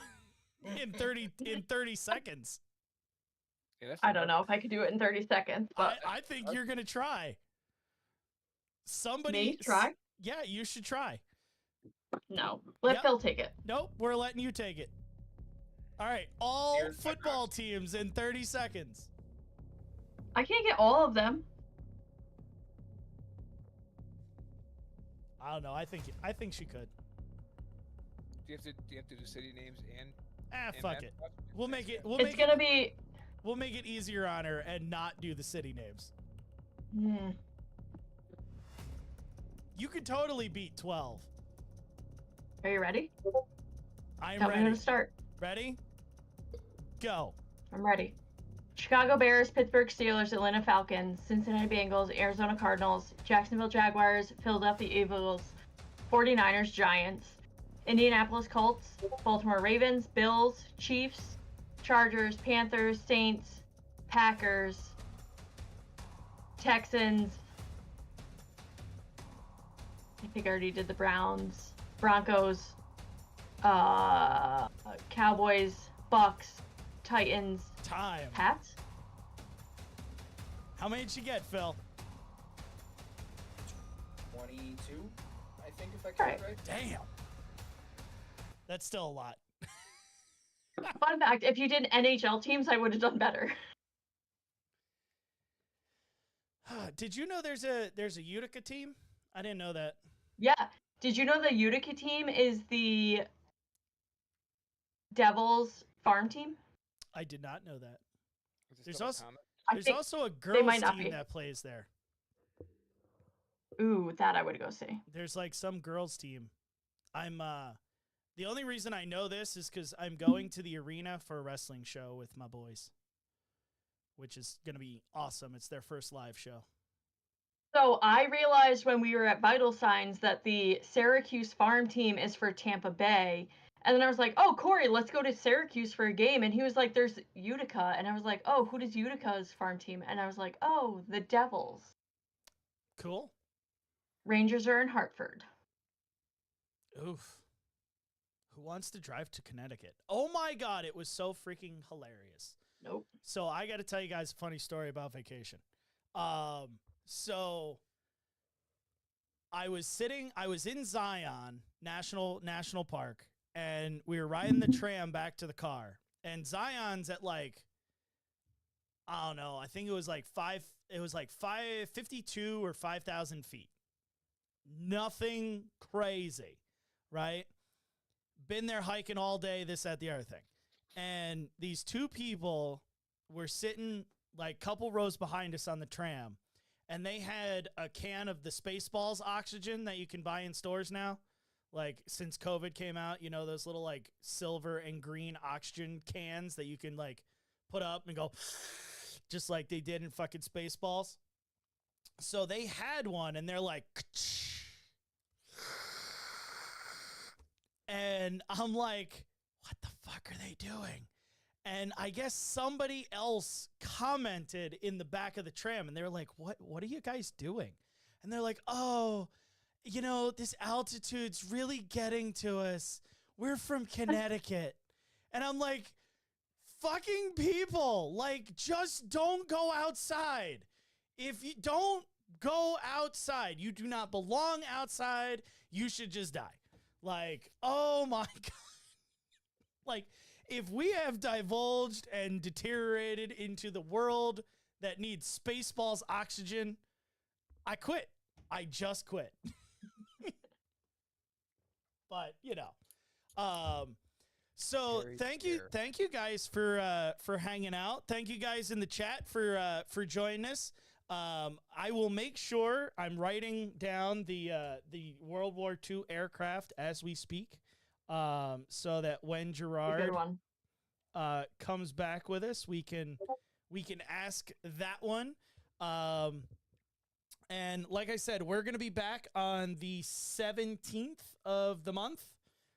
in 30 seconds. Yeah, that's I not don't bad. know if I could do it in 30 seconds, but I think you're going to try. Somebody me try? Yeah, you should try. No. Let Yep. Phil take it. Nope, we're letting you take it. All right, all Here's my football question. teams in 30 seconds. I can't get all of them. I don't know. I think she could. Do you have to do city names and Fuck it. mascots? We'll make it. We'll It's make gonna it. be. We'll make it easier on her and not do the city names. Hmm. You could totally beat 12. Are you ready? I'm Tell me when ready. to start. Ready? Go. I'm ready. Chicago Bears, Pittsburgh Steelers, Atlanta Falcons, Cincinnati Bengals, Arizona Cardinals, Jacksonville Jaguars, Philadelphia Eagles, 49ers, Giants, Indianapolis Colts, Baltimore Ravens, Bills, Chiefs, Chargers, Panthers, Saints, Packers, Texans. I think I already did the Browns, Broncos, Cowboys, Bucks, Titans, Time. Pats. How many did you get, Phil? 22, I think, if I Right. count right. Damn. That's still a lot. Fun fact, if you did NHL teams, I would have done better. Did you know there's a Utica team? I didn't know that. Yeah. Did you know the Utica team is the Devils farm team? I did not know that. Is this There's still a also- comment? I There's think, also a girls might not team be. that plays there. ooh, that I would go see. There's like some girls team. I'm the only reason I know this is because I'm going to the arena for a wrestling show with my boys, which is gonna be awesome. It's their first live show. So I realized when we were at Vital Signs that the Syracuse farm team is for Tampa Bay. And then I was like, oh, Corey, let's go to Syracuse for a game. And he was like, there's Utica. And I was like, oh, who does Utica's farm team? And I was like, oh, the Devils. Cool. Rangers are in Hartford. Oof. Who wants to drive to Connecticut? Oh my God, it was so freaking hilarious. Nope. So I got to tell you guys a funny story about vacation. So I was in Zion National Park, and we were riding the tram back to the car. And Zion's at like, I don't know, I think it was like 552 or 5,000 feet. Nothing crazy, right? Been there hiking all day, this, that, the other thing. And these two people were sitting like a couple rows behind us on the tram, and they had a can of the Spaceballs oxygen that you can buy in stores now. Like, since COVID came out, you know, those little like silver and green oxygen cans that you can like put up and go just like they did in fucking Spaceballs. So they had one, and they're like, and I'm like, what the fuck are they doing? And I guess somebody else commented in the back of the tram, and they were like, what are you guys doing? And they're like, oh, you know, this altitude's really getting to us. We're from Connecticut. And I'm like, fucking people, like, just don't go outside. If you don't go outside, you do not belong outside. You should just die. Like, oh my God. Like, if we have divulged and deteriorated into the world that needs Spaceballs oxygen, I quit. I just quit. But, you know. So Very thank fair. you guys for hanging out. Thank you guys in the chat for joining us. I will make sure I'm writing down the World War II aircraft as we speak, so that when A good Gerard one. comes back with us, we can ask that one. And like I said, we're gonna be back on the 17th of the month.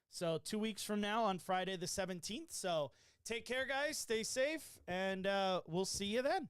So 2 weeks from now on Friday the 17th. So take care, guys. Stay safe, and we'll see you then.